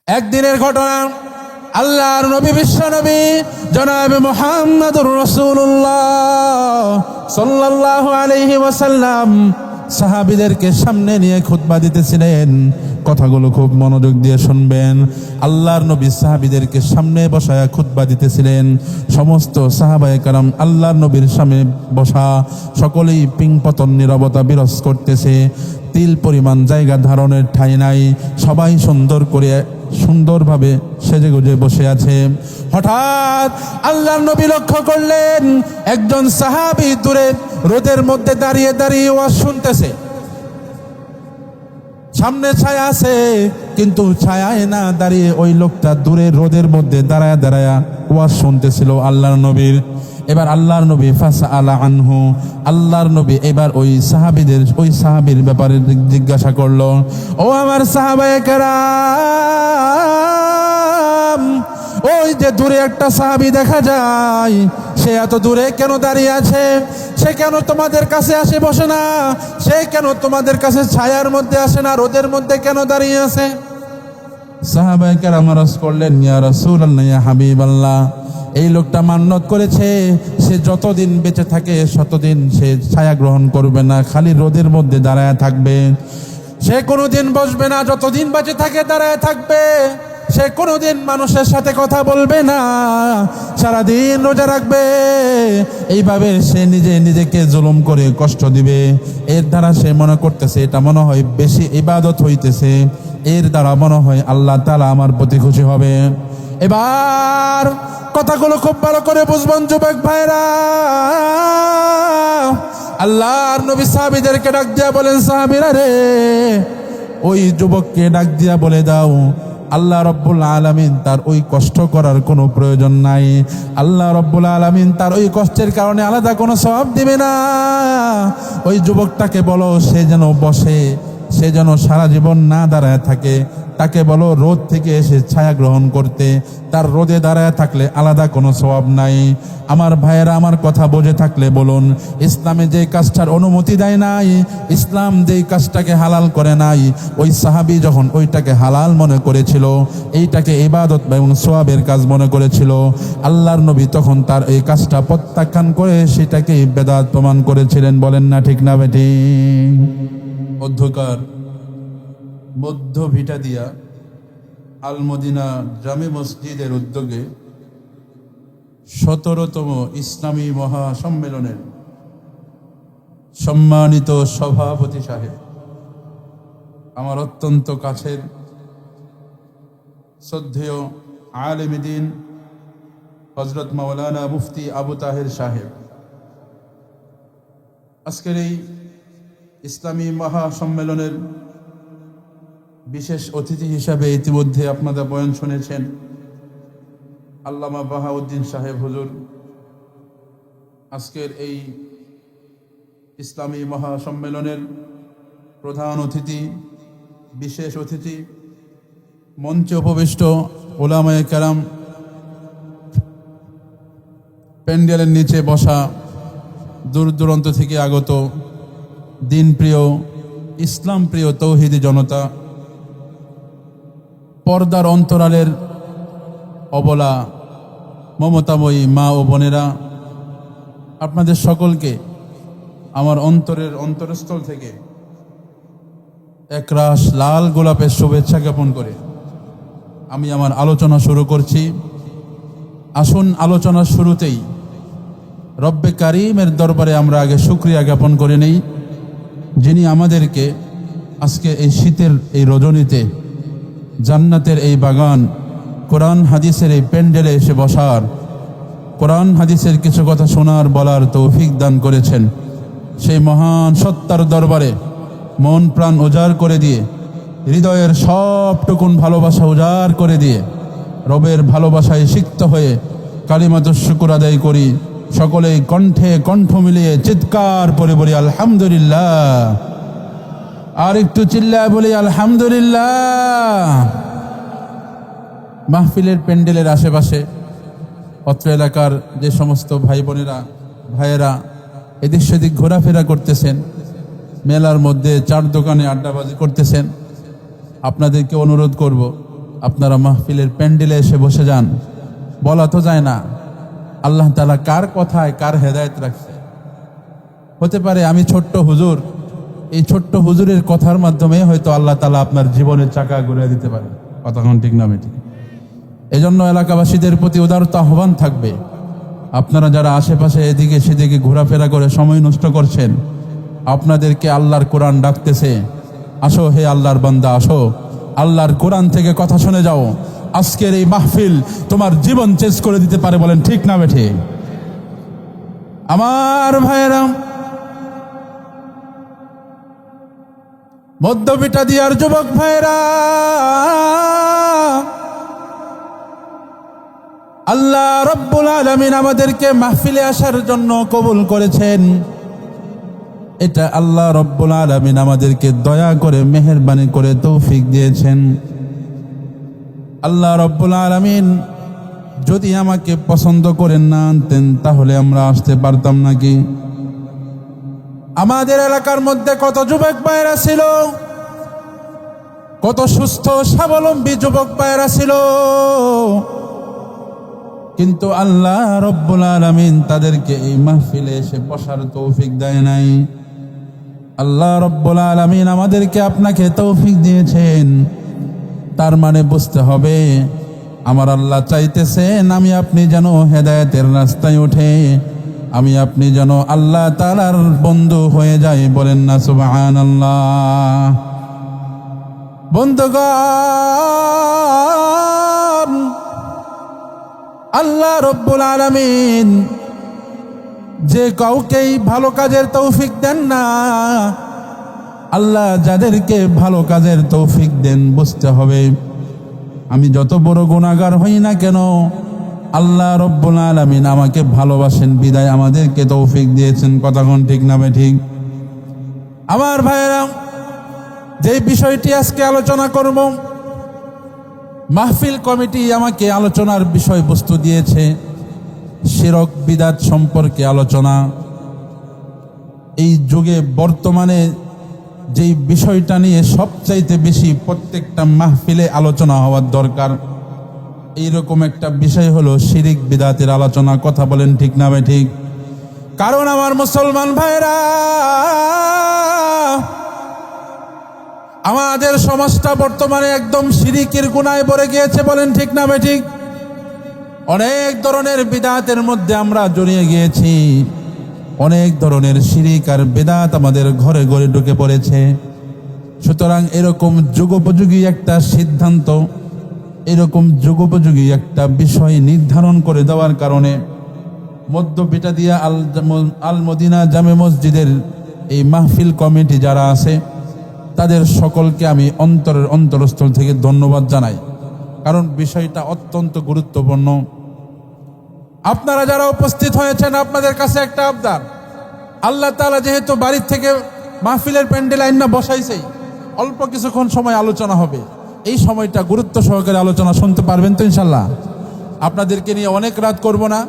একদিনের ঘটনা। আল্লাহর নবী বিশ্ব নবী জনাবে মুহাম্মদুর রাসূলুল্লাহ সাল্লাল্লাহু আলাইহি ওয়াসাল্লাম সাহাবীদেরকে সামনে নিয়ে খুতবা দিতেছিলেন। কথাগুলো খুব মনোযোগ দিয়ে শুনবেন। আল্লাহর নবী সাহাবীদেরকে সামনে বসায়া খুতবা দিতেছিলেন। সমস্ত সাহাবায়ে কেরাম আল্লাহর নবীর সামনে বসা, সকলেই পিংপতন নীরবতা বিরাজ করতেছে। তিল পরিমাণ জায়গা ধারণের ঠাঁই নাই। সবাই সুন্দরভাবে সেজেগুজে বসে আছে। হঠাৎ আল্লাহর নবী লক্ষ্য করলেন একজন সাহাবী দূরে রোদের মধ্যে দাঁড়িয়ে দাঁড়িয়ে ওয়াজ শুনতেছে। সামনে ছায়া আছে, কিন্তু ছায়ায় না দাঁড়িয়ে ওই লোকটা দূরে রোদের মধ্যে দাঁড়ায় দাঁড়ায় ওয়াজ শুনতেছিল আল্লাহর নবীর। এবার আল্লাহর নবী ফাসআলা আনহু, আল্লাহর নবী এবার ওই সাহাবীর ব্যাপারে জিজ্ঞাসা করলো, ও আমার সাহাবায়ে কেরাম, ওই যে দূরে একটা সাহাবী দেখা যায়, সে এত দূরে কেন দাঁড়িয়ে আছে? সে কেন তোমাদের কাছে আসে বসে না? সে কেন তোমাদের কাছে ছায়ার মধ্যে আসে না, রোদের মধ্যে কেন দাঁড়িয়ে আছে? সাহাবায়ে কেরাম আরজ করলেন, ইয়া রাসূলুল্লাহ, ইয়া হাবিবাল্লাহ, এই লোকটা মান্যত করেছে সে যতদিন বেঁচে থাকে ততদিন সে ছায়া গ্রহণ করবে না, খালি রোদের মধ্যে দাঁড়ায় থাকবে। সে কোনোদিন বসবে না, যতদিন বেঁচে থাকে দাঁড়ায় থাকবে। সে কোনোদিন মানুষের সাথে কথা বলবে না, সারাদিন রোজা রাখবে। এইভাবে সে নিজেকে জুলুম করে কষ্ট দিবে। এর দ্বারা সে মনে করতেছে এটা মনে হয় বেশি ইবাদত হইতেছে, এর দ্বারা মনে হয় আল্লাহ তাআলা আমার প্রতি খুশি হবে। এবার কথাগুলো খুব ভালো করে বুঝবেন যুবক ভাইরা। আল্লাহর নবী সাহাবীদেরকে ডাক দিয়া বলেন, সাহাবীরা রে, ওই যুবককে ডাক দিয়া বলে দাও আল্লাহ রাব্বুল আলামিন তার ওই কষ্ট করার কোনো প্রয়োজন নাই। আল্লাহ রাব্বুল আলামিন তার ওই কষ্টের কারণে আলাদা কোনো সওয়াব দিবে না। ওই যুবকটাকে বলো সে যেন বসে, সে যেন সারা জীবন না দাঁড়ায় থাকে। তাকে বলো রোদ থেকে এসে ছায়া গ্রহণ করতে। তার রোদে দাঁড়ায় থাকলে আলাদা কোনো সওয়াব নাই। আমার ভাইয়েরা, আমার কথা বুঝে থাকলে বলুন, ইসলামে যে কাজটার অনুমতি দেয় নাই, ইসলাম যেই কাজটাকে হালাল করে নাই, ওই সাহাবী যখন ওইটাকে হালাল মনে করেছিল, এইটাকে ইবাদত এবং সওয়াবের কাজ মনে করেছিল, আল্লাহর নবী তখন তার এই কাজটা প্রত্যাখ্যান করে সেটাকে বেদাত প্রমাণ করেছিলেন। বলেন না ঠিক না বেটি? অধ্যকার মধ্য ভিটা দিয়া আল মদিনা জামে মসজিদের উদ্যোগে 17তম ইসলামী মহাসম্মেলনের সম্মানিত সভাপতি সাহেব, আমার অত্যন্ত কাছের শ্রদ্ধেয় আলেম দ্বীন হযরত মাওলানা মুফতি আবু তাহের সাহেব, আজকের এই ইসলামী মহাসম্মেলনের বিশেষ অতিথি হিসাবে ইতিমধ্যে আপনারা বয়ান শুনেছেন আল্লামা বাহাউদ্দিন সাহেব হুজুর। আজকের এই ইসলামী মহাসম্মেলনের প্রধান অতিথি, বিশেষ অতিথি, মঞ্চে উপবিষ্ট উলামায়ে কেরাম, প্যান্ডেলের নিচে বসা দূর দূরান্ত থেকে আগত দিনপ্রিয়, ইসলাম প্রিয় তৌহিদি জনতা, পর্দার অন্তরালের অবলা মমতাময়ী মা ও বোনেরা, আপনাদের সকলকে আমার অন্তরস্থল থেকে একরাশ লাল গোলাপের শুভেচ্ছা জ্ঞাপন করে আমি আমার আলোচনা শুরু করছি। আসুন আলোচনার শুরুতেই রব্বে কারিমের দরবারে আমরা আগে শুকরিয়া জ্ঞাপন করে নেই, যিনি আমাদেরকে আজকে এই শীতের এই রজনীতে জান্নাতের এই বাগান, কোরআন হাদিসের এই প্যান্ডেলে এসে বসার, কোরআন হাদিসের কিছু কথা শোনার বলার তৌফিক দান করেছেন। সেই মহান সত্তার দরবারে মন প্রাণ উজাড় করে দিয়ে, হৃদয়ের সবটুকুন ভালোবাসা উজাড় করে দিয়ে, রবের ভালোবাসায় সিক্ত হয়ে কালিমাতুশ শুকর আদায় করি। সকলেই কণ্ঠে কণ্ঠ মিলিয়ে চিৎকার করে বলি আলহামদুলিল্লাহ। আর একটু চিল্লায় বলি আলহামদুলিল্লাহ। মাহফিলের প্যান্ডেলের আশেপাশে অত্র এলাকার যে সমস্ত ভাই বোনেরা, ভাইয়েরা এদিক সেদিক ঘোরাফেরা করতেছেন, মেলার মধ্যে চার দোকানে আড্ডাবাজি করতেছেন, আপনাদেরকে অনুরোধ করব আপনারা মাহফিলের প্যান্ডেলে এসে বসে যান। বলা তো যায় না আল্লাহ তাআলা কার কথায় কার হেদায়েত রাখছে। হতে পারে আমি ছোট্ট হুজুর, এই ছোট্ট হুজুরের কথার মাধ্যমে হয়তো আল্লাহ তাআলা আপনার জীবনের চাকা ঘুরিয়ে দিতে পারে। কথা কোন ঠিক না বেঠিক? এজন্য এলাকাবাসীদের প্রতি উদারতা আহ্বান থাকবে, আপনারা যারা আশেপাশে এদিকে সেদিকে ঘোরাফেরা করে সময় নষ্ট করছেন, আপনাদেরকে আল্লাহর কোরআন ডাকতেছে, আসো হে আল্লাহর বান্দা, আসো আল্লাহর কোরআন থেকে কথা শুনে যাও। আজকের এই মাহফিল তোমার জীবন চেঞ্জ করে দিতে পারে। বলেন ঠিক না বেঠে? আমার ভাইয়েরা, মধ্যবিটা দিয়ার যুবক ভাইয়েরা, আল্লাহ রব্বুল আলামিন আমাদেরকে মাহফিলে আসার জন্য কবুল করেছেন। এটা আল্লাহ রব্বুল আলামিন আমাদেরকে দয়া করে মেহেরবানি করে তৌফিক দিয়েছেন। আল্লাহ রব্বুল আলামিন যদি আমাকে পছন্দ করেন না আনতেন তাহলে আমরা আসতে পারতাম নাকি? আমাদের এলাকার মধ্যে কত যুবক ভাইয়েরা ছিল, কত সুস্থ স্বাবলম্বী যুবক ভাইয়েরা ছিল, কিন্তু আল্লাহ রব্বুল আলামিন তাদেরকে এই মাহফিলে এসে বসার তৌফিক দেয় নাই। আল্লাহ রব্বুল আলামিন আমাদেরকে আপনাকে তৌফিক দিয়েছেন, তার মানে বুঝতে হবে আমার আল্লাহ চাইতেছেন আমি আপনি যেন হেদায়েতের রাস্তায় উঠে আমি আপনি যেন আল্লাহ তাআলার বন্ধু হয়ে যাই। বলেন না সুবহানাল্লাহ। বন্ধুগণ, আল্লাহ রব্বুল আলামিন যে কাউকেই ভালো কাজের তৌফিক দেন না, আল্লাহ যাদেরকে ভালো কাজের তৌফিক দেন বুঝতে হবে আমি যত বড় গুনাহগার হই না কেন আল্লাহ রব্বুল আলামিন আমাকে ভালোবাসেন বিদায় আমাদেরকে তৌফিক দিয়েছেন। কথা কোন ঠিক না ঠিক? আমার ভাইয়েরা, যে বিষয়টি আজকে আলোচনা করব, মাহফিল কমিটি আমাকে আলোচনার বিষয়বস্তু দিয়েছে শিরক বিদআত সম্পর্কে আলোচনা। এই যুগে বর্তমানে যেই বিষয়টা নিয়ে সবচাইতে বেশি প্রত্যেকটা মাহফিলে আলোচনা হওয়ার দরকার, এইরকম একটা বিষয় হলো শিরিক বিদআতের আলোচনা। কথা বলেন ঠিক না ভাই ঠিক? কারণ আমার মুসলমান ভাইরা, আমাদের সমাজটা বর্তমানে একদম শিরিকের গুনায় ভরে গিয়েছে। বলেন ঠিক না ভাই ঠিক? অনেক ধরনের বিদআতের মধ্যে আমরা জড়িয়ে গিয়েছি, অনেক ধরনের শিরিক আর বিদআত আমাদের ঘরে ঘরে ঢুকে পড়েছে। সুতরাং এরকম যুগোপযোগী একটা সিদ্ধান্ত, এরকম যুগোপযোগী একটা বিষয় নির্ধারণ করে দেওয়ার কারণে মধ্যবিটা দিয়া আল মদিনা জামে মসজিদের এই মাহফিল কমিটি যারা আছে তাদের সকলকে আমি অন্তরস্থল থেকে ধন্যবাদ জানাই। কারণ বিষয়টা অত্যন্ত গুরুত্বপূর্ণ। আপনারা যারা উপস্থিত হয়েছেন, আপনাদের কাছে একটা আবদার, আল্লাহ তাআলা যেহেতু বাড়ির থেকে মাহফিলের প্যান্ডেল আইনা বসাইছেই, অল্প কিছুক্ষণ সময় আলোচনা হবে, এই সময়টা গুরুত্ব সহকারে আলোচনা শুনতে পারবেন তো ইনশাল্লাহ? আপনাদেরকে নিয়ে অনেক রাত করব না,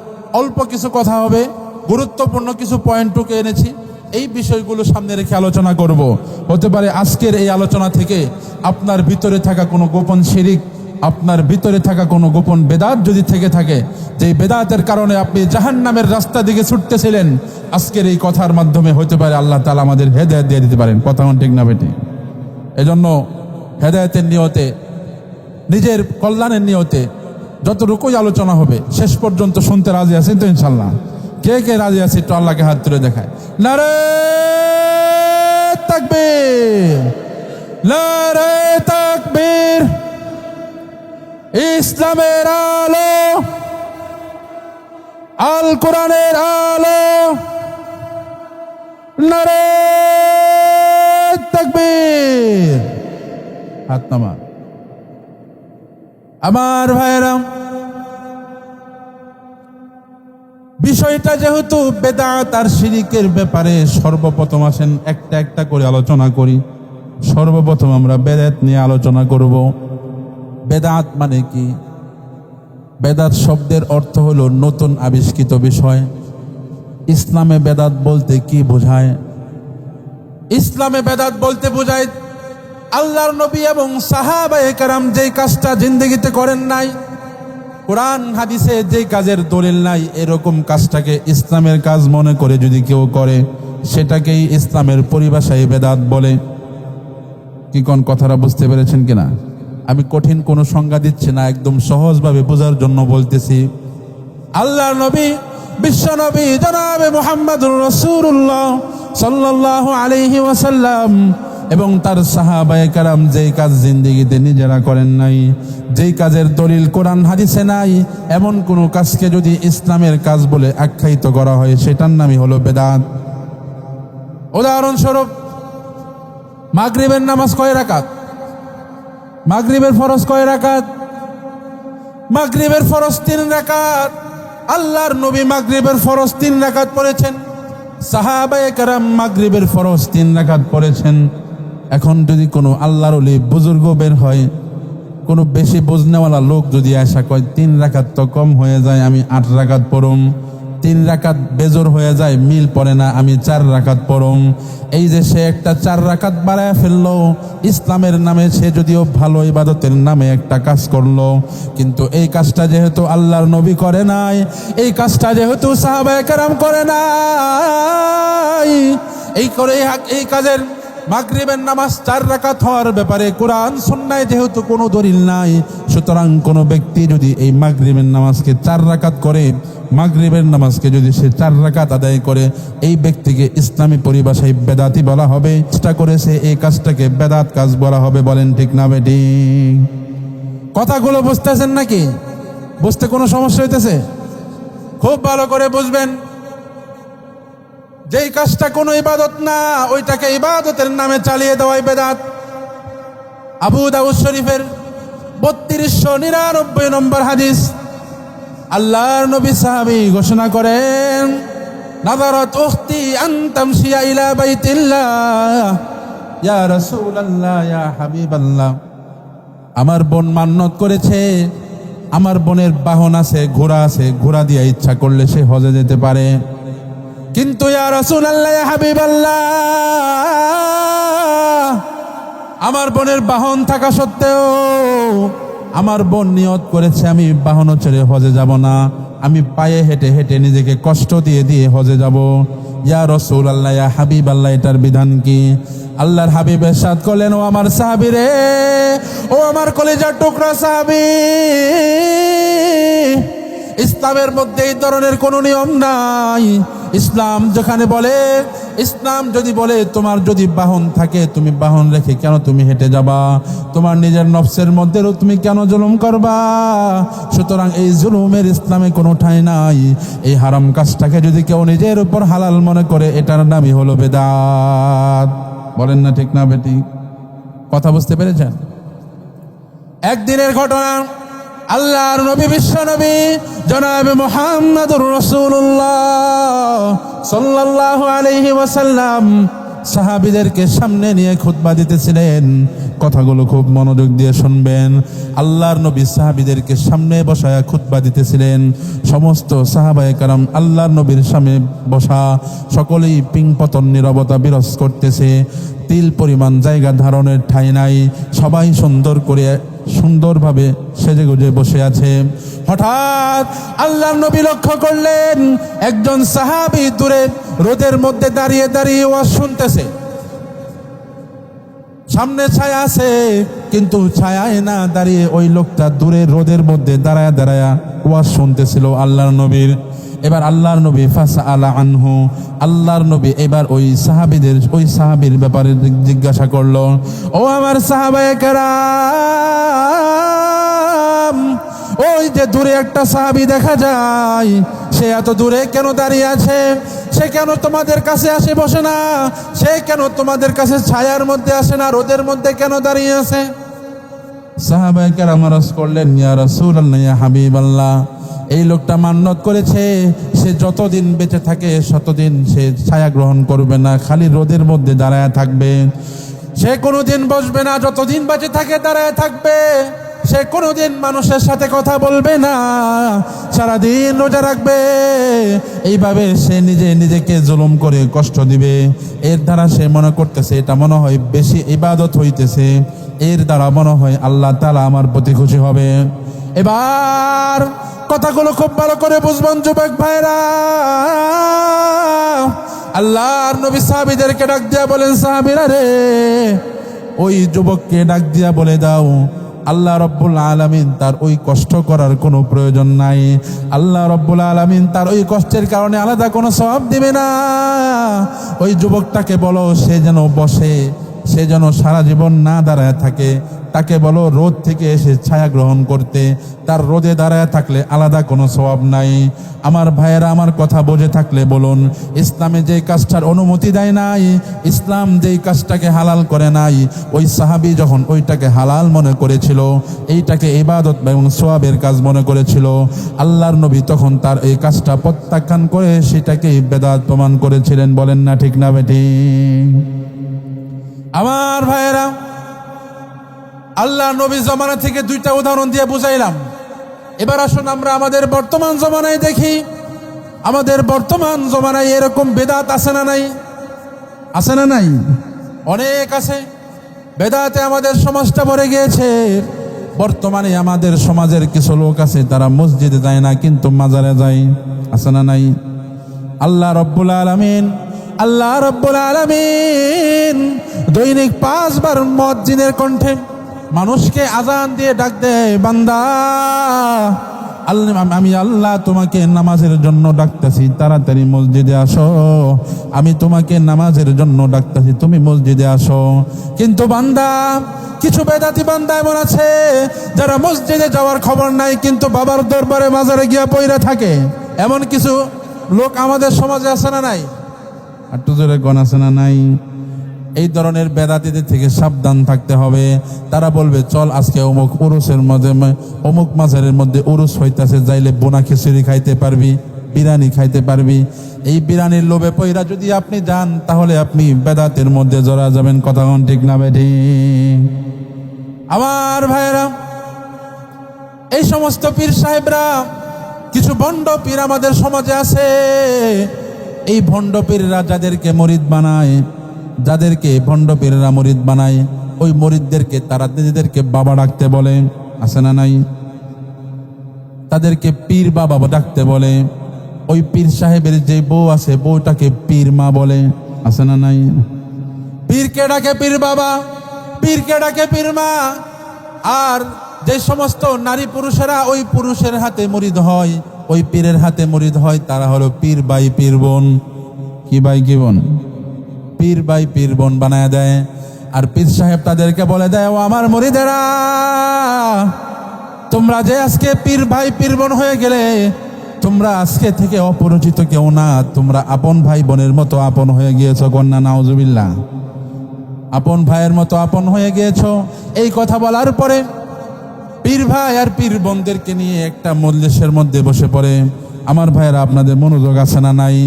অল্প কিছু কথা হবে, গুরুত্বপূর্ণ কিছু পয়েন্টকে এনেছি, এই বিষয়গুলো সামনে রেখে আলোচনা করব। হতে পারে আজকের এই আলোচনা থেকে আপনার ভিতরে থাকা কোনো গোপন শিরিক, আপনার ভিতরে থাকা কোনো গোপন বেদাত যদি থেকে থাকে, যে বেদাতের কারণে আপনি জাহান্নামের রাস্তা দিকে ছুটতেছিলেন, আজকের এই কথার মাধ্যমে হতে পারে আল্লাহ তাআলা আমাদের হেদায়েত দিয়ে দিতে পারেন। কথা ঠিক না বেটি? এজন্য হেদায়েতের নিয়তে, নিজের কল্যাণের নিয়তে যতটুকুই আলোচনা হবে শেষ পর্যন্ত শুনতে রাজি আছেন তো ইনশাল্লাহ? কে কে রাজি আছে একটু আল্লাহকে হাত তুলে দেখায়। নারে তাকবীর, নারে তাকবীর। ইসলামের আলো, আল কোরআনের আলো, নারে তাকবীর। হাত নামা। আমার ভাইয়েরা, বিষয়টা যেহেতু বেদাত আর শিরিকের ব্যাপারে, সর্বপ্রথম আসেন একটা একটা করে আলোচনা করি। সর্বপ্রথম আমরা বেদাত নিয়ে আলোচনা করব। বেদাত মানে কি? বেদাত শব্দের অর্থ হলো নতুন আবিষ্কৃত বিষয়। ইসলামে বেদাত বলতে কি বোঝায়? ইসলামে বেদাত বলতে বোঝায় আল্লাহর নবী এবং সাহাবায়ে কেরাম যেই কাজটা জিন্দেগিতে করেন নাই, কোরআন হাদিসে যেই কাজের দলিল নাই, এরকম কাজটাকে ইসলামের কাজ মনে করে যদি কেউ করে, সেটাকেই ইসলামের পরিভাষায় বেদাত বলে। কি কোন কথাটা বুঝতে পেরেছেন কিনা? আমি কঠিন কোনো সংজ্ঞা দিচ্ছি না, একদম সহজভাবে বোঝার জন্য বলতেছি। আল্লাহর নবী, বিশ্ব নবী জনাবে মুহাম্মদুর রাসূলুল্লাহ সাল্লাল্লাহু আলাইহি ওয়াসাল্লাম এবং তার সাহাবায়ে কেরাম যেই কাজ জিন্দেগিতে নিজেরা করেন নাই, যেই কাজের দলিল কোরআন হাদিসে নাই, এমন কোন কাজকে যদি ইসলামের কাজ বলে আখ্যায়িত করা হয়, সেটার নামই হলো বেদাত। উদাহরণস্বরূপ, মাগরিবের নামাজ কয় রাকাত? মাগরিবের ফরজ কয় রাকাত? মাগরিবের ফরজ 3 রাকাত। আল্লাহর নবী মাগরিবের ফরজ 3 রাকাত পড়েছেন, সাহাবায়ে কেরাম মাগরিবের ফরজ 3 রাকাত পড়েছেন। এখন যদি কোনো আল্লাহর ওলি বুজুর্গ বের হয়, কোনো বেশি বুঝনেওয়ালা লোক যদি আশা কয় 3 রাকাত তো কম হয়ে যায়, আমি 8 রাকাত পড়ুম, 3 রাকাত বেজোর হয়ে যায়, মিল পড়ে না, আমি 4 রাকাত পড়ুম। এই যে সে একটা 4 রাকাত বাড়ায় ফেললো, ইসলামের নামে সে যদিও ভালো ইবাদতের নামে একটা কাজ করলো, কিন্তু এই কাজটা যেহেতু আল্লাহর নবী করে নাই, এই কাজটা যেহেতু সাহাবায়ে কেরাম করে নাই, এই কাজের মাগরিবের নামাজ 4 রাকাত হওয়ার ব্যাপারে কোরআন সুন্নায় যেহেতু কোনো দলিল নাই, সুতরাং কোনো ব্যক্তি যদি এই মাগরিবের নামাজকে 4 রাকাত করে, মাগরিবের নামাজকে যদি সে 4 রাকাত আদায় করে, এই ব্যক্তিকে ইসলামী পরিভাষায় বেদাতি বলা হবে। চেষ্টা করেছে এই কাজটাকে বেদাত কাজ বলা হবে। বলেন ঠিক না বেটি? কথাগুলো বুঝতেছেন নাকি? বুঝতে কোনো সমস্যা হইতেছে? খুব ভালো করে বুঝবেন, যেই কাজটা কোনো ইবাদত না, ওইটাকে ইবাদতের নামে চালিয়ে দেওয়াই বেদাত। আবু দাউদ শরীফের 3299 নম্বর হাদিস, আল্লাহর নবী সাহাবী ঘোষণা করেন, নাযারাত উখতি আন তামশিয়া ইলা বাইতিল্লাহ ইয়া রাসূলুল্লাহ ইয়া হাবিবাল্লাহ। আমার বোন মান্নত করেছে, আমার বোনের বাহন আছে, ঘোড়া আছে, ঘোড়া দিয়ে ইচ্ছা করলে সে হজে যেতে পারে, কিন্তু ইয়া রাসূলুল্লাহ ইয়া হাবিবাল্লাহ, আমার বোনের বাহন থাকা সত্ত্বেও আমার বোন নিয়ত করেছে আমি বাহনও ছেড়ে হজে যাব না, আমি পায়ে হেঁটে হেঁটে নিজেকে কষ্ট দিয়ে দিয়ে হজে যাব। ইয়া রাসূলুল্লাহ ইয়া হাবিবাল্লাহ, এটার বিধান কি? আল্লাহর হাবিব ইরশাদ করলেন, ও আমার সাহাবী রে, ও আমার কলিজার টুকরা সাহাবী, ইসলামের মধ্যে এই ধরনের কোনো নিয়ম নাই। ইসলাম যেখানে বলে, ইসলাম যদি বলে তোমার যদি বাহন থাকে, তুমি বাহন রেখে কেন তুমি হেঁটে যাবা? তোমার নিজের নফসের মধ্যেও তুমি কেন জুলুম করবা? সুতরাং এই জুলুমের ইসলামে কোনো ঠাঁই নাই। এই হারাম কাজটাকে যদি কেউ নিজের উপর হালাল মনে করে, এটার নামই হলো বেদাত। বলেন না ঠিক না বেটি? কথা বুঝতে পেরেছেন? একদিনের ঘটনা, আল্লাহর নবী বিশ্ব নবী জনাবে মুহাম্মদুর রাসূলুল্লাহ সাল্লাল্লাহু আলাইহি ওয়াসাল্লাম সাহাবীদেরকে সামনে নিয়ে খুতবা দিতেছিলেন। কথাগুলো খুব মনোযোগ দিয়ে শুনবেন। আল্লাহর নবী সাহাবীদেরকে সামনে বসায়া খুতবা দিতেছিলেন। সমস্ত সাহাবায়ে কেরাম আল্লাহর নবীর সামনে বসা, সকলেই পিংপতন নীরবতা বিরাজ করতেছে। তিল পরিমাণ জায়গা ধারণের ঠাঁই নাই। সবাই সুন্দরভাবে সেজেগুজে বসে আছে। হঠাৎ আল্লাহর নবী লক্ষ্য করলেন, একজন সাহাবী দূরে রোদের মধ্যে দাঁড়িয়ে দাঁড়িয়ে ওয়াজ শুনতেছে। সামনে ছায়া আছে, কিন্তু ছায়ায় না দাঁড়িয়ে ওই লোকটা দূরে রোদের মধ্যে দাঁড়ায়া দাঁড়ায়া ওয়াজ শুনতেছিল আল্লাহর নবীর। এবার আল্লাহর নবী ফাসআলা আনহু, আল্লাহর নবী এবার ওই সাহাবীর ব্যাপারে জিজ্ঞাসা করলো, ও আমার সাহাবায়ে কেরাম, ওই যে দূরে একটা সাহাবী দেখা যায়, সে এত দূরে কেন দাঁড়িয়ে আছে? সে কেন তোমাদের কাছে আসে বসে না? সে কেন তোমাদের কাছে ছায়ার মধ্যে আসে না, রোদের মধ্যে কেন দাঁড়িয়ে আছে? সাহাবায়ে কেরাম আরজ করলেন, ইয়া রাসূলুল্লাহ ইয়া হাবিবাল্লাহ, এই লোকটা মান্নত করেছে সে যতদিন বেঁচে থাকে ততদিন সে ছায়া গ্রহণ করবে না, খালি রোদের মধ্যে দাঁড়ায় থাকবে। সে কোনোদিন বসবে না, যতদিন বেঁচে থাকে দাঁড়ায় থাকবে। সে কোনোদিন মানুষের সাথে কথা বলবে না, সারাদিন রোজা রাখবে। এইভাবে সে নিজেকে জুলুম করে কষ্ট দিবে। এর দ্বারা সে মনে করতেছে এটা মনে হয় বেশি ইবাদত হইতেছে, এর দ্বারা মনে হয় আল্লাহ তাআলা আমার প্রতি খুশি হবে। এবার কথাগুলো খুব ভালো করে বুঝবেন যুবক ভাইরা। আল্লাহর নবী সাহাবীদেরকে ডাক দিয়া বলেন, সাহাবীরা রে, ওই যুবককে ডাক দিয়া বলে দাও আল্লাহ রব্বুল আলামিন তার ওই কষ্ট করার কোনো প্রয়োজন নাই। আল্লাহ রব্বুল আলামিন তার ওই কষ্টের কারণে আলাদা কোনো সওয়াব দিবে না। ওই যুবকটাকে বলো সে যেন বসে, সে যেন সারা জীবন না দাঁড়ায় থাকে। তাকে বলো রোদ থেকে এসে ছায়া গ্রহণ করতে, তার রোদে দাঁড়ায় থাকলে আলাদা কোনো সওয়াব নাই। আমার ভাইয়েরা, আমার কথা বুঝে থাকলে বলুন, ইসলামে যেই কাজটার অনুমতি দেয় নাই, ইসলাম যেই কাজটাকে হালাল করে নাই, ওই সাহাবী যখন ওইটাকে হালাল মনে করেছিল, এইটাকে ইবাদত এবং সওয়াবের কাজ মনে করেছিল, আল্লাহর নবী তখন তার এই কাজটা প্রত্যাখ্যান করে সেটাকে বেদাত প্রমাণ করেছিলেন। বলেন না ঠিক না বেঠিক? আমার ভাইয়েরা, আল্লাহ নবী জমানা থেকে দুইটা উদাহরণ দিয়ে বুঝাইলাম। এবার আসুন আমরা আমাদের বর্তমান জমানায় দেখি, আমাদের বর্তমান জমানায় এরকম বেদাত আছে না নাই? আছে না নাই? অনেক আছে। বেদাতে আমাদের সমাজটা ভরে গিয়েছে। বর্তমানে আমাদের সমাজের কিছু লোক আছে, তারা মসজিদে যায় না কিন্তু মাজারে যায়। আছে না নাই? আল্লাহ রব্বুল আলামিন দৈনিক 5 বার মুয়াজ্জিনের কণ্ঠে মানুষকে আজান দিয়ে ডাক দেয়, বান্দা আমি আল্লাহ তোমাকে নামাজের জন্য ডাকতেছি, তাড়াতাড়ি মসজিদে আসো। আমি তোমাকে নামাজের জন্য ডাকতেছি, তুমি মসজিদে আসো। কিন্তু বান্দা, কিছু বেদাতি বান্দা এমন আছে যারা মসজিদে যাওয়ার খবর নাই, কিন্তু বাবার দরবারে মাজারে গিয়া পইরা থাকে। এমন কিছু লোক আমাদের সমাজে আছে না নাই? একটু জোরে গণ আছে না নাই? এই ধরনের বেদাতিদের থেকে সাবধান থাকতে হবে। তারা বলবে চল আজকে অমুক উরুসের মধ্যে, অমুক মাজারের মধ্যে উরুস হইতাছে, যাইলে বোনা খিচুড়ি খাইতে পারবি, বিরিয়ানি খাইতে পারবি। এই বিরিয়ানির লোভে পইরা যদি আপনি যান, তাহলে আপনি বেদাতের মধ্যে জড়া যাবেন। কথা কোন ঠিক না বেঠি? আমার ভাইয়েরা, এই সমস্ত পীর সাহেবরা, কিছু ভণ্ড পীর আমাদের সমাজে আছে। এই ভণ্ড পীররা যাদেরকে মুরিদ বানায়, যাদেরকে ভণ্ড পীররা মুরিদ বানায়, ওই মুরিদদেরকে তারা নিজেদেরকে বাবা ডাকতে বলে। আছে না নাই? তাদেরকে পীর বাবা ডাকতে বলে। ওই পীর সাহেবের যে বউ আছে, বউটাকে পীর মা বলে। আছে না নাই? পীরকে ডাকে পীর বাবা, পীরকে ডাকে পীর মা। আর যে সমস্ত নারী পুরুষেরা ওই পুরুষের হাতে মুরিদ হয়, ওই পীরের হাতে মুরিদ হয়, তারা হলো পীর ভাই পীর বোন। কি ভাই কি বোন? পীর ভাই পীর বোন বানায় দেয়। আর পীর সাহেব তাদেরকে বলে দেয়, ও আমার মুরিদেরা, তোমরা যে আজকে পীর ভাই পীর বোন হয়ে গেলে, তোমরা আজকে থেকে অপরিচিত কেউ না, তোমরা আপন ভাই বোনের মতো আপন হয়ে গিয়েছো। কন্যা নাউজুবিল্লাহ। আপন ভাইয়ের মতো আপন হয়ে গিয়েছো। এই কথা বলার পরে পীর ভাই আর পীর বোনদেরকে নিয়ে একটা মজলিসের মধ্যে বসে পড়ে। আমার ভাইয়েরা, আপনাদের মনোযোগ আছে না নাই?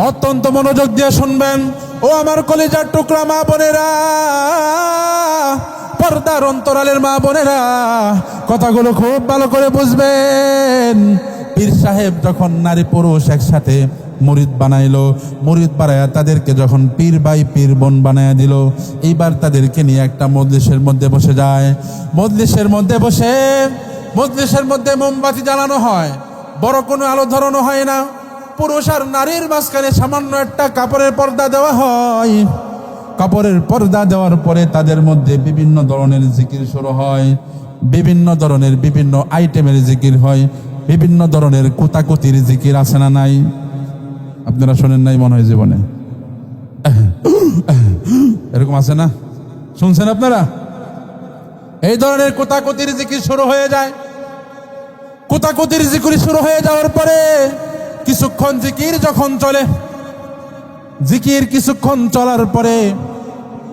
অত্যন্ত মনোযোগ দিয়ে শুনবেন। ও আমার কলিজার টুকরা মা বোনেরা, পর্দার অন্তরালের মা বোনেরা, কথাগুলো খুব ভালো করে বুঝবেন। পীর সাহেব যখন নারী পুরুষ একসাথে মুরিদ বানাইলো, মুরিদ বানায়া তাদেরকে যখন পীর ভাই পীর বোন বানায়া দিল, এইবার তাদেরকে নিয়ে একটা মজলিসের মধ্যে বসে যায়। মজলিসের মধ্যে মোমবাতি জ্বালানো হয়, বড় কোনো আলো ধরানো হয় না। পুরুষ আর নারীর মাঝখানে সামান্য একটা কাপড়ের পর্দা দেওয়া হয়। কাপড়ের পর্দা দেওয়ার পরে তাদের মধ্যে বিভিন্ন ধরনের জিকির শুরু হয়, বিভিন্ন ধরনের বিভিন্ন আইটেমের জিকির হয়, বিভিন্ন ধরনের কুতাকুতির জিকির। আছে না নাই? আপনারা শোনেন নাই মনে হয় জীবনে? এরকম আছে না? শুনছেন আপনারা? এই ধরনের কুতাকুতির জিকির শুরু হয়ে যায়। কুতাকুতির জিকির শুরু হয়ে যাওয়ার পরে কিছুক্ষণ জিকির যখন চলে, জিকির কিছুক্ষণ চলার পরে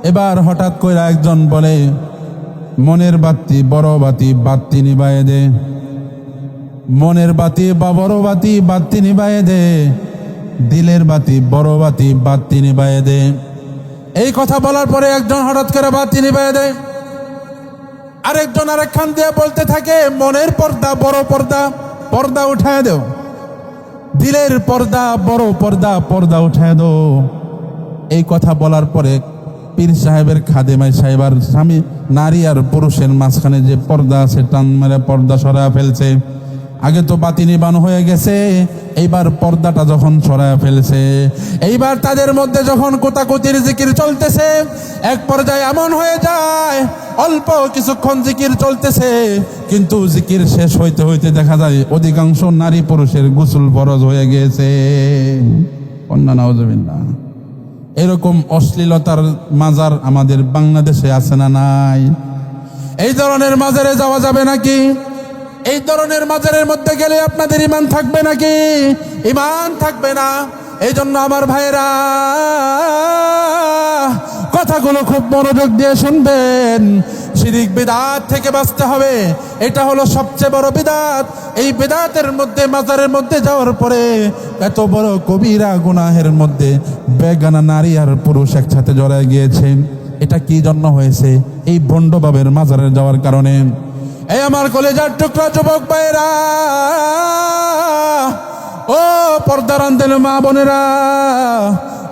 এবার হঠাৎ করে একজন বলে, মনের বাতি বড় বাতি, বাতি নিবায়ে দে। মনের বাতি বা বড় বাতি, বাতি নিবায়ে দে। দিলের বাতি বড় বাতি, বাতি নিবায়ে দে। এই কথা বলার পরে একজন হঠাৎ করে বাতি নিবায়ে দেয়। আরেকজন আরেকখান দিয়ে বলতে থাকে, মনের পর্দা, বড় পর্দা, পর্দা উঠায় দেও, দিলের পর্দা, বড় পর্দা, পর্দা উঠায় দো। এই কথা বলার পরে পীর সাহেবের খাদেমাই সাহেবার স্বামী, নারী আর পুরুষের মাঝখানে যে পর্দা আছে, টান মেরে পর্দা সরায় ফেলছে। আগে তো বাতি নিবানো হয়ে গেছে, এইবার পর্দাটা যখন সরায় ফেলছে, এইবার তাদের মধ্যে যখন কোতাকুতির জিকির চলতেছে, এক পর্যায়ে এমন হয়ে যায় অল্প কিছুক্ষণ জিকির চলতেছে, কিন্তু জিকির শেষ হইতে হইতে দেখা যায় অধিকাংশ নারী পুরুষের গোসল ফরজ হয়ে গিয়েছে। কন্যা নাউজুবিল্লাহ। এরকম অশ্লীলতার মাজার আমাদের বাংলাদেশে আছে না নাই? এই ধরনের মাজারে যাওয়া যাবে নাকি? এই ধরনের মাজারের মধ্যে গেলে আপনাদের ঈমান থাকবে নাকি? ঈমান থাকবে না। এই জন্য আমার ভাইয়েরা, কথাগুলো খুব মনোযোগ দিয়ে শুনবেন। শিরিক বিদআত থেকে বাঁচতে হবে, এটা হলো সবচেয়ে বড় বিদআত। এই বিদআতের মধ্যে, মাজারের মধ্যে যাওয়ার পরে এত বড় কবিরা গুনাহের মধ্যে বেগানা নারী আর পুরুষ একসাথে জড়ায় গিয়েছে। এটা কি জন্য হয়েছে? এই ভণ্ড বাবের মাজারে যাওয়ার কারণে। এই আমার কলেজার টুকরা যুবক ভাইরা, ও পর্দার আন্দোলন মা বোনেরা,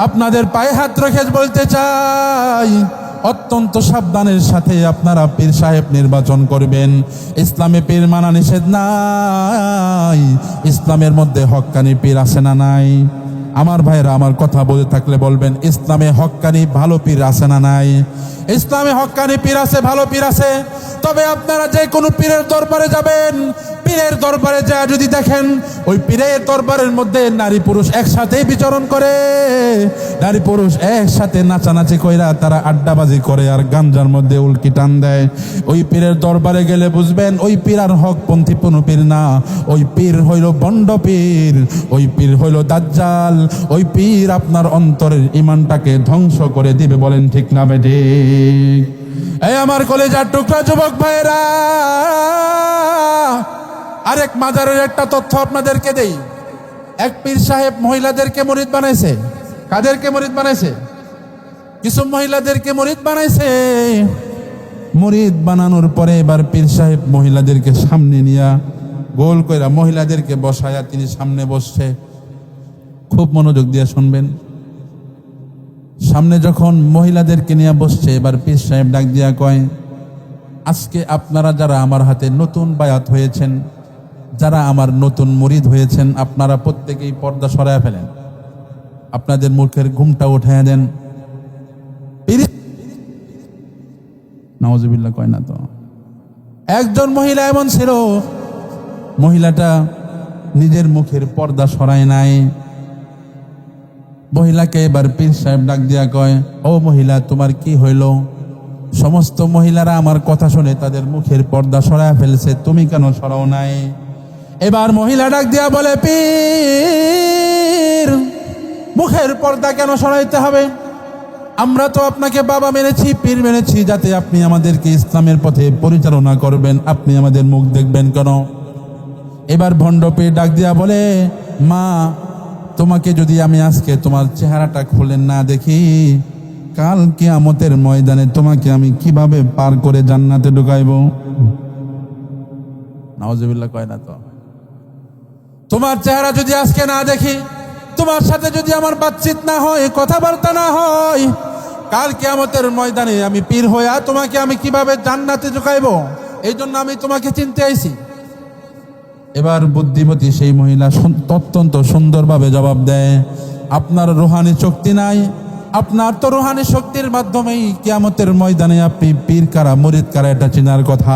আপনাদের পায়ে হাত রেখে বলতে চাই, অত্যন্ত সাবধানের সাথে আপনারা পীর সাহেব নির্বাচন করবেন। ইসলামে পীর মানা নিষেধ নাই, ইসলামের মধ্যে হক্কানি পীর আছে না নাই? আমার ভাইরা, আমার কথা বলে থাকলে বলবেন, ইসলামে হক্কানি ভালো পীর আছে না নাই? ইসলামে হক্কানি পীর আছে, ভালো পীর আছে। তবে আপনারা যে কোনো পীরের দরবারে যাবেন, পীরের দরবারে যা যদি দেখেন ওই পীরের দরবারের মধ্যে নারী পুরুষ একসাথেই বিচরণ করে, নারী পুরুষ একসাথে নাচানাচি কইরা তারা আড্ডাবাজি করে আর গাঞ্জার মধ্যে উল্কি টান দেয়, ওই পীরের দরবারে গেলে বুঝবেন ওই পীর আর হকপন্থী কোনো পীর না। ওই পীর হইল বন্ড পীর, ওই পীর হইল দাজ্জাল। ওই পীর আপনার অন্তরের ঈমানটাকে ধ্বংস করে দিবে। বলেন ঠিক না বেঠিক? এই আমার কলেজার টুকরা যুবক ভাইরা, আরেক মাজারের একটা তথ্য আপনাদেরকে দেই। এক পীর সাহেব মহিলাদেরকে মুরিদ বানাইছে। কাদেরকে মুরিদ বানাইছে? কিছু মহিলাদেরকে মুরিদ বানাইছে। মুরিদ বানানোর পরে এবার পীর সাহেব মহিলাদেরকে সামনে নিয়া গোল কইরা মহিলাদেরকে বসায়া তিনি সামনে বসছে। খুব মনোযোগ দিয়ে শুনবেন। সামনে যখন মহিলাদেরকে নিয়ে বসছে, এবার পীর সাহেব ডাক দিয়া কয়, আজকে আপনারা যারা আমার হাতে নতুন বায়াত হয়েছেন, যারা আমার নতুন মুরিদ হয়েছেন, আপনারা প্রত্যেকেই পর্দা সরায় ফেলেন, আপনাদের মুখের ঘুমটা উঠাইয়া দেন। নাউজুবিল্লাহ কয় না তো? একজন মহিলা এমন ছিল, মহিলাটা নিজের মুখের পর্দা সরায় নাই। মহিলাকে এবার পীর সাহেব ডাক দিয়া কয়, ও মহিলা, তোমার কি হইল? সমস্ত মহিলারা আমার কথা শুনে তাদের মুখের পর্দা সরায় ফেলছে, তুমি কেন সরাও নাই? এবার মহিলা ডাক দিয়া বলে, পীর, মুখের পর্দা কেন সরাইতে হবে? আমরা তো আপনাকে বাবা মেনেছি, পীর মেনেছি, যাতে আপনি আমাদেরকে ইসলামের পথে পরিচালনা করবেন, আপনি আমাদের মুখ দেখবেন কেন? এবার ভণ্ড পীর ডাক দিয়া বলে, মা, তোমাকে যদি আমি আজকে তোমার চেহারাটা খুলে না দেখি, কাল কিয়ামতের ময়দানে তোমাকে আমি কিভাবে পার করে জান্নাতে ঢুকাইব? নাউজুবিল্লাহ কয় না তো? তোমার চেহারা যদি আজকে না দেখি, তোমার সাথে যদি আমার বাতচিত না হয়, কথাবার্তা না হয়, কাল কিয়ামতের ময়দানে আমি পীর হইয়া তোমাকে আমি কিভাবে জান্নাতে ঢুকাইব? এই জন্য আমি তোমাকে চিনতে আইছি। এবার বুদ্ধিমতী সেই মহিলা অত্যন্ত সুন্দরভাবে জবাব দেয়, আপনার রুহানি শক্তি নাই, আপনার তো রুহানি শক্তির মাধ্যমেই কিয়ামতের ময়দানে আপনি পীর কারা মুরিদ কারা এটা চেনার কথা।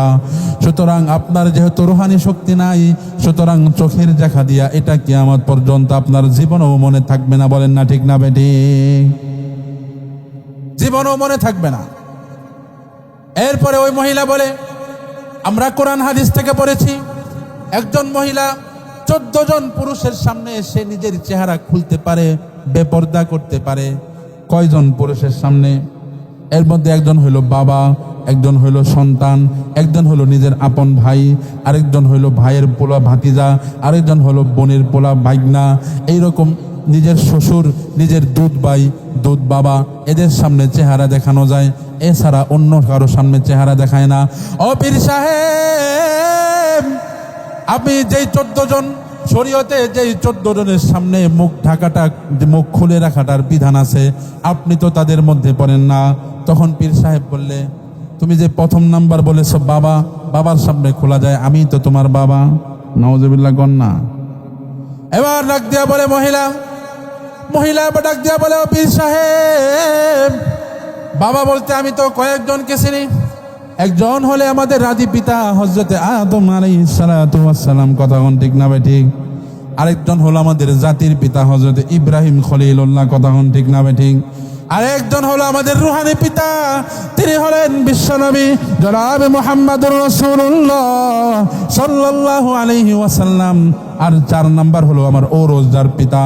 সুতরাং আপনার যেহেতু রুহানি শক্তি নাই, সুতরাং চোখের দেখা দিয়া এটা কিয়ামত পর্যন্ত আপনার জীবনও মনে থাকবে না। বলেন না ঠিক না বেঠিক? জীবনও মনে থাকবে না। এরপরে ওই মহিলা বলে, আমরা কোরআন হাদিস থেকে পড়েছি, একজন মহিলা 14 জন পুরুষের সামনে এসে নিজের চেহারা খুলতে পারে, বেপর্দা করতে পারে। কয়জন পুরুষের সামনে? এর মধ্যে একজন হইল বাবা, একজন হইল সন্তান, একজন হইল নিজের আপন ভাই, আরেকজন হইল ভাইয়ের পোলা ভাতিজা, আরেকজন হইল বোনের পোলা ভাইগনা। এইরকম নিজের শ্বশুর, নিজের দুধ ভাই, দুধ বাবা, এদের সামনে চেহারা দেখানো যায়। এছাড়া অন্য কারো সামনে চেহারা দেখায় না। ও পীর সাহেব, আপনি যেই 14 জন শরীয়তে যেই 14 জনের সামনে মুখ ঢাকাটা, মুখ খুলে রাখাটার বিধান আছে, আপনি তো তাদের মধ্যে পড়েন না। তখন পীর সাহেব বললে, তুমি যে প্রথম নাম্বার বলেছো বাবা, বাবার সামনে খোলা যায়, আমি তো তোমার বাবা। নাউজুবিল্লাহ গন্না। এবার ডাক দিয়া বলে মহিলা এবার ডাক দিয়া বলে, ও পীর সাহেব, বাবা বলতে আমি তো কয়েকজনকে চিনি। একজন হলে আমাদের রাজি পিতা হযরতে আদম আলাইহিস সালাতু ওয়াস সালাম, কথা কোন ঠিক না ভাই ঠিক? আরেকজন হলো আমাদের জাতির পিতা হযরতে ইব্রাহিম খলিলুল্লাহ, কথা কোন ঠিক না ভাই ঠিক? আরেকজন হলো আমাদের রুহানি পিতা, তিনি হলেন বিশ্বনবী জনাবে মুহাম্মদুর রাসূলুল্লাহ সাল্লাল্লাহু আলাইহি ওয়াসাল্লাম। আর 4 নাম্বার হলো আমার ও রোজদার পিতা,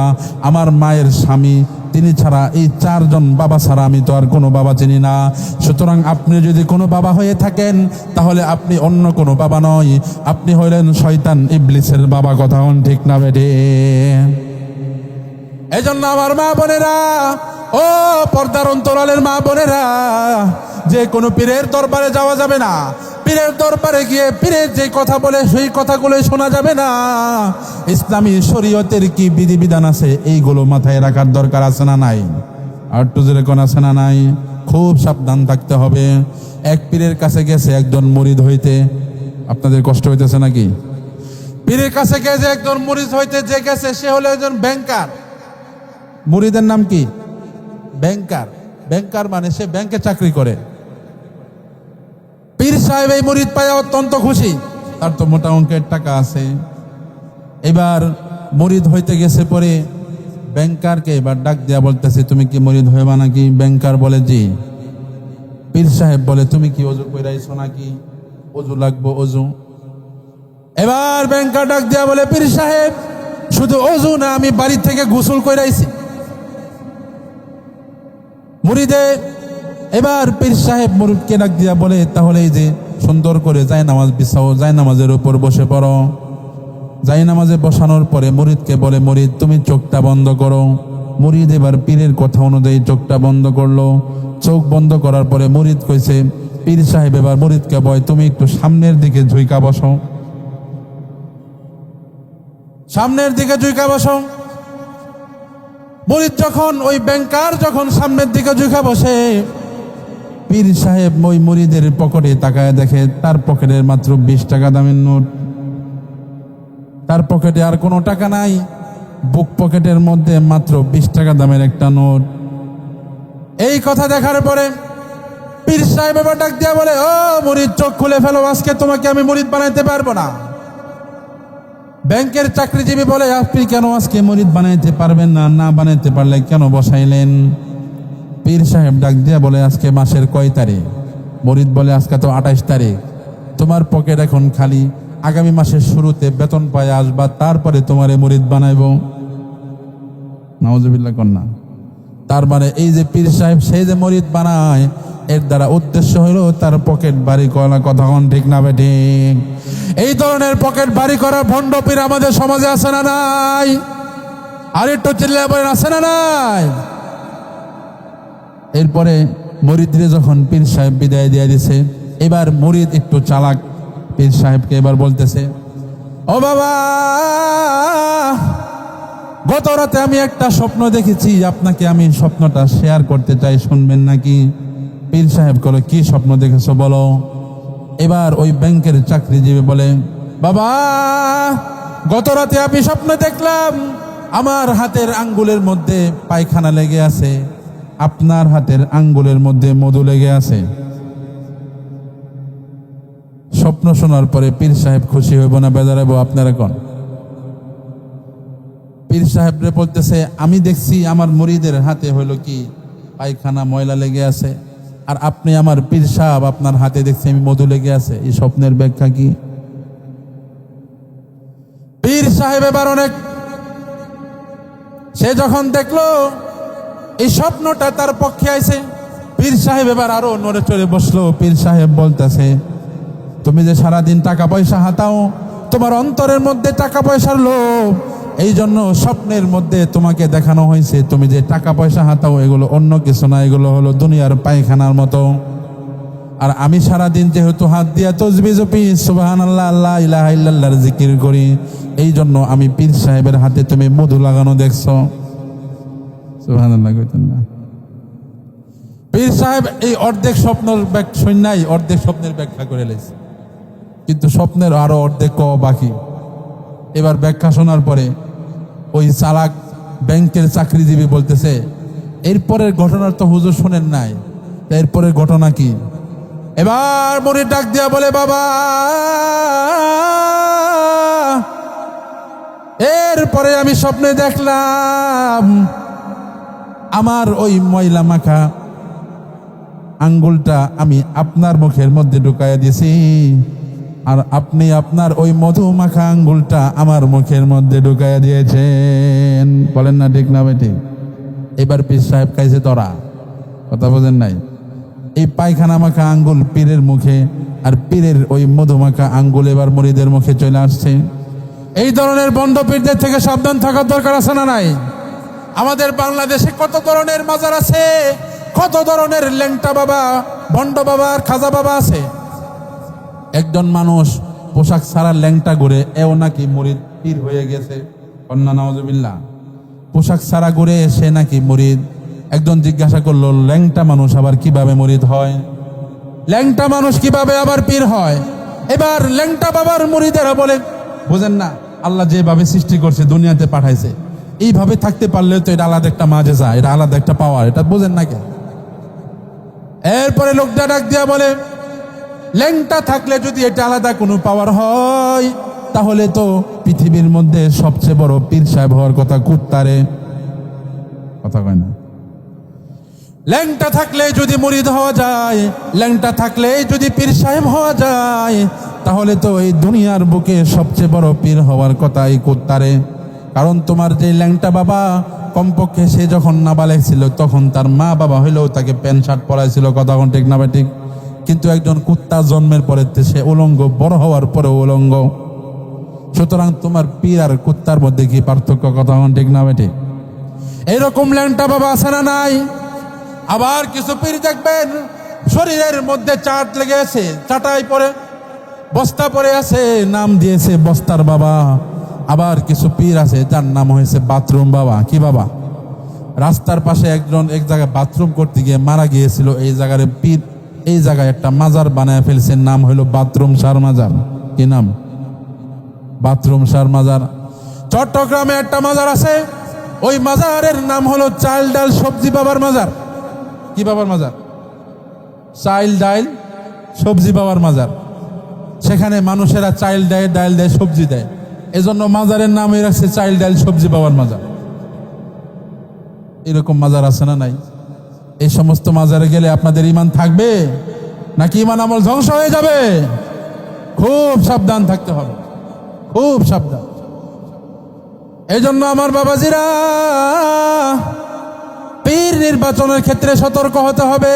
আমার মায়ের স্বামী। তিনি ছাড়া, এই 4 জন বাবা ছাড়া আমি তো আর কোনো বাবা চিনি না। সুতরাং আপনি যদি কোনো বাবা হয়ে থাকেন, তাহলে আপনি অন্য কোনো বাবা নয়, আপনি হলেন শয়তান ইবলিসের বাবা, কথা ঠিক না বেটে? এই জন্য আমার মা বোনেরা, ও পর্দার অন্তরালের মা বোনেরা, যে কোনো পীরের দরবারে যাওয়া যাবে না। পীরের দরবারে গিয়ে পীরের যে কথা বলে সেই কথাগুলোই শোনা যাবে না। ইসলামী শরীয়তের কি বিধিবিধান আছে, এইগুলো মাথায় রাখার দরকার আছে না নাই? আর একটু জোরে কোন আছে না নাই? খুব সাবধান থাকতে হবে। এক পীরের কাছে গেছে একজন মুরিদ হইতে, আপনাদের কষ্ট হইতেছে নাকি? পীরের কাছে গেছে একজন মুরিদ হইতে, যে গেছে সে হলো একজন ব্যাংকার। মুরিদের নাম কি? ব্যাংকার। ব্যাংকার মানে সে ব্যাংকে চাকরি করে। পীর সাহেব এই মুরিদ পায় অত্যন্ত খুশি, তার তো মোটা অঙ্কের টাকা আছে। এবার মুরিদ হইতে গেছে পরে ব্যাংকারকে এবার ডাক দিয়া বলতেছে, তুমি কি মুরিদ হইবা নাকি? ব্যাংকার বলে জি। পীর সাহেব বলে, তুমি কি ওযু কইরাইছো নাকি? ওযু লাগবো, ওযু। এবার ব্যাংকার ডাক দিয়া বলে, পীর সাহেব শুধু ওযু না, আমি বাড়ি থেকে গোসল কইরাইছি। মুরিদে এবার পীর সাহেব মুরিদকে ডাক দিয়া বলে, তাহলে এই যে সুন্দর করে জায়নামাজ বিছাও, জায়নামাজের উপর বসে পড়ো। জায়নামাজে বসানোর পরে মুরিদকে বলে, মুরিদ তুমি চোখটা বন্ধ করো। মুরিদ এবার পীরের কথা অনুযায়ী চোখটা বন্ধ করলো। চোখ বন্ধ করার পরে মুরিদ কইছে, পীর সাহেব এবার মুরিদকে বলে, তুমি একটু সামনের দিকে ঝুঁকা বসো, সামনের দিকে ঝুঁকা বসো। মুরিদ যখন, ওই ব্যাংকার যখন সামনের দিকে ঝুঁকা বসে, পীর সাহেব ওই মুরিদের পকেটে তাকায় দেখে তার পকেটের মাত্র 20 টাকা দামের নোট। তার পকেটে আর কোনো টাকা নাই, বুক পকেটের মধ্যে মাত্র 20 টাকা দামের একটা নোট। এই কথা দেখার পরে পীর সাহেব এবার ডাক দিয়া বলে, ও মুরিদ চোখ খুলে ফেলো, আজকে তোমাকে আমি মুরিদ বানাইতে পারবো না। ব্যাংকের চাকরিজীবী বলে, আপনি কেন আজকে মুরিদ বানাইতে পারবেন না? না বানাইতে পারলে কেন বসাইলেন? পীর সাহেব ডাক দিয়া বলে, আজকে মাসের কয় তারিখ? মুরিদ বলে, আজকে তো 28 তারিখ। তোমার পকেট এখন খালি, আগামী মাসের শুরুতে বেতন পায় আসবা, তারপরে তোমারে মুরিদ বানাইবো। নাউজুবিল্লাহ কন্যা। তার মানে এই যে পীর সাহেব সেই যে মুরিদ বানায়, এর দ্বারা উদ্দেশ্য হলো তার পকেট বাড়ি করা, কথা কোন ঠিক না বেঠিক? এই ধরনের পকেট বাড়ি করা ভণ্ড পীর আমাদের সমাজে আছে না নাই? আর একটু চিল্লায় বলেন, আছে না নাই? এরপরে মুরিদরে যখন পীর সাহেব বিদায় দিয়ে দিছে, এবার মুরিদ একটু চালাক, পীর সাহেবকে এবার বলতেছে, ও বাবা, গত রাতে আমি একটা স্বপ্ন দেখেছি, আপনাকে আমি স্বপ্নটা শেয়ার করতে চাই, শুনবেন নাকি? পীর সাহেব বলে, কি স্বপ্ন দেখেছো বলো। এবার ওই ব্যাংকের চাকরিজীবী বলে, বাবা গত রাতে আমি স্বপ্ন দেখলাম আমার হাতের আঙ্গুলের মধ্যে পায়খানা লেগে আছে, আপনার হাতের আঙ্গুলের মধ্যে মধু লেগে আছে। স্বপ্ন শোনার পরে পীর সাহেব খুশি হইব না বেজার হইব? আপনারা কোন? পীর সাহেব রে বলতেছে, আমি দেখছি আমার মুরিদের হাতে হইলো কি পায়খানা ময়লা লেগে আছে, আর আপনি আমার পীর সাহেব আপনার হাতে দেখছি আমি মধু লেগে আছে, এই স্বপ্নের ব্যাখ্যা কি? পীর সাহেব এবার অনেক, সে যখন দেখলো এই স্বপ্নটা তার পক্ষে আইছে, পীর সাহেব এবার আরো নড়ে চড়ে বসলো। পীর সাহেব বলতেছে, তুমি যে সারাদিন টাকা পয়সা হাতাও, তোমার অন্তরের মধ্যে টাকা পয়সার লোভ, এই জন্য স্বপ্নের মধ্যে তোমাকে দেখানো হয়েছে তুমি যে টাকা পয়সা হাতাও, এগুলো অন্য কিছু না, এগুলো হলো দুনিয়ার পায়খানার মতো। আর আমি সারাদিন যেহেতু হাত দিয়া তসবিহ জপি, সুবহানাল্লাহ, লা ইলাহা ইল্লাল্লাহর জিকির করি, এই জন্য আমি পীর সাহেবের হাতে তুমি মধু লাগানো দেখছো। সুবহানাল্লাহ কইতেন না? পীর সাহেব এই অর্ধেক স্বপ্নের সৈন্যাই অর্ধেক স্বপ্নের ব্যাখ্যা করে লেছে, কিন্তু স্বপ্নের আরো অর্ধেক বাকি। এবার ব্যাখ্যা শোনার পরে ওই চালাক ব্যাংকের চাকরিজীবী বলতেছে, এরপরের ঘটনার তো হুজুর শোনেন নাই, এরপরের ঘটনা কি? এবার মুরিদ ডাক দিয়া বলে, বাবা, এরপরে আমি স্বপ্নে দেখলাম আমার ওই ময়লা মাখা আঙ্গুলটা আমি আপনার মুখের মধ্যে ঢুকাইয়া দিয়েছি, আর আপনি আপনার ওই মধু মাখা আঙ্গুলটা আমার মুখের মধ্যে ঢুকাইয়া দিয়েছেন। বলেন না ঠিক না বেটি? এবার পীর সাহেব কাইছে ধরা, কথা বোঝেন নাই? এই পায়খানা মাখা আঙ্গুল পীরের মুখে, আর পীরের ওই মধু মাখা আঙ্গুল এবার মুরিদের মুখে চলে আসছে। এই ধরনের বন্ড পীরদের থেকে সাবধান থাকার দরকার আছে না নাই? আমাদের বাংলাদেশে কত ধরনের মাজার আছে, কত ধরনের ল্যাংটা বাবা, বন্ড বাবা আর খাজা বাবা আছে। একজন মানুষ পোশাক ছাড়া ল্যাংটা ঘুরে, এও নাকি মুরিদ পীর হয়ে গেছে। কন্যা নাউজুবিল্লাহ। পোশাক ছাড়া ঘুরে সে নাকি মুরিদ। একজন জিজ্ঞাসা করলো, ল্যাংটা মানুষ আবার কিভাবে মুরিদ হয়? ল্যাংটা মানুষ কিভাবে আবার পীর হয়? এবার ল্যাংটা বাবার মুরিদেরা বলে, বোঝেন না, আল্লাহ যেভাবে সৃষ্টি করছে, দুনিয়াতে পাঠাইছে, এইভাবে থাকতে পারলে তো এটা আলাদা একটা মাজেজা, এটা আলাদা একটা পাওয়ার, এটা বোঝেন না কেন? এরপরে লোকটা ডাক দিয়া বলে, ল্যাংটা থাকলে যদি এটা আলাদা কোনো পাওয়ার হয়, তাহলে তো পৃথিবীর মধ্যে সবচেয়ে বড় পীর সাহেব হওয়ার কথা কুত্তারে। কথা কয় না? ল্যাংটা থাকলে যদি মুরিদ হওয়া যায়, ল্যাংটা থাকলে যদি পীর সাহেব হওয়া যায়, তাহলে তো এই দুনিয়ার বুকে সবচেয়ে বড় পীর হওয়ার কথা এই কুত্তারে। কারণ তোমার যে ল্যাংটা বাবা, কমপক্ষে সে যখন নাবালেগ ছিল তখন তার মা বাবা হইলেও তাকে প্যান্ট শার্ট পরাইছিল। কথা ঠিক না ঠিক? কিন্তু একজন কুত্তা জন্মের পরে সে উলঙ্গ, বড় হওয়ার পরে উলঙ্গ। সুতরাং তোমার পীর আর কুত্তার মধ্যে কি পার্থক্য? কথা ঠিক না ঠিক? এইরকম ল্যাংটা বাবা আছে না নাই? আবার কিছু পীর দেখবেন শরীরের মধ্যে চাট লেগে আছে, চাটাই পরে বস্তা পরে আছে, নাম দিয়েছে বস্তার বাবা। আবার কিছু পীর আছে যার নাম হয়েছে বাথরুম বাবা। কি বাবা? রাস্তার পাশে একজন এক জায়গায় বাথরুম করতে গিয়ে মারা গিয়েছিল, এই জায়গার পীর এই জায়গায় একটা মাজার বানায় ফেলছে, নাম হলো বাথরুম সার মাজার। কি নাম? বাথরুম সার মাজার। চট্টগ্রামে একটা মাজার আছে, ওই মাজারের নাম হলো চাল ডাল সবজি বাবার মাজার। কি বাবার মাজার? চাইল ডাল সবজি বাবার মাজার। সেখানে মানুষেরা চাইল দেয়, ডাল দেয়, সবজি দেয়, এজন্য মাজারের নামই রাখছে চাইল ডাল সবজি বাবার মাজার। এরকম মাজার আছে না নাই? এই সমস্ত মাজারে গেলে আপনাদের ঈমান থাকবে নাকি ঈমান আমল ধ্বংস হয়ে যাবে? খুব সাবধান থাকতে হবে, খুব সাবধান। এই জন্য আমার বাবাজিরা, পীর নির্বাচনের ক্ষেত্রে সতর্ক হতে হবে।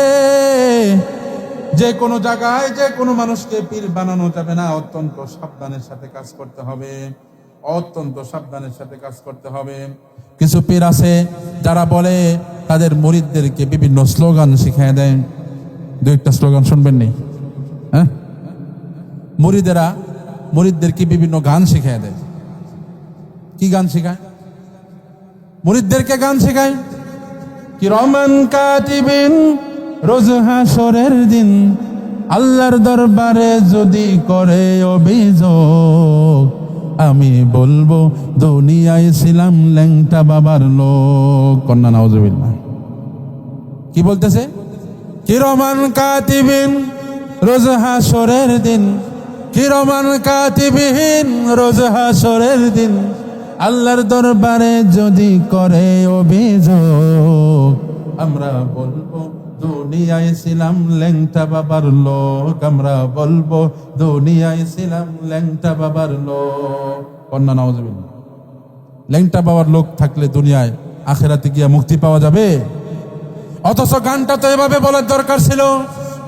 যে কোনো জায়গায় যে কোনো মানুষকে পীর বানানো যাবে না, অত্যন্ত সাবধানের সাথে কাজ করতে হবে, অত্যন্ত সাবধানের সাথে কাজ করতে হবে। কিছু পীর আছে যারা বলে তাদের মুরিদদেরকে বিভিন্ন স্লোগান শিখিয়ে দেয়। দু একটা স্লোগান শুনবেন নি? হ্যাঁ, মুরিদেরা মুরিদদেরকে বিভিন্ন গান শিখিয়ে দেয়। কি গান শেখায়? মুরিদদেরকে গান শেখায়, কিরামান কাতিবিন, রোজ হাসরের দিন আল্লাহর দরবারে যদি করে অভিযোগ, আমি বলবো দুনিয়ায় ছিলাম ল্যাংটা বাবার লোক। কন্যা নাউজুবিল্লাহ। কি বলতেছে? কিরামান কাতিবিন, রোজ হাসরের দিন, কিরামান কাতিবিন, রোজ হাসরের দিন আল্লাহর দরবারে যদি করে অভিযোগ, আমরা বলবো দুনিয়ায় ছিলাম ল্যাংটা বাবার লোক, আমরা বলবো দুনিয়ায় ছিলাম ল্যাংটা বাবার লোক। কন্যা নাউজুবিল্লাহ। ল্যাংটা বাবার লোক থাকলে দুনিয়ায় আখিরাতে গিয়া মুক্তি পাওয়া যাবে? অথচ গানটা তো এভাবে বলার দরকার ছিল,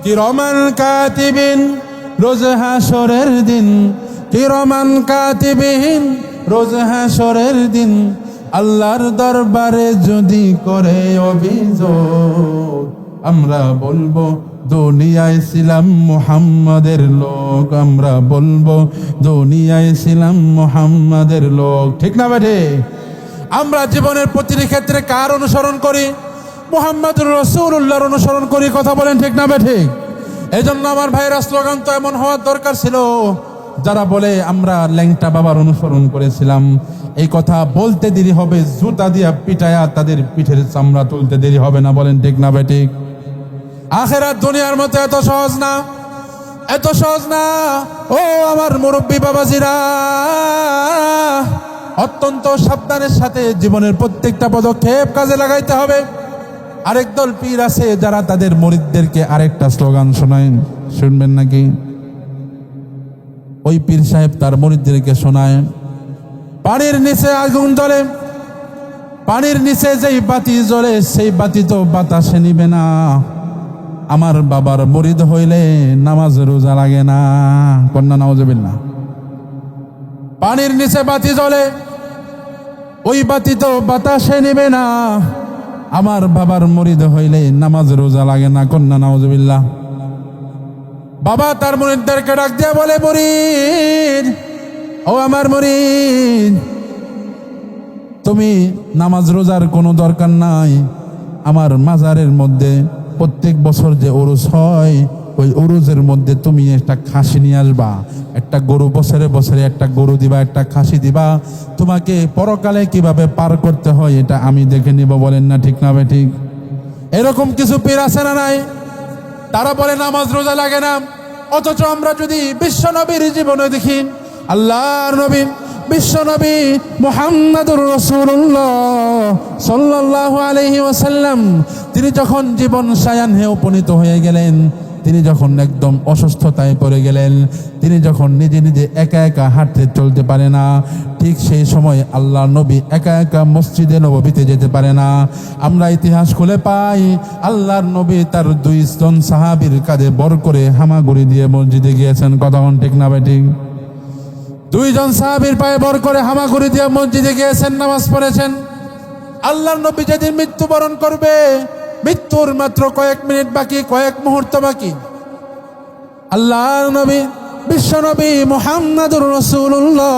কিরামান কাতিবিন, রোজ হাসরের দিন, কিরামান কাতিবিন, রোজ হাসরের দিন আল্লাহর দরবারে যদি করে অভিযোগ, আমরা বলবো দুনিয়ায় ছিলাম মুহাম্মাদের লোক, আমরা বলবো দুনিয়ায় ছিলাম মুহাম্মাদের লোক। ঠিক না বেঠে? আমরা জীবনের প্রতিটি ক্ষেত্রে কার অনুসরণ করি? মুহাম্মাদুর রাসূলুল্লাহর অনুসরণ করি। কথা বলেন ঠিক না বেঠে? এই জন্য আমার ভাইয়েরা স্লোগান তো এমন হওয়ার দরকার ছিল, যারা বলে আমরা ল্যাংটা বাবার অনুসরণ করেছিলাম, এই কথা বলতে দেরি হবে, জুতা দিয়া পিটায়া তাদের পিঠের চামড়া তুলতে দেরি হবে না। বলেন ঠিক না বেঠিক? আখেরাত দুনিয়ার মতো এত সহজ না, এত সহজ না। ও আমার মুরব্বী বাবাজিরা, অত্যন্ত সাবধানের সাথে জীবনের প্রত্যেকটা পদক্ষেপ কাজে লাগাইতে হবে। আরেক দল পীর আছে যারা তাদের মুরিদদেরকে আরেকটা স্লোগান শোনায়, শুনবেন নাকি? ওই পীর সাহেব তার মুরিদদেরকে শোনায়, পানির নিচে আগুন জ্বলে, পানির নিচে যেই বাতি জ্বলে সেই বাতি তো বাতাসে নিবে না। আমার বাবার মুরিদ হইলে নামাজ রোজা লাগে না। কন্যা নাউজুবিল্লাহ। পানির নিচে বাতি জ্বলে, ওই বাতি তো বাতাসে নিবে না। আমার বাবার মুরিদ হইলে নামাজ রোজা লাগে না। কন্যা নাউজুবিল্লাহ। বাবা তার মুরিদদেরকে ডাক দিয়া বলে, মুরিদ, ও আমার মুরিদ, তুমি নামাজ রোজার কোনো দরকার নাই। আমার মাজারের মধ্যে প্রত্যেক বছর যে উরুস হয়, ওই উরুজের মধ্যে তুমি একটা খাসি নিয়ে আসবা, একটা গরু, বছরে বছরে একটা গরু দিবা, একটা খাসি দিবা। তোমাকে পরকালে কিভাবে পার করতে হয় এটা আমি দেখে নিব। বলেন না ঠিক না বেঠিক? এরকম কিছু পীর আছে না নাই? তারা বলে নামাজ রোজা লাগে না, অথচ আমরা যদি বিশ্ব নবীর জীবনে দেখি, আল্লাহর নবী বিশ্ব নবী মুহাম্মাদুর রাসূলুল্লাহ সাল্লাল্লাহু আলাইহি ওয়াসাল্লাম, তিনি যখন জীবন সায়াহ্নে উপনীত হয়ে গেলেন, তিনি যখন একদম অসুস্থতায় পড়ে গেলেন, তিনি যখন নিজে নিজে একা একা হাঁটতে চলতে পারে না, ঠিক সেই সময় আল্লাহ নবী একা একা মসজিদে নববীতে যেতে পারে না। আমরা ইতিহাস খুলে পাই, আল্লাহর নবী তার 2 জন সাহাবীর কাঁধে বর করে হামাগুড়ি দিয়ে মসজিদে গিয়েছেন। কথা ঠিক না বেঠিক? 2 জন সাহাবীর পায়ে বর করে হামাগুড়ি দিয়ে মসজিদে গিয়েছেন, নামাজ পড়েছেন। আল্লাহর নবী যেদিন মৃত্যুবরণ করবে, মৃত্যুর মাত্র কয়েক মিনিট বাকি, কয়েক মুহূর্ত বাকি, আল্লাহর নবী বিশ্ব নবী মুহাম্মাদুর রাসূলুল্লাহ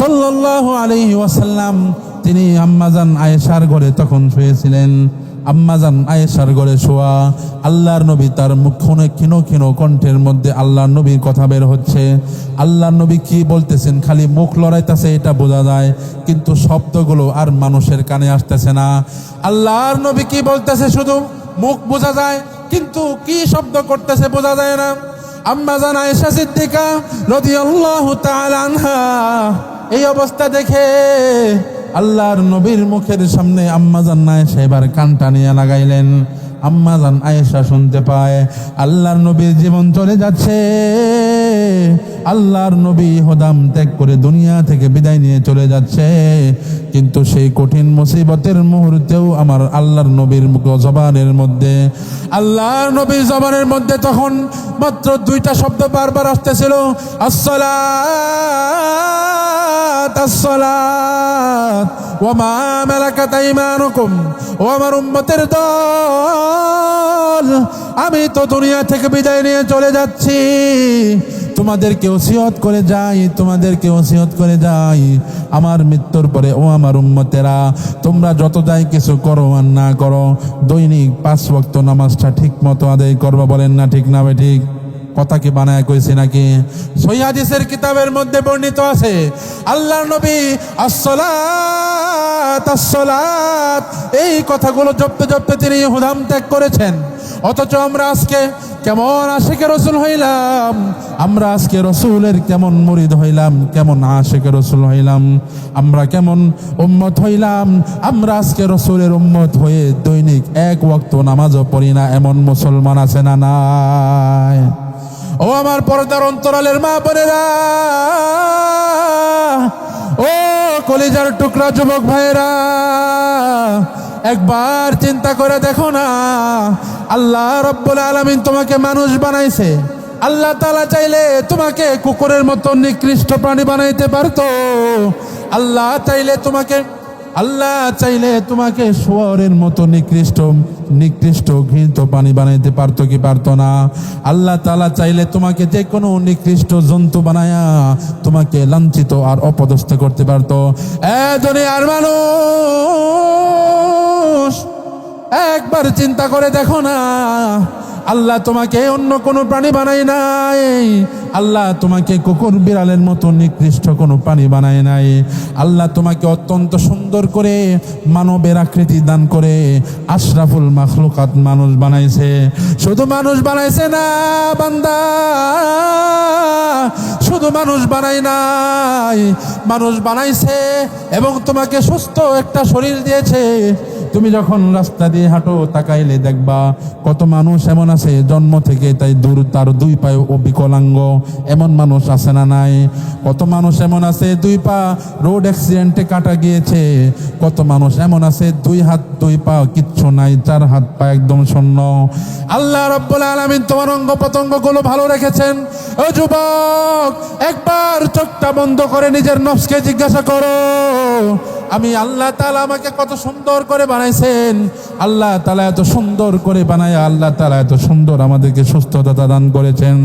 সাল্লাল্লাহু আলাইহি ওয়াসাল্লাম, তিনি আম্মাজান আয়েশার ঘরে তখন শুয়েছিলেন। আম্মাজান আয়েশার ঘরে শোয়া, আল্লাহর নবী তার মুখে ক্ষীণ ক্ষীণ কণ্ঠের মধ্যে আল্লাহর নবীর কথা বের হচ্ছে। আল্লাহর নবী কি বলতেছেন খালি মুখ লড়াইতেছে এটা বোঝা যায়, কিন্তু শব্দগুলো আর মানুষের কানে আসতেছে না। আল্লাহর নবী কি বলতেছে শুধু মুখ বোঝা যায়, কিন্তু কি শব্দ করতেছে বোঝা যায় না। আম্মাজান আয়েশা সিদ্দিকা রাদিয়াল্লাহু তাআলা আনহা এই অবস্থা দেখে আল্লাহর নবীর মুখের সামনে আম্মাজান আয়েশা এবার কানটা নিয়ে লাগাইলেন। আম্মাজান আয়েশা শুনতে পায় আল্লাহর নবীর জীবন চলে যাচ্ছে, আল্লাহর নবী হদাম ত্যাগ করে দুনিয়া থেকে বিদায় নিয়ে চলে যাচ্ছে। কিন্তু সেই কঠিন মুসিবতের মুহূর্তেও আমার আল্লাহর নবীর জবানের মধ্যে, আল্লাহর নবীর জবানের মধ্যে তখন মাত্র 2টা শব্দ বারবার আসতেছিল, আসসালাত আসসালাত ওয়া মা মালাকাত আইমানুকুম। ও আমার উম্মতের দল, আমি তো দুনিয়া থেকে বিদায় নিয়ে চলে যাচ্ছি, তোমাদেরকে ওসিয়ত করে যাই, তোমাদেরকে ওসিয়ত করে যাই, আমার মৃত্যুর পরে ও আমার উম্মতেরা, তোমরা যত যাই কিছু করো আর না করো, দৈনিক 5 ওয়াক্ত নামাজটা ঠিক মতো আদায় করবা। বলেন না ঠিক না ঠিক? কথা কি বানায় কইছি নাকি? সহিহ হাদিসের কিতাবের মধ্যে বর্ণিত আছে, আল্লাহর নবী আসসালাত আসসালাত এই কথাগুলো জপতে জপতে তিনি হুদাম ত্যাগ করেছেন। অথচ আমরা আজকে কেমন আশিকে রসুল হইলাম, আমরা আজকে রসুলের কেমন মুরিদ হইলাম, কেমন আশিকে রসুল হইলাম, আমরা কেমন উম্মত হইলাম। আমরা আজকে রসুলের উম্মত হয়ে দৈনিক 1 ওয়াক্ত নামাজও পড়ি না, এমন মুসলমান আছে না নাই? ও আমার পর্দার অন্তরালের মা বোনেরা, ও কলিজার টুকরা যুবক ভাইরা, একবার চিন্তা করে দেখো না, আল্লাহ রাব্বুল আলামিন তোমাকে মানুষ বানাইছে। আল্লাহ তাআলা চাইলে তোমাকে কুকুরের মতো নিকৃষ্ট প্রাণী বানাইতে পারতো। আল্লাহ চাইলে তোমাকে আল্লাহ চাইলে তোমাকে শুয়োরের মতো নিকৃষ্ট ঘৃণিত পানি বানাইতে পারতো কি পারতো না? আল্লাহ তাআলা চাইলে তোমাকে যে কোনো নিকৃষ্ট জন্তু বানায়া তোমাকে লাঞ্ছিত আর অপদস্থ করতে পারতো। দুনিয়ার মানুষ, একবার চিন্তা করে দেখো না, আল্লাহ তোমাকে অন্য কোনো প্রাণী বানায় নাই। আল্লাহ তোমাকে কুকুর বিড়ালের মতো নিকৃষ্ট কোনো প্রাণী বানায় নাই। আল্লাহ তোমাকে অত্যন্ত সুন্দর করে মানবের আকৃতি দান করে আশরাফুল মাখলুকাত মানুষ বানাইছে। শুধু মানুষ বানাইছে না বান্দা, শুধু মানুষ বানাই নাই, মানুষ বানাইছে এবং তোমাকে সুস্থ একটা শরীর দিয়েছে। তুমি যখন রাস্তা দিয়ে হাঁটো তাকাইলে দেখবা কত মানুষ এমন আছে জন্ম থেকে তার দুই পায়ে বিকলাঙ্গ, এমন মানুষ আছে না নাই? কত মানুষ এমন আছে দুই পা রোড অ্যাক্সিডেন্টে কাটা গিয়েছে, কত মানুষ এমন আছে দুই হাত দুই পা কিচ্ছু নাই, চার হাত পা একদম শূন্য। আল্লাহ রাব্বুল আলামিন তোমার অঙ্গ প্রত্যঙ্গগুলো ভালো রেখেছেন। ও যুবক, একবার চোখটা বন্ধ করে নিজের নফসকে জিজ্ঞাসা করো, আমি আল্লাহ তাআলা আমাকে কত সুন্দর করে বানাইছেন। আল্লাহ তাআলা এত সুন্দর করে বানায়, আল্লাহ তাআলা এত সুন্দর আমাদেরকে সুস্থতা দান করেছেন।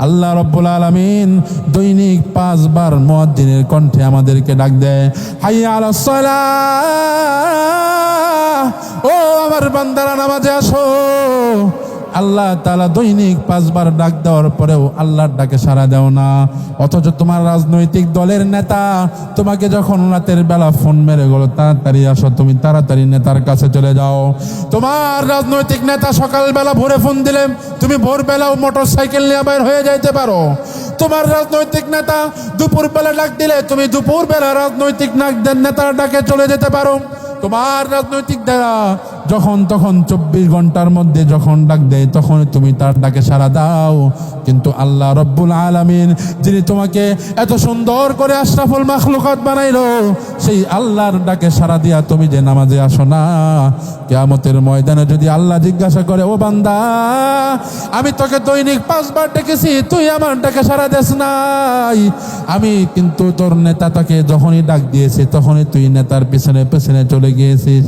আল্লাহ রাব্বুল আলামিন দৈনিক 5 বার মুয়াজ্জিনের কণ্ঠে আমাদেরকে ডাক দেয়, হাইয়া আলাস সালাহ, ও আমার বান্দারা নামাজে আসো। আল্লাহ তাআলা দৈনিক 5 বার ডাক দেওয়ার পরেও আল্লাহর ডাকে সাড়া দাও না। অথচ তোমার রাজনৈতিক দলের নেতা তোমাকে যখন রাতের বেলা ফোন মেরে গেল, তাড়াতাড়ি আসো, তুমি তাড়াতাড়ি নেতার কাছে চলে যাও। তোমার রাজনৈতিক নেতা সকালবেলা ভোরে ফোন দিলে তুমি ভোরবেলাও মোটর সাইকেল নিয়ে বের হয়ে যাইতে পারো। তোমার রাজনৈতিক নেতা দুপুরবেলা ডাক দিলে তুমি দুপুরবেলা রাজনৈতিক নেতার ডাকে চলে যেতে পারো। তোমার রাজনৈতিক দ্বারা যখন তখন 24 ঘন্টার মধ্যে যখন ডাক দেয় তখন তুমি তার ডাকে সাড়া দাও। কিন্তু আল্লাহ রব্বুল আলামিন যিনি তোমাকে এত সুন্দর করে আশরাফুল মাখলুকাত বানাইলো, সেই আল্লাহর ডাকে সাড়া দিয়া তুমি যে নামাজে আসো না, কিয়ামতের ময়দানে যদি আল্লাহ জিজ্ঞাসা করে, ও বান্দা, আমি তোকে দৈনিক 5 বার ডেকেছি, তুই আমার ডাকে সাড়া দেস নাই। আমি কিন্তু তোর নেতা তাকে যখনই ডাক দিয়েছে তখনই তুই নেতার পেছনে পেছনে চলে গিয়েছিস।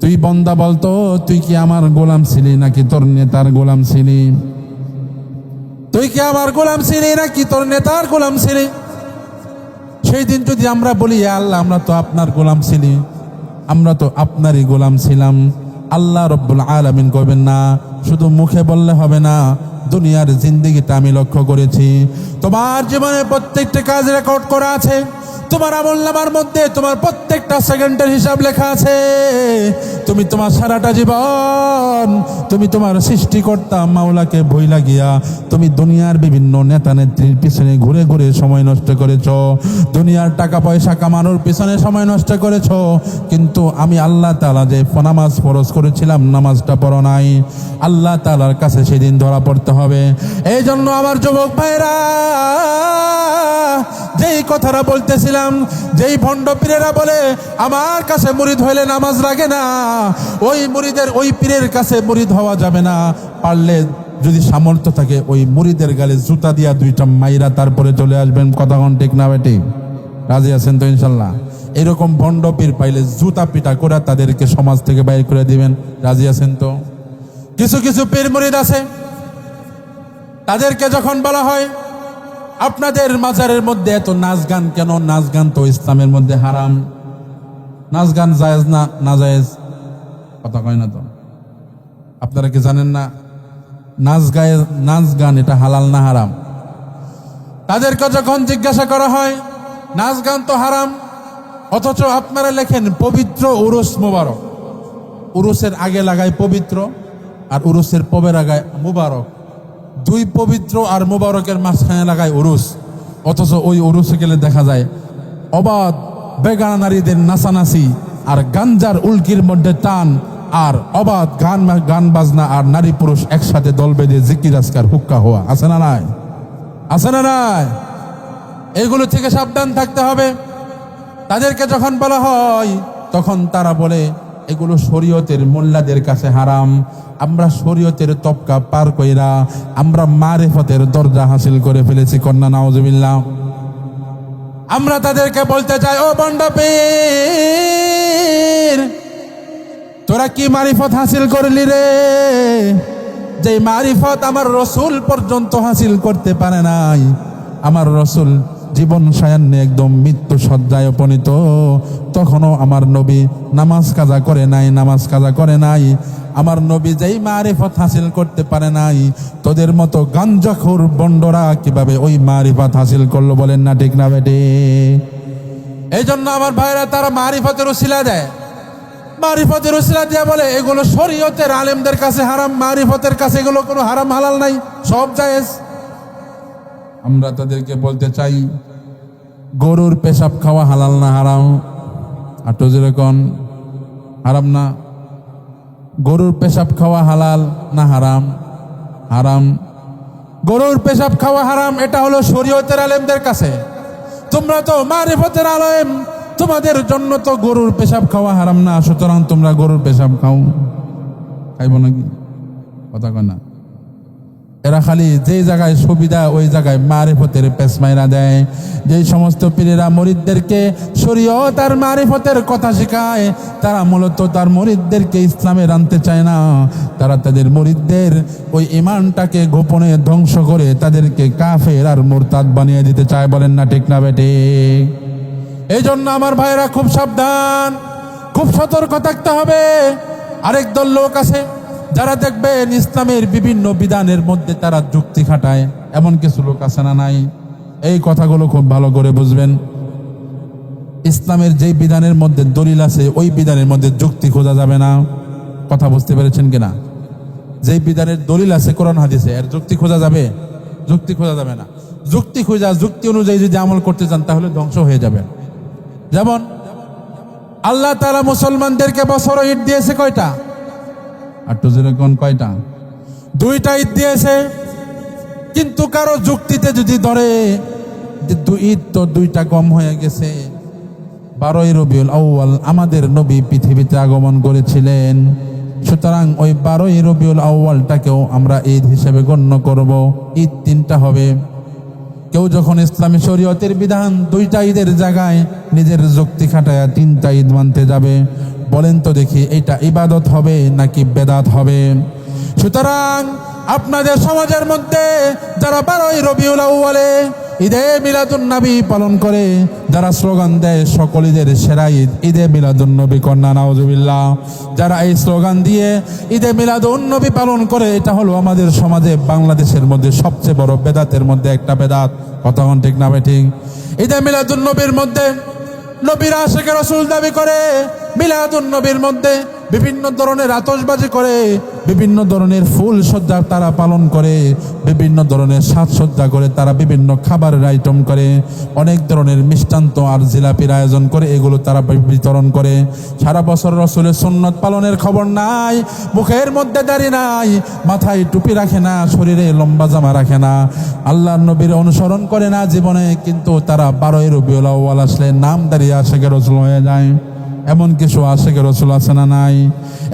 তুই বান্দা বলতো, তুই কি আমার গোলাম ছিলি নাকি তোর নেতার গোলাম ছিলি? তুই কি আমার গোলাম ছিলি নাকি তোর নেতার গোলাম ছিলি? সেই দিন যদি আমরা বলি, আল্লাহ আমরা তো আপনার গোলাম ছিলি, আমরা তো আপনারই গোলাম ছিলাম, আল্লাহ রব্বুল আলামিন কইবেন না শুধু মুখে বললে হবে না, দুনিয়ার জিন্দেগিটা আমি লক্ষ্য করেছি। তোমার জীবনে প্রত্যেকটা কাজ রেকর্ড করা আছে, তোমার আমলনামার মধ্যে তোমার প্রত্যেকটা সেকেন্ডের হিসাব লেখা আছে। তুমি তোমার সারাটা জীবন তুমি তোমার সৃষ্টিকর্তা মাওলাকে ভুইলা গিয়া তুমি দুনিয়ার বিভিন্ন নেতা নেত্রীর পিছনে ঘুরে ঘুরে সময় নষ্ট করেছ, দুনিয়ার টাকা পয়সা কামানোর পিছনে সময় নষ্ট করেছ। কিন্তু আমি আল্লাহ তাআলা যে নামাজ ফরজ করেছিলাম নামাজটা পড়ো নাই, আল্লাহ তাআলার কাছে সেদিন ধরা পড়তে হবে। এই জন্য আমার যুবক ভাইরা, যেই কথাটা বলতেছিলাম, যেই ভণ্ড পীরেরা বলে আমার কাছে মুরিদ হইলে নামাজ লাগে না, ওই মুরিদের ওই পীরের কাছে মুরিদ হওয়া যাবে না। পারলে যদি সামর্থ্য থাকে ওই মুরিদের গালে জুতা দিয়া 2টা মাইরা তারপরে চলে আসবেন। কথা কোন ঠিক না বেটি? রাজি আছেন তো ইনশাল্লাহ? এরকম ভণ্ড পীর পাইলে জুতা পিটা করে তাদেরকে সমাজ থেকে বাইর করে দিবেন। রাজি আছেন তো? কিছু কিছু পীর মুরিদ আছে, তাদেরকে যখন বলা হয় আপনাদের মাজারের মধ্যে এত নাচ গান কেন? নাচ গান তো ইসলামের মধ্যে হারাম। নাচ গান জায়েজ না নাজায়েজ? কথা কয় না তো? আপনারা কি জানেন না নাচ গান এটা হালাল না হারাম? তাদেরকে যখন জিজ্ঞাসা করা হয় নাচ গান তো হারাম, অথচ আপনারা লেখেন পবিত্র উরুস মুবারক। উরুসের আগে লাগায় পবিত্র আর উরুসের পবের আগায় মুবারক। 2 পবিত্র আর মুবারকের মাঝখানে লাগায় উরুস। অথচ ওই উরুসে গেলে দেখা যায় অবাধ বেগানা নারীদের নাচানাচি আর গাঞ্জার উল্কির মধ্যে টান আর অবাধ গান বাজনা আর নারী পুরুষ একসাথে দল বেঁধে জিকির আজকার হুক্কা হওয়া। আছে না নাই? আছে না নাই? এগুলো থেকে সাবধান থাকতে হবে। তাদেরকে যখন বলা হয় তখন তারা বলে এগুলো শরীয়তের মোল্লাদের কাছে হারাম। আমরা শরীয়তের তবকা পার কইরা আমরা মারিফতের দরজা হাসিল করে ফেলেছি। কন্যা নাউজুবিল্লাহ। আমরা তাদেরকে বলতে চাই, ও বন্ড পীর, তোরা কি মারিফত হাসিল করলি রে? যে মারিফত আমার রসুল পর্যন্ত হাসিল করতে পারে নাই। আমার রসুল জীবন সায়ান্নে একদম মৃত্যু সজ্জায় উপনীত, তখনও আমার নবী নামাজ কাজা করে নাই। আমার নবী যেই মারিফত হাসিল করতে পারে নাই, তোদের মতো গাঞ্জাখোর বন্ডরা কিভাবে ওই মারিফত হাসিল করলো? বলেন না ঠিক না বেটে? এই জন্য আমার ভাইরা তারা মারিফতের উসিলা দেয়, মারিফতের উসিলা দিয়ে বলে এগুলো শরীয়তের আলেমদের কাছে হারাম, মারিফতের কাছে এগুলো কোনো হারাম হালাল নাই, সব জায়েজ। আমরা তাদেরকে বলতে চাই, গরুর পেশাব খাওয়া হালাল না হারাম? আটো যেরকম হারাম না? গরুর পেশাব খাওয়া হালাল না হারাম? হারাম। গরুর পেশাব খাওয়া হারাম, এটা হলো শরীয়তের আলেমদের কাছে। তোমরা তো মারিফতের আলেম, তোমাদের জন্য তো গরুর পেশাব খাওয়া হারাম না, সুতরাং তোমরা গরুর পেশাব খাইব নাকি? কথা কয় না। এরা খালি যেই জায়গায় সুবিধা ওই জায়গায় মারিফতের পেশ মাইরা দেয়। যেই সমস্ত পীরেরা মুরিদদেরকে শরীয়ত আর মারিফতের কথা শেখায়, তারা মূলত তার মুরিদদেরকে ইসলামে আনতে চায় না। তারা তাদের মুরিদদের ওই ঈমানটাকে গোপনে ধ্বংস করে তাদেরকে কাফের আর মুরতাদ বানিয়ে দিতে চায়। বলেন না ঠিক না বেটে? এই জন্য আমার ভাইরা খুব সাবধান, খুব সতর্ক থাকতে হবে। আরেক দল লোক আছে যারা দেখবেন ইসলামের বিভিন্ন বিধানের মধ্যে তারা যুক্তি খাটায়, এমন কিছু লোক আছে না নাই? এই কথাগুলো খুব ভালো করে বুঝবেন। ইসলামের যেই বিধানের মধ্যে দলিল আছে ওই বিধানের মধ্যে যুক্তি খোঁজা যাবে না। কথা বুঝতে পেরেছেন কিনা? যেই বিধানের দলিল আছে কোরআন হাদিসে, এর যুক্তি খোঁজা যাবে? যুক্তি খোঁজা যাবে না। যুক্তি খোঁজা, যুক্তি অনুযায়ী যদি আমল করতে চান তাহলে ধ্বংস হয়ে যাবে। যেমন আল্লাহ তাআলা মুসলমানদেরকে বছরে ঈদ দিয়েছে কয়টা? আটটু যেরকম কয়টা? 2টা ঈদ দিয়েছে। কিন্তু কারো যুক্তিতে যদি ধরে যে ঈদ তো 2টা কম হয়ে গেছে, 12ই রবিউল আউয়াল আমাদের নবী পৃথিবীতে আগমন করেছিলেন, সুতরাং ওই 12ই রবিউল আউয়ালটাকেও আমরা ঈদ হিসেবে গণ্য করব, ঈদ 3টা হবে। কেউ যখন ইসলামী শরীয়তের বিধান 2টা ঈদের জায়গায় নিজের যুক্তি খাটায়া 3টা ঈদ মানতে যাবে, বলেন তো দেখি এটা ইবাদত হবে নাকি বেদাত হবে? সুতরাং আপনাদের সমাজের মধ্যে যারা 12ই রবিউল আউয়ালে ঈদে মিলাদুন নবী পালন করে, যারা স্লোগান দেয় সকল ঈদের সেরা ঈদ ঈদে মিলাদুন নবী, কন্যা নাউজুবিল্লাহ, যারা এই স্লোগান দিয়ে ঈদে মিলাদুন নবী পালন করে, এটা হলো আমাদের সমাজে বাংলাদেশের মধ্যে সবচেয়ে বড় বেদাতের মধ্যে একটা বেদাত। কথা ঠিক না ঠিক? ঈদে মিলাদুন নবীর মধ্যে নবীর আশিকে রাসূল দাবি করে, মিলাদুন নবীর মধ্যে বিভিন্ন ধরনের আতশবাজি করে, বিভিন্ন ধরনের ফুল সজ্জা তারা পালন করে, বিভিন্ন ধরনের সাজসজ্জা করে, তারা বিভিন্ন খাবারের আইটেম করে, অনেক ধরনের মিষ্টান্ত আর জিলাপির আয়োজন করে, এগুলো তারা বিতরণ করে। সারা বছর রাসূলের সুন্নত পালনের খবর নাই, মুখের মধ্যে দাড়ি নাই, মাথায় টুপি রাখে না, শরীরে লম্বা জামা রাখে না, আল্লাহর নবীর অনুসরণ করে না জীবনে, কিন্তু তারা 12ই রবিউল আউয়াল আসলে নাম দাঁড়িয়ে আশিকে রাসূল হয়ে যায়। এমন কিছু আশিকে রাসূল আছে না নাই?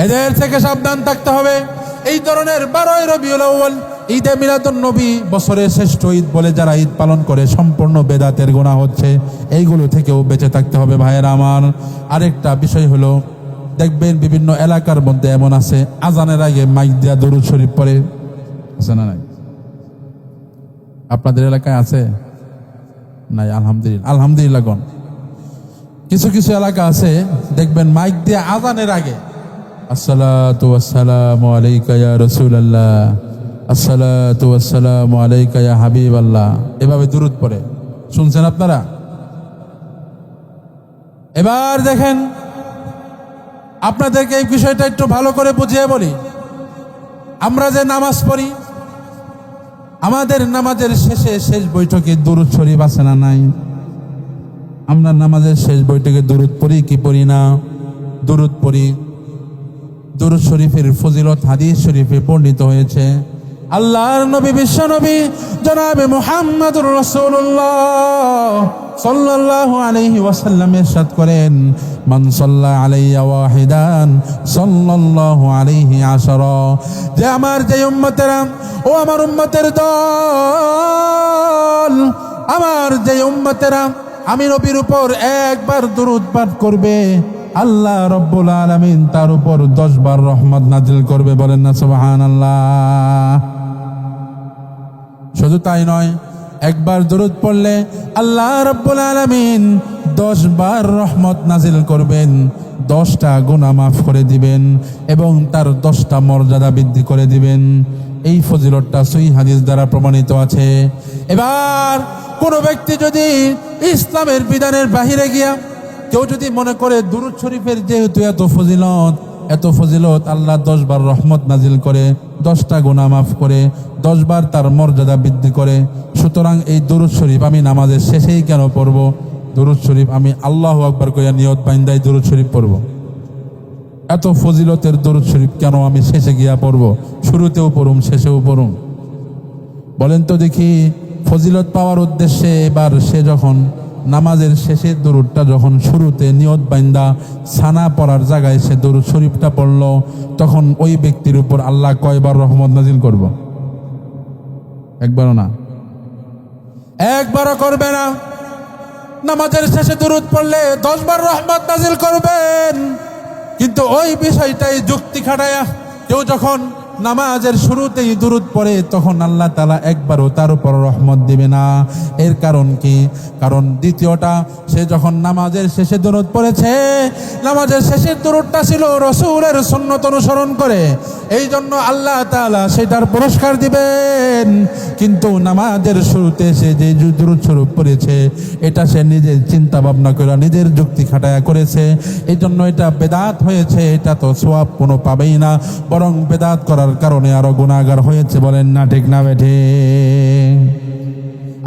এদের থেকে সাবধান থাকতে হবে। এই ধরনের 12ই রবিউল আউয়াল ঈদে মিলাদুন নবী বছরের শ্রেষ্ঠ ঈদ বলে যারা ঈদ পালন করে, সম্পূর্ণ বেদাতের গুনাহ হচ্ছে। এইগুলো থেকেও বেঁচে থাকতে হবে ভাইয়েরা আমার। আরেকটা বিষয় হলো, দেখবেন বিভিন্ন এলাকার মধ্যে এমন আছে আজানের আগে মাইক দিয়া দরুদ শরীফ পড়ে, আছে না নাই? আপনাদের এলাকায় আছে? নাই? আলহামদুলিল্লাহ, আলহামদুলিল্লাহ গণ। কিছু কিছু এলাকা আছে দেখবেন মাইক দিয়ে আজানের আগে আসসালাতু ওয়াসসালামু আলাইকা ইয়া রাসূলুল্লাহ, আসসালাতু ওয়াসসালামু আলাইকা ইয়া হাবিবাল্লাহ, এভাবে দুরূদ পড়ে। শুনছেন আপনারা? এবার দেখেন, আপনাদেরকে এই বিষয়টা একটু ভালো করে বুঝিয়ে বলি। আমরা যে নামাজ পড়ি, আমাদের নামাজের শেষে শেষ বৈঠকে দুরূদ শরীফ আছে না নাই? আমরা নামাজের শেষ বৈঠকে দুরূদ পড়ি কি পড়ি না? দুরূদ পড়ি। দুরূদ শরীফের ফজিলত হাদিস শরীফে বর্ণিত হয়েছে। আল্লাহর নবী বিশ্ব নবী জনাবে মুহাম্মদুর রাসূলুল্লাহ সাল্লাল্লাহু আলাইহি ওয়াসাল্লাম ইরশাদ করেন, মান সাল্লা আলাইয়া ওয়াহিদান সাল্লাল্লাহু আলাইহি আশারা। যে আমার যে উম্মতেরা, ও আমার উম্মতের দল, আমার যে উম্মতেরা আমি নবীর উপর একবার দুরূদ পাঠ করবে, আল্লাহ রব্বুল আলামিন তার উপর 10 বার রহমত নাজিল করবে। বলেন না সুবহানাল্লাহ। শুধু তাই নয়, একবার দুরূদ পড়লে আল্লাহ রব্বুল আলামিন 10 বার রহমত নাজিল করবেন, 10টা গুনাহ মাফ করে দিবেন এবং তার 10টা মর্যাদা বৃদ্ধি করে দিবেন। এই ফজিলতটা সহিহ হাদিস দ্বারা প্রমাণিত আছে। এবার কোনো ব্যক্তি যদি ইসলামের বিধানের বাহিরে গিয়া কেউ যদি মনে করে দুরূদ শরীফের যেহেতু এত ফজিলত আল্লাহ 10 বার রহমত নাজিল করে, 10টা গুনাহ মাফ করে, 10 বার তার মর্যাদা বৃদ্ধি করে, সুতরাং এই দুরূদ শরীফ আমি নামাজের শেষেই কেন পড়ব? দুরূদ শরীফ আমি আল্লাহু আকবার কইয়া নিয়ত বাইন্দাই দুরূদ শরীফ পড়ব। এত ফজিলতের দুরূদ শরীফ কেন আমি শেষে গিয়া পড়ব? শুরুতেও পড়ুম, শেষেও পড়ুম। বলেন তো দেখি, ফজিলত পাওয়ার উদ্দেশ্যে এবার সে যখন নামাজের শেষে দুরূদটা যখন শুরুতে নিয়ত বাইন্দা সানা পড়ার জায়গায় সে দুরূদ শরীফটা পড়ল, তখন ওই ব্যক্তির উপর আল্লাহ কয়বার রহমত নাজিল করব? একবারও না, একবারও করবে না। নামাজের শেষে দুরূদ পড়লে 10 বার রহমত নাজিল করবেন, কিন্তু ওই বিষয়টাই যুক্তি খাটায়া কেউ যখন নামাজের শুরুতেই দুরূদ পড়ে তখন আল্লাহ তাআলা একবারও তার উপর রহমত দিবে না। এর কারণ কি? কারণ দ্বিতীয়টা, সে যখন নামাজের শেষে দুরূদ পড়েছে, নামাজের শেষের দুরূদটা ছিল রাসূলের সুন্নাত অনুসরণ করে, এই জন্য আল্লাহ তাআলা সেটার পুরস্কার দিবেন। কিন্তু নামাজের শুরুতে সে যে দুরূদ শরীফ পড়েছে এটা সে নিজের চিন্তা ভাবনা করে নিজের যুক্তি খাটায়া করেছে, এই জন্য এটা বেদাত হয়েছে। এটা তো সওয়াব কোনো পাবেই না, বরং বেদাত করার কারণে আরো গুনাহগার হয়েছে। বলেন না ঠিক না বেঠে?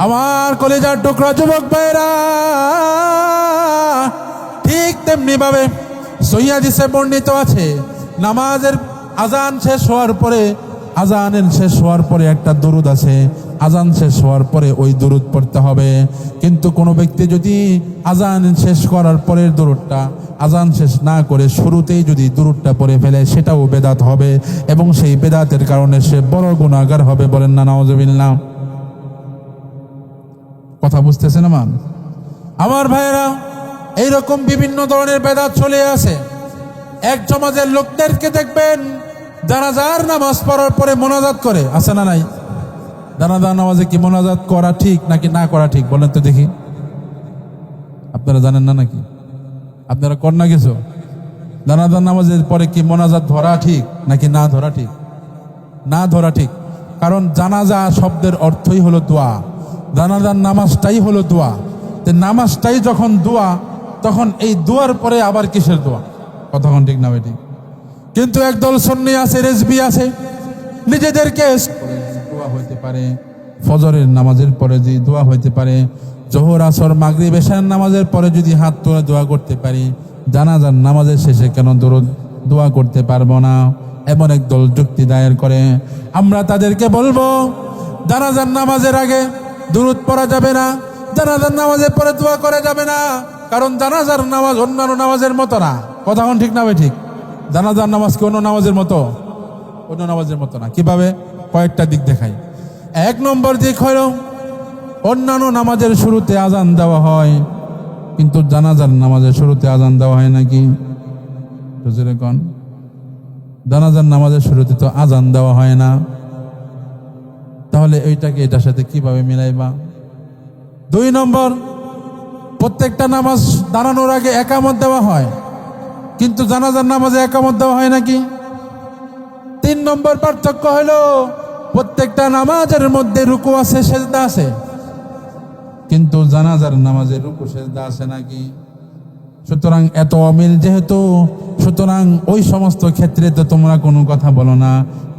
আমার কলিজার টুকরা যুবক ভাইরা, ঠিক তেমনি ভাবে সহিহ হাদিসে বর্ণিত আছে, নামাজের আজান শেষ হওয়ার পরে একটা দুরূদ আছে, আজান শেষ হওয়ার পরে ওই দুরূদ পড়তে হবে। কিন্তু কোনো ব্যক্তি যদি আজান শেষ করার পরের দুরূদটা আজান শেষ না করে শুরুতেই যদি দুরূদটা পড়ে ফেলে, সেটাও বেদাত হবে এবং সেই বেদাতের কারণে সে বড় গুনাহগার হবে। বলেন না নাউজুবিল্লাহ। কথা বুঝতেছেন আমার ভাইয়েরা? এইরকম বিভিন্ন ধরনের বেদাত চলে আসে। এক সমাজের লোকদেরকে দেখবেন জানাজার নামাজ পড়ার পরে মোনাজাত করে, আছে না নাই? জানাজার নামাজে কি মোনাজাত করা ঠিক নাকি না করা ঠিক? বলেন তো দেখি। আপনারা জানেন না নাকি? আপনারা কর না কিছু? জানাজার নামাজের পরে কি মোনাজাত ধরা ঠিক নাকি না ধরা ঠিক? না ধরা ঠিক। কারণ জানাজা শব্দের অর্থই হলো দোয়া, জানাজার নামাজটাই হলো দোয়া। নামাজটাই যখন দোয়া, তখন এই দোয়ার পরে আবার কিসের দোয়া? কতক্ষণ ঠিক না বেটি? কিন্তু একদল সুন্নি আছে, রেজবি আছে, নিজেদেরকে দোয়া হইতে পারে, ফজরের নামাজের পরে যদি দোয়া হইতে পারে, জোহর আসর মাগরিব এশার নামাজের পরে যদি হাত তুলে দোয়া করতে পারি, জানাজার নামাজের শেষে কেন দোয়া করতে পারবো না? এমন একদল যুক্তি দায়ের করে। আমরা তাদেরকে বলবো, জানাজার নামাজের আগে দুরূদ পড়া যাবে না, জানাজার নামাজের পরে দোয়া করা যাবে না, কারণ জানাজার নামাজ অন্যান্য নামাজের মতো না। কথা কোন ঠিক না ভাই? ঠিক। জানাজার নামাজ কি অন্য নামাজের মতো? অন্য নামাজের মতো না। কিভাবে? কয়েকটা দিক দেখাই। 1 নম্বর দিক হলো, অন্যান্য নামাজের শুরুতে আজান দেওয়া হয়, কিন্তু জানাজার নামাজের শুরুতে আজান দেওয়া হয় নাকি? কোন জানাজার নামাজের শুরুতে তো আজান দেওয়া হয় না, তাহলে এইটাকে এটার সাথে কিভাবে মিলাইবা? 2 নম্বর, প্রত্যেকটা নামাজ দাঁড়ানোর আগে একামত দেওয়া হয়, কিন্তু জানাজার নামাজে একামত দেওয়া হয় নাকি? 3 নম্বর পার্থক্য হলো, প্রত্যেকটা নামাজের মধ্যে রুকু আছে, সেজদা আছে, কিন্তু জানাজার নামাজে রুকু সেজদা আছে নাকি? সুতরাং এত অমিল যেহেতু, সুতরাং ওই সমস্ত ক্ষেত্রে তো তোমরা কোনো কথা বলো না,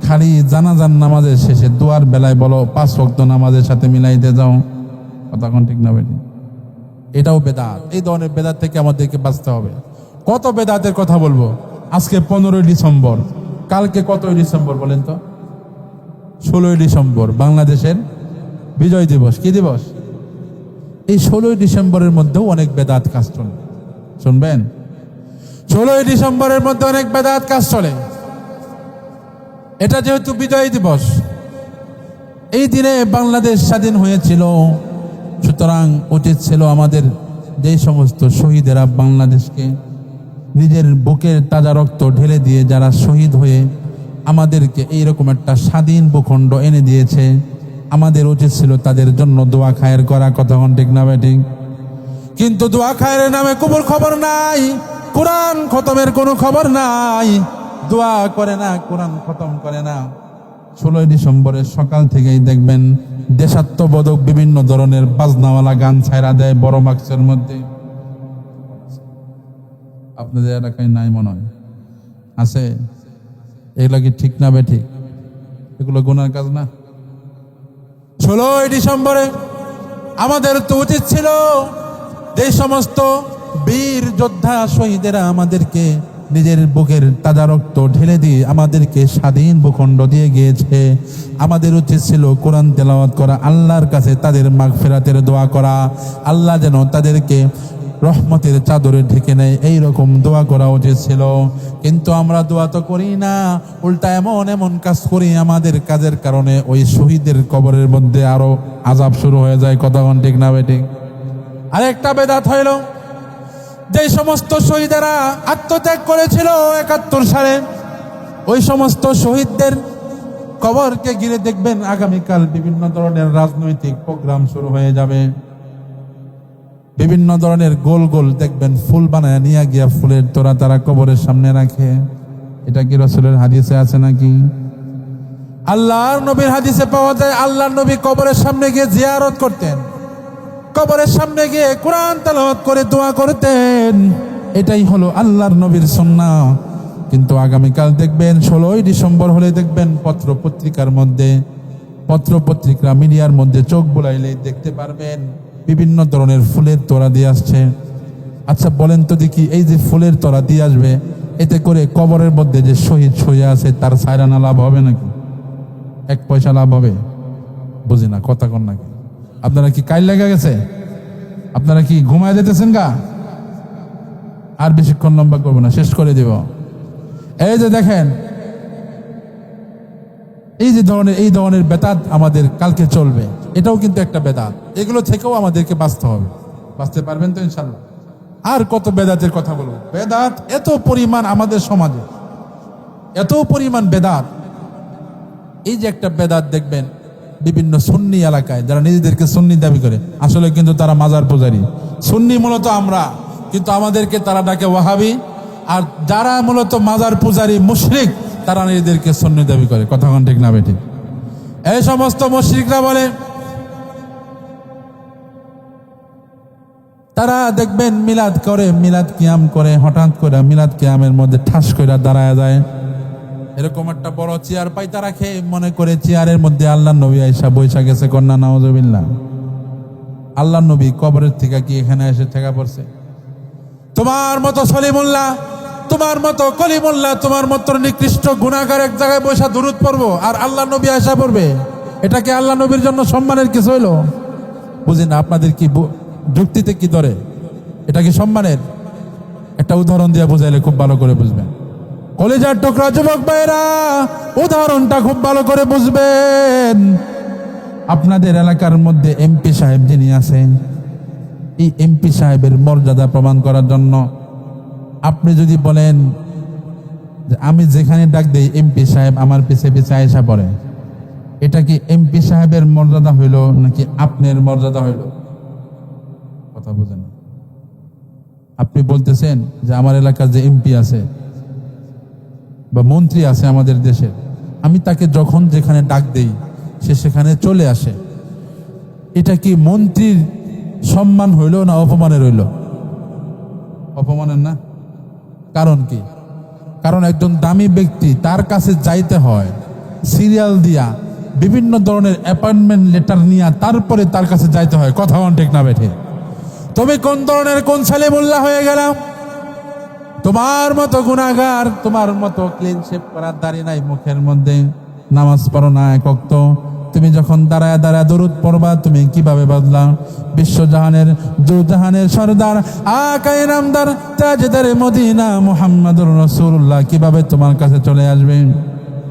খালি জানাজার নামাজের শেষে দোয়ার বেলায় বলো 5 ওয়াক্ত নামাজের সাথে মিলাইতে যাও। কথা কোন ঠিক না বেটি? এটাও বেদাত। এই ধরনের বেদাত থেকে আমাদেরকে বাঁচতে হবে। কত বেদাতের কথা বলবো। আজকে 15 ডিসেম্বর, কালকে কতই ডিসেম্বর বলেন তো? 16 ডিসেম্বর বাংলাদেশের বিজয় দিবস। কি দিবস? এই 16 ডিসেম্বরের মধ্যেও অনেক বেদাত কাজ চলে। শুনবেন, 16 ডিসেম্বরের মধ্যে অনেক বেদাত কাজ চলে। এটা যেহেতু বিজয় দিবস, এই দিনে বাংলাদেশ স্বাধীন হয়েছিল, সুতরাং উচিত ছিল আমাদের যেই সমস্ত শহীদেরা বাংলাদেশকে নিজের বুকের তাজা রক্ত ঢেলে দিয়ে যারা শহীদ হয়ে আমাদেরকে এইরকম একটা স্বাধীন ভূখণ্ড এনে দিয়েছে, আমাদের উচিত ছিল তাদের জন্য দোয়া খায়ের করা। কতক্ষণ ঠিক না ভাই ঠিক? কিন্তু দোয়া খায়ের নামে কুবুর খবর নাই, কোরআন খতমের কোনো খবর নাই। দোয়া করে না, কোরআন খতম করে না। 16 ডিসেম্বরের সকাল থেকেই দেখবেন দেশাত্মবোধক বিভিন্ন ধরনের বাজনাওয়ালা গান ছাইরা দেয় বড় মার্কসের মধ্যে। আপনাদের এলাকায় নাই মনে হয়, আছে? এগুলো কি ঠিক না বে ঠিক? এগুলো গুনার কাজ না? 16 ডিসেম্বরে আমাদের তো উচিত ছিল এই সমস্ত বীর যোদ্ধা শহীদেরা আমাদেরকে নিজের বুকের তাজা রক্ত ঢেলে দিয়ে আমাদেরকে স্বাধীন ভূখণ্ড দিয়ে গিয়েছে। আমাদের উচিত ছিল কোরআন তেলাওয়াত করা, আল্লাহর কাছে তাদের মাগফিরাতের দোয়া করা, আল্লাহ যেন তাদেরকে রহমতের চাদরে ঢেকে নেয়, এইরকম দোয়া করা উচিত ছিল। কিন্তু আমরা দোয়া তো করি না, উল্টা এমন এমন কাজ করি আমাদের কাজের কারণে ওই শহীদের কবরের মধ্যে আরো আযাব শুরু হয়ে যায়। কতক্ষণ ঠিক না বেঠিক? আরেকটা বেদাত হইল, যে সমস্ত শহীদেরা আত্মত্যাগ করেছিল 71 সালে, ওই সমস্ত শহীদদের কবরকে ঘিরে দেখবেন আগামীকাল বিভিন্ন ধরনের রাজনৈতিক প্রোগ্রাম শুরু হয়ে যাবে। বিভিন্ন ধরনের গোল গোল দেখবেন ফুল বানায় নিয়ে গিয়া ফুলের তোড়া তারা কবরের সামনে রাখে। এটা কি রাসূলের হাদিসে আছে নাকি? আল্লাহর নবীর হাদিসে পাওয়া যায়, আল্লাহর নবী কবরের সামনে গিয়ে জিয়ারত করতেন, কবরের সামনে গিয়ে কোরআন তেলাওয়াত করে দোয়া করতেন। এটাই হলো আল্লাহর নবীর সুন্নাহ। কিন্তু আগামীকাল দেখবেন 16 ডিসেম্বর হলে দেখবেন পত্র পত্রিকার মধ্যে, পত্র পত্রিকা মিডিয়ার মধ্যে চোখ বুলাইলে দেখতে পারবেন বিভিন্ন ধরনের ফুলের তোড়া দিয়ে আসছে। আচ্ছা বলেন তো দেখি, এই যে ফুলের তোড়া দিয়ে আসবে, এতে করে কবরের মধ্যে যে শহীদ শুয়ে আছে তার সায়রানা লাভ হবে নাকি? 1 পয়সা লাভ হবে? বুঝি না, কথা কন নাকি? আপনারা কি কাইল লেগে গেছে? আপনারা কি ঘুমায় যেতেছেন গা? আর বেশিক্ষণ লম্বা করবো না, শেষ করে দিব। এই যে দেখেন, এই ধরনের বেদাত আমাদের কালকে চলবে, এটাও কিন্তু একটা বেদাত। এগুলো থেকেও আমাদেরকে বাঁচতে হবে। বাঁচতে পারবেন তো ইনশাল্লাহ? আর কত বেদাতের কথা বলবো? বেদাত এত পরিমাণ আমাদের সমাজে, এত পরিমাণ বেদাত। এই যে একটা বেদাত দেখবেন বিভিন্ন সুন্নি এলাকায়, যারা নিজেদেরকে সুন্নি দাবি করে, আসলে কিন্তু তারা মাজার পূজারী। সুন্নি মূলত আমরা, কিন্তু আমাদেরকে তারা ডাকে ওয়াহাবি। আর যারা মূলত মাজার পূজারী মুশরিক, তারা নিজেদেরকে সুন্নি দাবি করে। কথা কোন ঠিক না বেঠিক? এই সমস্ত মুশরিকরা বলে, তারা দেখবেন মিলাদ করে, মিলাদ কিয়াম করে, হঠাৎ করে মিলাদ কিয়ামের মধ্যে ঠাস করে দাঁড়ায় যায়। এরকম একটা বড় চেয়ার পাইতা রাখে, মনে করে চেয়ারের মধ্যে আল্লাহর নবী আয়েশা বৈশা গেছে। কন্যা নাউজুবিল্লাহ। আল্লাহর নবী কবরের থেকে কি এখানে এসে ঠেকা পড়ছে? তোমার মতো সলিমুল্লাহ, তোমার মতো কলিমুল্লাহ, তোমার মতো নিকৃষ্ট গুনাহগার এক জায়গায় বৈশা দুরূদ পড়বো আর আল্লাহর নবী আয়েশা পড়বে? এটা কি আল্লাহ নবীর জন্য সম্মানের কিছু হইল? বুঝি না, আপনাদের কি যুক্তিতে কি ধরে? এটা কি সম্মানের? একটা উদাহরণ দিয়ে বুঝাইলে খুব ভালো করে বুঝবেন। কলেজার টুকরা যুবক ভাইরা, উদাহরণটা খুব ভালো করে বুঝবেন। আপনাদের এলাকার মধ্যে এমপি সাহেব যিনি আছেন, এই এমপি সাহেবের মর্যাদা প্রমাণ করার জন্য আপনি যদি বলেন যে আমি যেখানে ডাক দেই এমপি সাহেব আমার পিছে পিছে আয়েশা পড়ে, এটা কি এমপি সাহেবের মর্যাদা হইল নাকি আপনার মর্যাদা হইল? কথা বুঝেন? আপনি বলতেছেন যে আমার এলাকার যে এমপি আছে বা মন্ত্রী আছে আমাদের দেশের, আমি তাকে যখন যেখানে ডাক দেই সে সেখানে চলে আসে, এটা কি মন্ত্রীর সম্মান হইল না অপমানের হইল? অপমানের না? কারণ কি? কারণ একজন দামি ব্যক্তি, তার কাছে যাইতে হয় সিরিয়াল দিয়া, বিভিন্ন ধরনের অ্যাপয়েন্টমেন্ট লেটার নিয়ে তারপরে তার কাছে যাইতে হয়। কথা ঠিক না বেঠে? তুমি কোন ধরনের কোন সালিমুল্লাহ হয়ে গেলাম? তোমার মতো গুনাহগার, তোমার মতো ক্লিন শেভ করার দাড়ি নাই মুখের মধ্যে, নামাজ পড়ো না এক ওয়াক্ত, তুমি যখন দাঁড়ায় দাঁড়ায় দরুদ পড়বা তুমি কিভাবে বাজলা? বিশ্বজাহানের দুজাহানের সরদার আকায়ে নামদার তাজদারে মদিনা মুহাম্মাদুর রাসূলুল্লাহ কিভাবে তোমার কাছে চলে আসবে?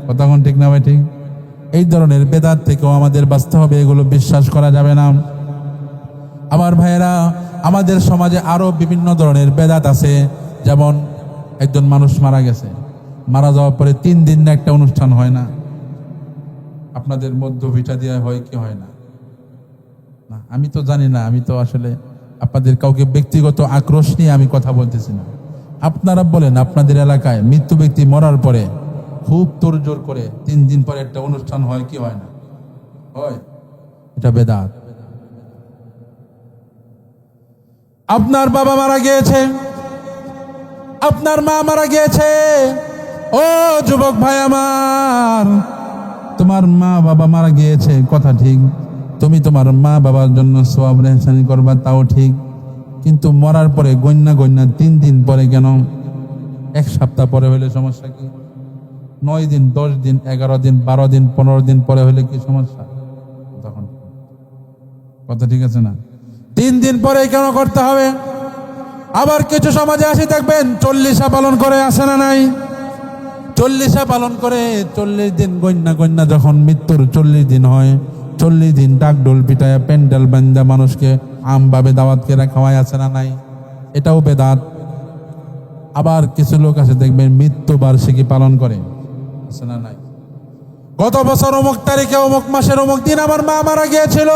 কথা কোন ঠিক না ভাই ঠিক? এই ধরনের বেদাত থেকেও আমাদের বাঁচতে হবে, এগুলো বিশ্বাস করা যাবে না। আমার ভাইয়েরা, আমাদের সমাজে আরো বিভিন্ন ধরনের বেদাত আছে। যেমন একজন মানুষ মারা গেছে, মারা যাওয়ার পরে 3 দিন একটা অনুষ্ঠান হয় না? আপনাদের মধ্য ভিটা দেওয়া হয় কি হয় না? না, আমি তো জানি না। আমি তো আসলে আপনাদের কাউকে ব্যক্তিগত আক্রোশ নিয়ে আমি কথা বলতেছি না। আপনারা বলেন, আপনাদের এলাকায় মৃত্যু ব্যক্তি মরার পরে খুব তোড়জোড় করে 3 দিন পরে একটা অনুষ্ঠান হয় কি হয় না? হয়। এটা বেদাত। আপনার বাবা মারা গিয়েছে, আপনার মা মারা গিয়েছে, ও যুবক ভাই আমার, তোমার মা বাবা মারা গিয়েছে, কথা ঠিক। তুমি তোমার মা বাবার জন্য সওয়াব রেহসানি করবা, তাও ঠিক। কিন্তু মরার পরে গণ্যা 3 দিন পরে কেন? 1 সপ্তাহ পরে হইলে সমস্যা কি? 9 দিন, 10 দিন, 11 দিন, 12 দিন, 15 দিন পরে হইলে কি সমস্যা? তখন কথা ঠিক আছে না? 3 দিন পরে কেন করতে হবে? আবার কিছু সমাজে আসি দেখবেন 40 পালন করে, আসে না নাই? 40 পালন করে 40 দিন গণ্যা যখন মৃত্যুর 40 দিন হয়, 40 দিন ডাক ডোল পিটায় প্যান্ডেল বান্ধা মানুষকে আমভাবে দাওয়াত করে খাওয়ায়, আছে না নাই? এটাও বেদাত। আবার কিছু লোক আছে দেখবেন মৃত্যু বার্ষিকী পালন করে, আছে না নাই? গত বছর অমুক তারিখে অমুক মাসের অমুক দিন আমার মা মারা গিয়েছিল।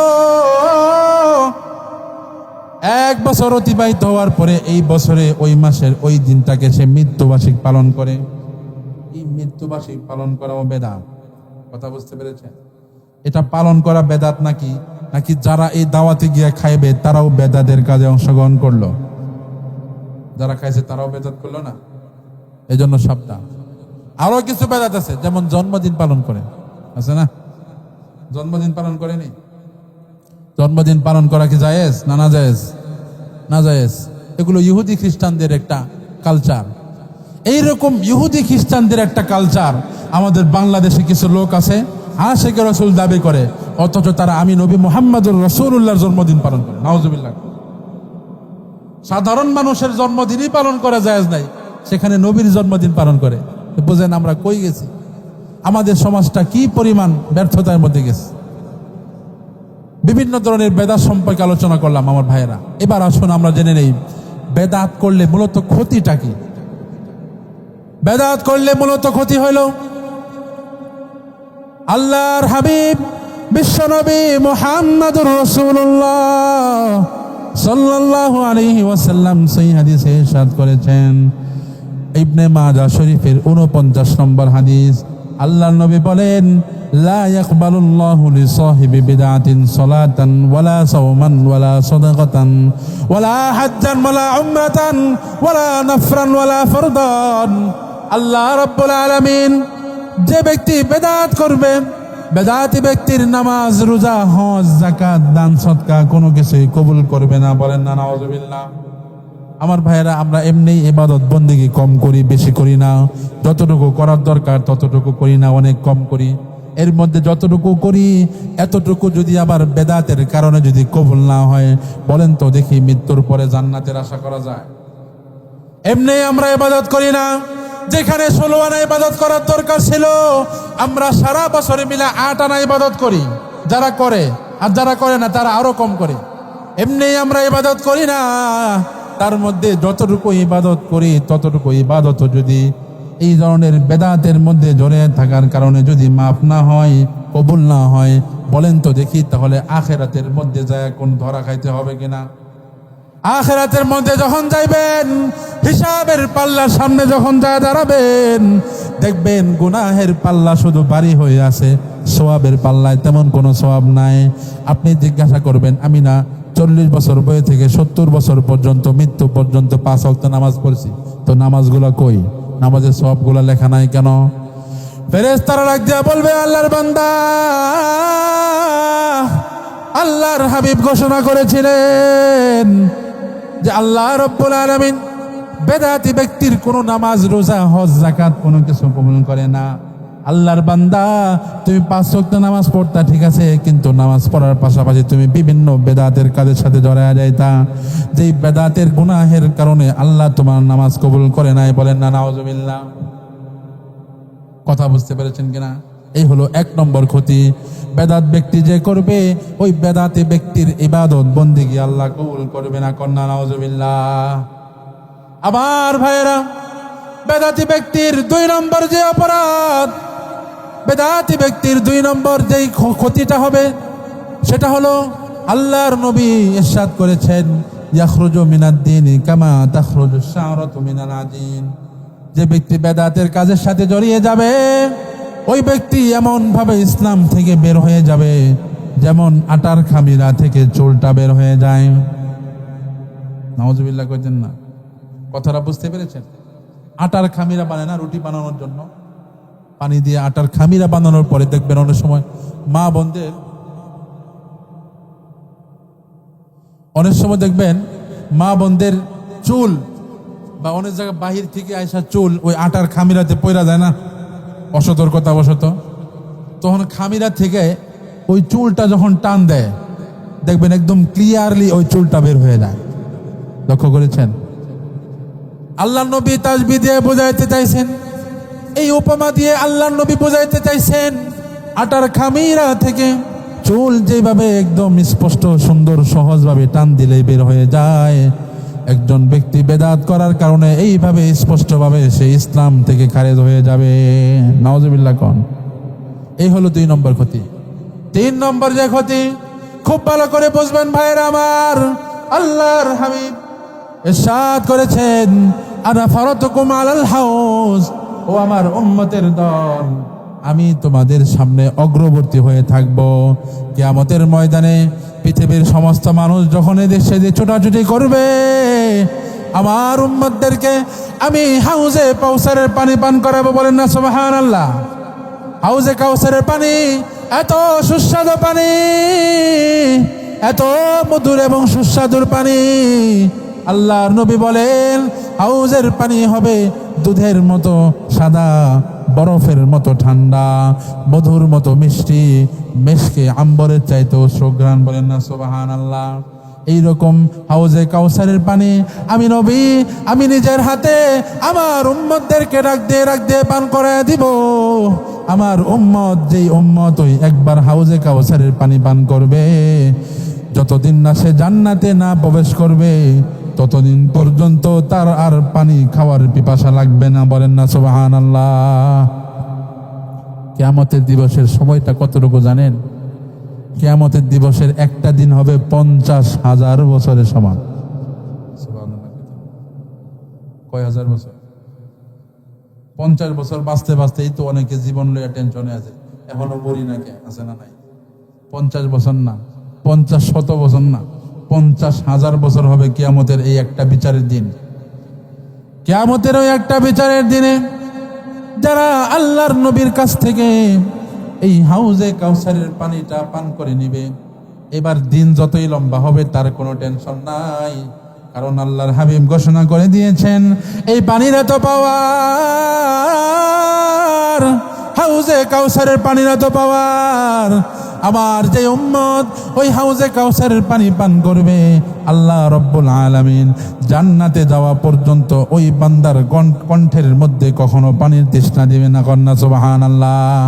1 বছর অতিবাহিত হওয়ার পরে এই বছরে ওই মাসের ওই দিনটাকে সে মৃত্যুবার্ষিক পালন করে। এই মৃত্যুবার্ষিক পালন করাও বেদাত। কথা বুঝতে পেরেছেন? এটা পালন করা বেদাত নাকি নাকি যারা এই দাওয়াতে গিয়ে খাইবে তারাও বেদাতের কাজে অংশগ্রহণ করলো? যারা খাইছে তারাও বেদাত করলো না? এই জন্য সাবধান। আরো কিছু বেদাত আছে, যেমন জন্মদিন পালন করে, আছে না? জন্মদিন পালন করেনি? জন্মদিন পালন করা কি জায়েজ না না জায়েজ? না জায়েজ। এগুলো ইহুদি খ্রিস্টানদের একটা কালচার। এইরকম ইহুদি খ্রিস্টানদের একটা কালচার আমাদের বাংলাদেশে কিছু লোক আছে, আশিকে রাসূল দাবি করে, অথচ তারা আমি নবী মুহাম্মদুর রাসূলুল্লাহর জন্মদিন পালন করে। নাউজুবিল্লাহ। সাধারণ মানুষের জন্মদিনই পালন করা জায়েজ নাই, সেখানে নবীর জন্মদিন পালন করে। বুঝেন আমরা কই গেছি? আমাদের সমাজটা কি পরিমাণ ব্যর্থতার মধ্যে গেছে। বিভিন্ন ধরনের বেদাত সম্পর্কে আলোচনা করলাম আমার ভাইয়েরা। এবার আসুন আমরা জেনে নেই বেদাত করলে মূলত ক্ষতিটা কি। বেদাত করলে মূলত ক্ষতি হইল, আল্লাহর হাবিব বিশ্বনবী মুহাম্মদুর রাসূলুল্লাহ সাল্লাল্লাহু আলাইহি ওয়াসাল্লাম সহিহ হাদিসে ইরশাদ করেছেন, ইবনে মাজাহ শরীফের 49 নম্বর হাদিস, আল্লাহর নবী বলেন, লা ইয়াকবালুল্লাহু লিসাহিবি বিদআতিন সালাতান ওয়ালা সাওমান ওয়ালা সাদাকাতান ওয়ালা হাজ্জান ওয়ালা উমরাতান ওয়ালা নাফরান ওয়ালা ফরদান। আল্লাহ রাব্বুল আলামিন যে ব্যক্তি বেদাত করবে, বেদাতি ব্যক্তির নামাজ, রোজা, হজ, যাকাত, দান, সদকা কোনো কিছুই কবুল করবে না। বলেন না নাউজুবিল্লাহ। আমার ভাইয়েরা, আমরা এমনি ইবাদত বন্দেগী কম করি, বেশি করি না। যতটুকু করার দরকার ততটুকু করি না, অনেক কম করি। এর মধ্যে যতটুকু করি এতটুকু যদি আবার বেদাতের কারণে যদি কবুল না হয়, বলেন তো দেখি মৃত্যুর পরে জান্নাতের আশা করা যায়? এমনি আমরা ইবাদত করি না। যেখানে 16 আনা ইবাদত করার দরকার ছিল, আমরা সারা বছরে মিলে 8 আনা ইবাদত করি। যারা করে আর যারা করে না তারা আরো কম করে। এমনি আমরা ইবাদত করি না। তার মধ্যে যতটুকু ইবাদত করি ততটুকু ইবাদত যদি এই ধরনের বেদাতের মধ্যে জড়িয়ে থাকার কারণে যদি মাফ না হয়, কবুল না হয়, বলেন তো দেখি তাহলে আখিরাতের মধ্যে যায় কোন ধরা খাইতে হবে কিনা? আখিরাতের মধ্যে যখন যাইবেন, হিসাবের পাল্লার সামনে যখন যায় দাঁড়াবেন, দেখবেন গুনাহের পাল্লা শুধু ভারী হয়ে আছে, সওয়াবের পাল্লায় তেমন কোনো সওয়াব নাই। আপনি জিজ্ঞাসা করবেন, আমি না 40 বছর বয়স থেকে 70 বছর পর্যন্ত মৃত্যু পর্যন্ত 5 ওয়াক্ত নামাজ পড়ছি, তো নামাজগুলো কই? নামাজের সওয়াবগুলো লেখা নাই কেন? ফেরেশতারা ডাক দিয়া বলবে, আল্লাহর বান্দা, আল্লাহর হাবিব ঘোষণা করেছিলেন যে আল্লাহ রাব্বুল আলামিন বেদাতি ব্যক্তির কোনো নামাজ, রোজা, হজ, যাকাত কোনো কিছু কবুল করে না। আল্লাহর বান্দা, তুমি 5 ওয়াক্ত নামাজ পড়তা ঠিক আছে, কিন্তু নামাজ পড়ার পাশাপাশি তুমি বিভিন্ন বেদাতের কাজের সাথে জড়ায় যাইতা, যেই বেদাতের গুনাহের কারণে আল্লাহ তোমার নামাজ কবুল করে নাই। বলেন না নাউজুবিল্লাহ। কথা বুঝতে পেরেছেন কিনা? এই হলো 1 নম্বর ক্ষতি। বেদাত ব্যক্তি যে করবে, ওই বেদাতি ব্যক্তির ইবাদত বন্দেগী আল্লাহ কবুল করবে না। কন্যা নাউজুবিল্লাহ। আবার ভাইয়েরা, বেদাতি ব্যক্তির 2 নম্বর যে অপরাধ, বেদাতি ব্যক্তির 2 নম্বর যেই ক্ষতিটা হবে, সেটা হলো আল্লাহর নবী ইরশাদ করেছেন, ইয়াখরুজু মিনাদ-দীনি কামা তাখরুজু আশ-শা'রাতু মিনাল আজিন। যে ব্যক্তি বেদাতের কাজের সাথে জড়িয়ে যাবে, ওই ব্যক্তি এমন ভাবে ইসলাম থেকে বের হয়ে যাবে যেমন আটার খামিরা থেকে চুলটা বের হয়ে যায়। নাউজুবিল্লাহ কইতেন না? কথাটা বুঝতে পেরেছেন? আটার খামিরা বানায় না রুটি বানানোর জন্য, পানি দিয়ে আটার খামিরা বানানোর পরে দেখবেন অনেক সময় মা বোনদের, অনেক সময় দেখবেন মা বোনদের চুল বা অনেক জায়গায় বাহির থেকে আইসা চুল ওই আটার খামিরাতে পয়রা যায় না, অসতর্কতাবশত। তখন খামিরা থেকে ওই চুলটা যখন টান দেয়, দেখবেন একদম ক্লিয়ারলি ওই চুলটা বের হয়ে যায়। লক্ষ্য করেছেন? আল্লাহ নবী তাসবিহ দিয়ে বোঝাইতে চাইছেন, এই উপমা দিয়ে আল্লাহ নবী বোঝাইতে চাইছেন, আটার খামিরা থেকে চুল যেভাবে একদম স্পষ্ট সুন্দর সহজভাবে টান দিলে বের হয়ে যায়, একজন ব্যক্তি বেদাত করার কারণে এইভাবে স্পষ্টভাবে সে ইসলাম থেকে খারেজ হয়ে যাবে। নাউজুবিল্লাহ কোন? এই হলো 2 নম্বর ক্ষতি। 3 নম্বর যে ক্ষতি, খুব ভালো করে বুঝবেন ভাইরা আমার, আল্লাহর হাবিব ইরশাদ করেছেন, আনা ফারাতুকুম আলাল হাউজ, ও আমার উম্মতের দল, আমি তোমাদের সামনে অগ্রবর্তী হয়ে থাকব। কিয়ামতের ময়দানে পৃথিবীর সমস্ত মানুষ যখন এদেশে যে ছোটাছুটি করবে, আমার উম্মতদেরকে আমি হাউজে কাউসারের পানি পান করাবো। বলেন না সুবহানাল্লাহ? হাউজে কাউসারের পানি এত সুস্বাদু পানি, এত মধুর এবং সুস্বাদুর পানি। আল্লাহর নবী বলেন, হাউজের পানি হবে দুধের মতো সাদা, বরফের মতো ঠান্ডা, মধুর মতো মিষ্টি, মেশকে আম্বরের চাইতেও সুঘ্রাণ। বলেন না সুবহানাল্লাহ? এইরকম হাউজে কাউসারের পানি আমি নবী, আমি নিজের হাতে আমার উম্মতদেরকে ডাক দিয়ে পান করায় দিব। আমার উম্মত, যেই উম্মত ওই একবার হাউজে কাউসারের পানি পান করবে, যতদিন না সে জান্নাতে না প্রবেশ করবে, ততদিন পর্যন্ত তার আর পানি খাওয়ার পিপাসা লাগবে না। বলেন না সুবহানাল্লাহ? কিয়ামতের দিবসের সময়টা কতটুকু জানেন? কিয়ামতের দিবসের একটা দিন হবে 50,000 বছরের সমান। কয় হাজার বছর? 50 বছর বাঁচতে বাঁচতেই তো অনেকে জীবন লইয়া টেনশনে আছে, এখনো মরি না কে, আছে না নাই? 50 বছর না, 50 বছর না, 50,000 বছর হবে কিয়ামতের এই একটা বিচারের দিন। কিয়ামতের ওই একটা বিচারের দিনে যারা আল্লাহর নবীর কাছ থেকে এই হাউজে কাউসারের পানিটা পান করে নিবে, এবার দিন যতই লম্বা হবে তার কোনো টেনশন নাই, কারণ আল্লাহর হাবিব ঘোষণা করে দিয়েছেন, এই পানির এত পাওয়ার, হাউজে কাউসারের পানির এত পাওয়ার, আমার যে উম্মত ওই হাউজে কাউসারের পানি পান করবে, আল্লাহ রব্বুল আলামিন জান্নাতে যাওয়া পর্যন্ত ওই বান্দার কণ্ঠের মধ্যে কখনো পানির তৃষ্ণা দিবে না। কন্যা সুবহানাল্লাহ?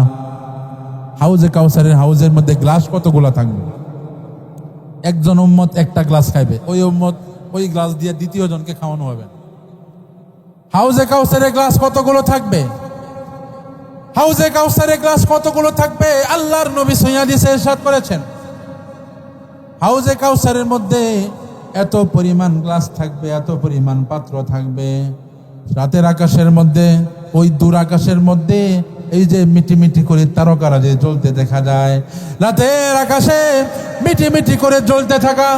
হাউজে কাউসারের হাউজের মধ্যে গ্লাস কতগুলো থাকবে? একজন উম্মত একটা গ্লাস খাইবে, ওই উম্মত ওই গ্লাস দিয়ে দ্বিতীয় জনকে খাওয়ানো হবে। হাউজে কাউসারের গ্লাস কতগুলো থাকবে? হাউজে কাউসারের গ্লাস কতগুলো থাকবে? আল্লাহর নবী সহিহ হাদিসে ইরশাদ করেছেন, হাউজে কাউসারের মধ্যে এত পরিমাণ গ্লাস থাকবে, এত পরিমাণ পাত্র থাকবে। রাতের আকাশের মধ্যে, ওই দূর আকাশের মধ্যে এই যে মিটি মিটি করে তারকারা যে জ্বলতে দেখা যায়, রাতের আকাশে মিটি মিটি করে জ্বলতে থাকা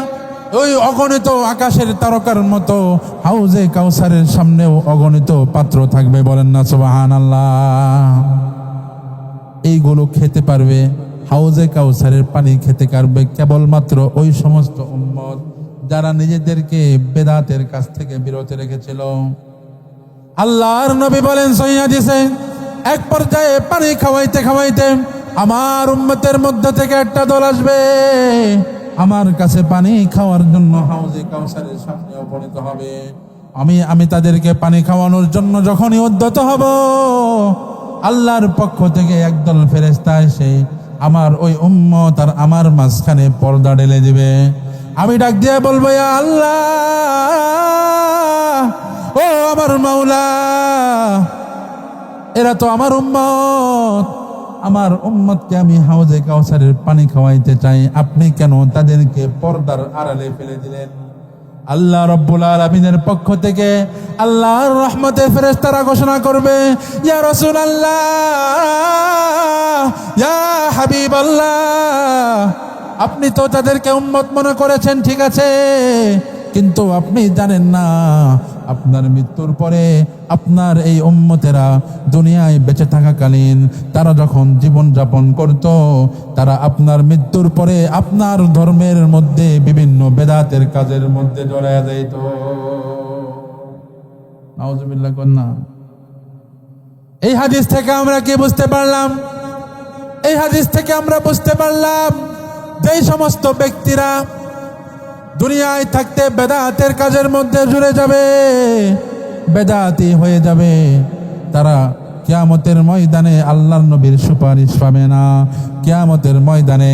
ওই অগণিত আকাশের তারকার মতো হাউজে কাউসারের সামনেও অগণিত পাত্র থাকবে। বলেন না সুবহানাল্লাহ? এইগুলো খেতে পারবে, হাউজে কাউসারের পানি খেতে পারবে কেবলমাত্র ওই সমস্ত উম্মত যারা নিজেদেরকে বেদাতের কাছ থেকে বিরত রেখেছিল। আল্লাহর নবী বলেন সহিহ হাদিসে, এক পর্যায়ে পানি খাওয়াইতে খাওয়াইতে আমার উম্মতের মধ্য থেকে একটা দল আসবে, আমার কাছে পানি খাওয়ার জন্য হাউজে কাউসারের সামনে উপনীত হবে। আমি তাদেরকে পানি খাওয়ানোর জন্য যখনই উদ্যত হব, আল্লাহর পক্ষ থেকে একদল ফেরেশতা এসে আমার ওই উম্মত আর আমার মাঝখানে পর্দা ঢেলে দিবে। আমি ডাক দিয়ে বলবো, ইয়া আল্লাহ, ও আমার মাওলা, এরা তো আমার উম্মত, আমার উম্মতকে আমি হাউজে কাউসারের পানি খাওয়াইতে চাই, আপনি কেন তাদেরকে পর্দার আড়ালে ফেলে দিলেন? আল্লাহ রাব্বুল আলামিনের পক্ষ থেকে আল্লাহর রহমতের ফেরেশতারা ঘোষণা করবে, ইয়া রাসূলুল্লাহ, ইয়া হাবিবাল্লাহ, আপনি তো তাদেরকে উম্মত মনে করেছেন, ঠিক আছে, কিন্তু আপনি জানেন না আপনার মৃত্যুর পরে আপনার এই উম্মতেরা দুনিয়ায় বেঁচে থাকাকালীন তারা যখন জীবন যাপন করত, তারা আপনার মৃত্যুর পরে আপনার ধর্মের মধ্যে বিভিন্ন বেদাতের কাজের মধ্যে জড়ায় যাইত। নাউজুবিল্লাহ কন্যা। এই হাদিস থেকে আমরা কি বুঝতে পারলাম? এই হাদিস থেকে আমরা বুঝতে পারলাম যেই সমস্ত ব্যক্তিরা দুনিয়ায় থাকতে বেদাতের কাজের মধ্যে জুড়ে যাবে, বেদাতি হয়ে যাবে, তারা কিয়ামতের ময়দানে আল্লাহর নবীর সুপারিশ পাবে না। কিয়ামতের ময়দানে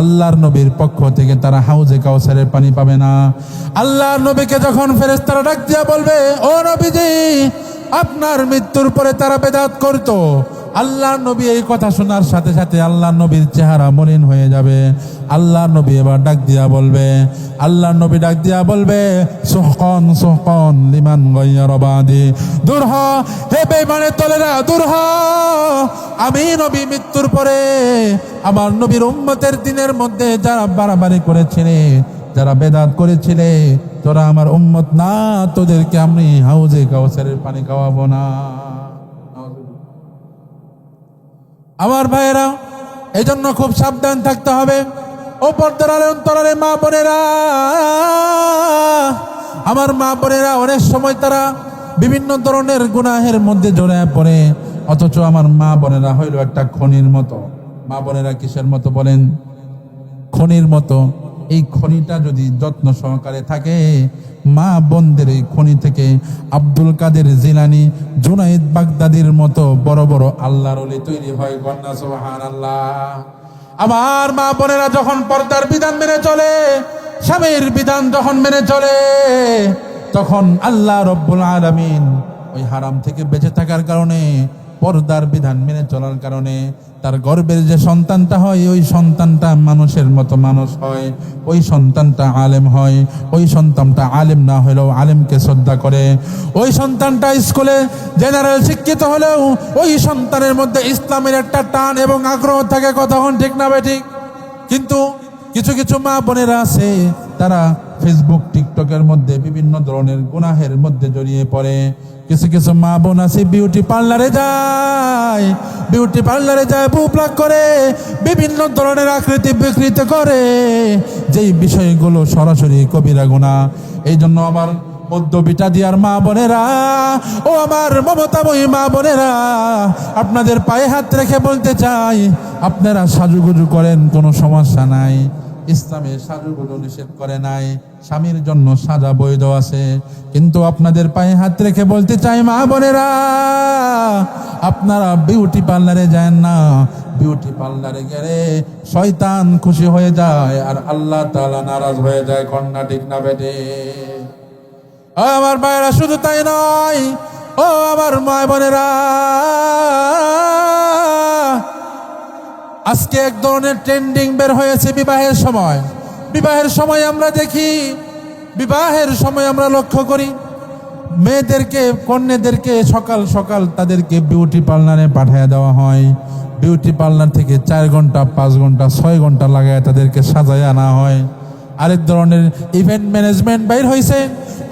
আল্লাহর নবীর পক্ষ থেকে তারা হাউজে কাউসারের পানি পাবে না। আল্লাহর নবীকে যখন ফেরেশতারা ডাক দিয়া বলবে, ও নবীজি, আপনার মৃত্যুর পরে তারা বেদাত করতো, আল্লাহর নবী এই কথা শোনার সাথে সাথে আল্লাহর নবীর চেহারা মলিন হয়ে যাবে। আল্লাহর নবী এবার ডাক দিয়া বলবে, আল্লাহর নবী ডাক দিয়া বলবে, সুহকান সুহকান লিমান গায়্যারা বাদি, দূর হ হে বেঈমানের দলেরা, দূর হ। আমি নবী মৃত্যুর পরে আমার নবীর উম্মতের দিনের মধ্যে যারা বাড়াবাড়ি করেছিলে, যারা বেদাত করেছিলে, তোরা আমার উম্মত না, তোদেরকে আমি হাউজে কাউসারের পানি খাওয়াবো না। আমার ভাইয়েরা, এই জন্য খুব সাবধান থাকতে হবে। ও পর্দার অন্তরালে মা বোনেরা, আমার মা বোনেরা, অনেক সময় তারা বিভিন্ন ধরনের গুনাহের মধ্যে জড়ায় পড়ে, অথচ আমার মা বোনেরা হইল একটা খনির মতো। মা বোনেরা কিসের মতো বলেন? খনির মতো। এই খনিটা যদি যত্ন সহকারে থাকে, মা বোনদের এই খনি থেকে আব্দুল কাদের জিলানী, জুনাইদ বাগদাদির মতো বড় বড় আল্লাহর ওলি তৈরি হয়। কন্যা সুবহানাল্লাহ। আমার মা বোনেরা যখন পর্দার বিধান মেনে চলে, স্বামীর বিধান যখন মেনে চলে, তখন আল্লাহ রব্বুল আলামিন ওই হারাম থেকে বেঁচে থাকার কারণে, পর্দার বিধান মেনে চলার কারণে তার গর্ভের যে সন্তানটা হয়, ওই সন্তানটা মানুষের মতো মানুষ হয়, ওই সন্তানটা আলেম হয়, ওই সন্তানটা আলেম না হলেও আলেমকে শ্রদ্ধা করে, ওই সন্তানটা স্কুলে জেনারেল শিক্ষিত হলেও ওই সন্তানের মধ্যে ইসলামের একটা টান এবং আগ্রহ থাকে। কতক্ষণ ঠিক না বেঠিক? কিন্তু কিছু কিছু মা বোনেরা আছে, তারা ফেসবুক টিকটকের মধ্যে বিভিন্ন ধরনের গুনাহের মধ্যে জড়িয়ে পড়ে। কিছু কিছু মা বোন আছে বিউটি পার্লারে যায়, বিউটি পার্লারে যায় বউ প্লাগ করে, বিভিন্ন ধরনের আকৃতি বিকৃত করে, যেই বিষয়গুলো সরাসরি কবিরা গুনাহ। এই জন্য আমার মধ্যবিটা দিয়ার মা বোনেরা, ও আমার মমতাময়ী মা বোনেরা, আপনাদের পায়ে হাত রেখে বলতে চাই, আপনারা সাজুগুজু করেন, কোনো সমস্যা নাই। ইসলামে সাজুগুজু নিষেধ করে নাই, স্বামীর জন্য সাজা বৈধ আছে। কিন্তু আপনাদের পায়ে হাত রেখে বলতে চাই, মা বোনেরা, আপনারা বিউটি পার্লারে যান না। বিউটি পার্লারে গেলে শয়তান খুশি হয়ে যায় আর আল্লাহ তাআলা নারাজ হয়ে যায়। কন্যা ঠিক না বেটে? আমার ভাইরা, শুধু তাই নয়, ও আমার মা বোনেরা, আজকে এক ধরনের ট্রেন্ডিং বের হয়েছে বিবাহের সময়। বিবাহের সময় আমরা দেখি, বিবাহের সময় আমরা লক্ষ্য করি, মেয়েদেরকে, কন্যাদেরকে সকাল সকাল তাদেরকে বিউটি পার্লারে পাঠিয়ে দেওয়া হয়। বিউটি পার্লার থেকে 4 ঘন্টা 5 ঘন্টা 6 ঘন্টা লাগায় তাদেরকে সাজায় আনা হয়। আরেক ধরনের ইভেন্ট ম্যানেজমেন্ট বাইর হয়েছে।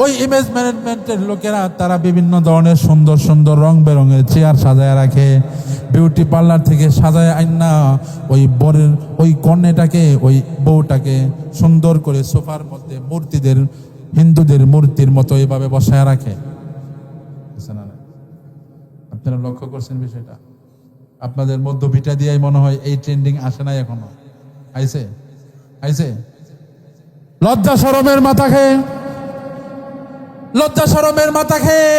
ওই ইমেজ ম্যানেজমেন্টের লোকেরা তারা বিভিন্ন ধরনের সুন্দর সুন্দর রং বেরঙের চেয়ার সাজায় রাখে। বিউটি পার্লার থেকে সাজায় আইনা ওই বরের, ওই কন্যাটাকে, ওই বউটাকে সুন্দর করে সোফার মধ্যে মূর্তিদের, হিন্দুদের মূর্তির মতো এইভাবে বসায় রাখে। আপনারা লক্ষ্য করছেন বিষয়টা? আপনাদের মধ্যবিটা দিয়ে মনে হয় এই ট্রেন্ডিং আসে নাই এখনো? আইছে? আইছে? লজ্জা শরমের মাথা খেয়ে, লজ্জা শরমের মাথা খেয়ে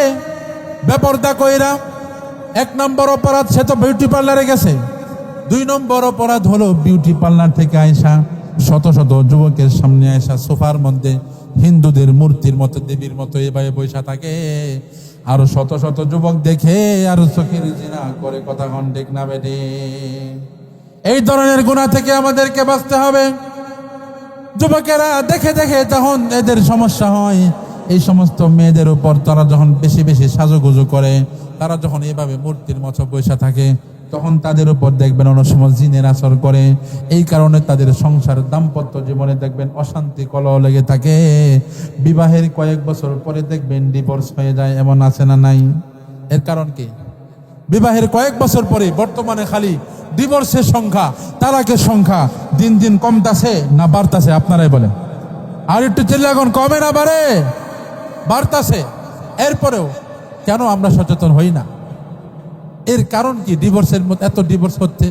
বেপরদা কইরা এক নম্বর অপরাধ, সে তো বিউটি পার্লারে গেছে। 2 নম্বর অপরাধ হলো বিউটি পার্লার থেকে আয়সা শত শত যুবকের সামনে আয়সা সোফার মধ্যে হিন্দুদের মূর্তির মতো দেবীর মতো এভাবে বৈশা থাকে, আরো শত শত যুবক দেখে আরো চোখের জিনা করে। কথা কন ঠিক না বেটি? এই ধরনের গুনাহ থেকে আমাদেরকে বাঁচতে হবে। যুবকেরা দেখে দেখে তখন এদের সমস্যা হয়। এই সমস্ত মেয়েদের উপর তারা যখন বেশি বেশি সাজুগুজু করে, তারা যখন এভাবে মূর্তির মতো বৈশা থাকে, তখন তাদের উপর দেখবেন অনেক সময় জিনের আসর করে। এই কারণে তাদের সংসার দাম্পত্য জীবনে দেখবেন অশান্তি কলহ লেগে থাকে। বিবাহের কয়েক বছর পরে দেখবেন ডিভোর্স হয়ে যায়, এমন আছে না নাই? এর কারণ কি? বিবাহের কয়েক বছর পরে বর্তমানে খালি ডিভোর্সের সংখ্যা, তালাকের সংখ্যা দিন দিন কমতাছে না বাড়তাছে? আপনারাই বলেন। আর একটু চিল্লাখন, কমে না বাড়ে? বাড়তাছে। এরপরেও কেন আমরা সচেতন হই না? এর কারণ কি? ডিভোর্সের মধ্যে এত ডিভোর্স হচ্ছে,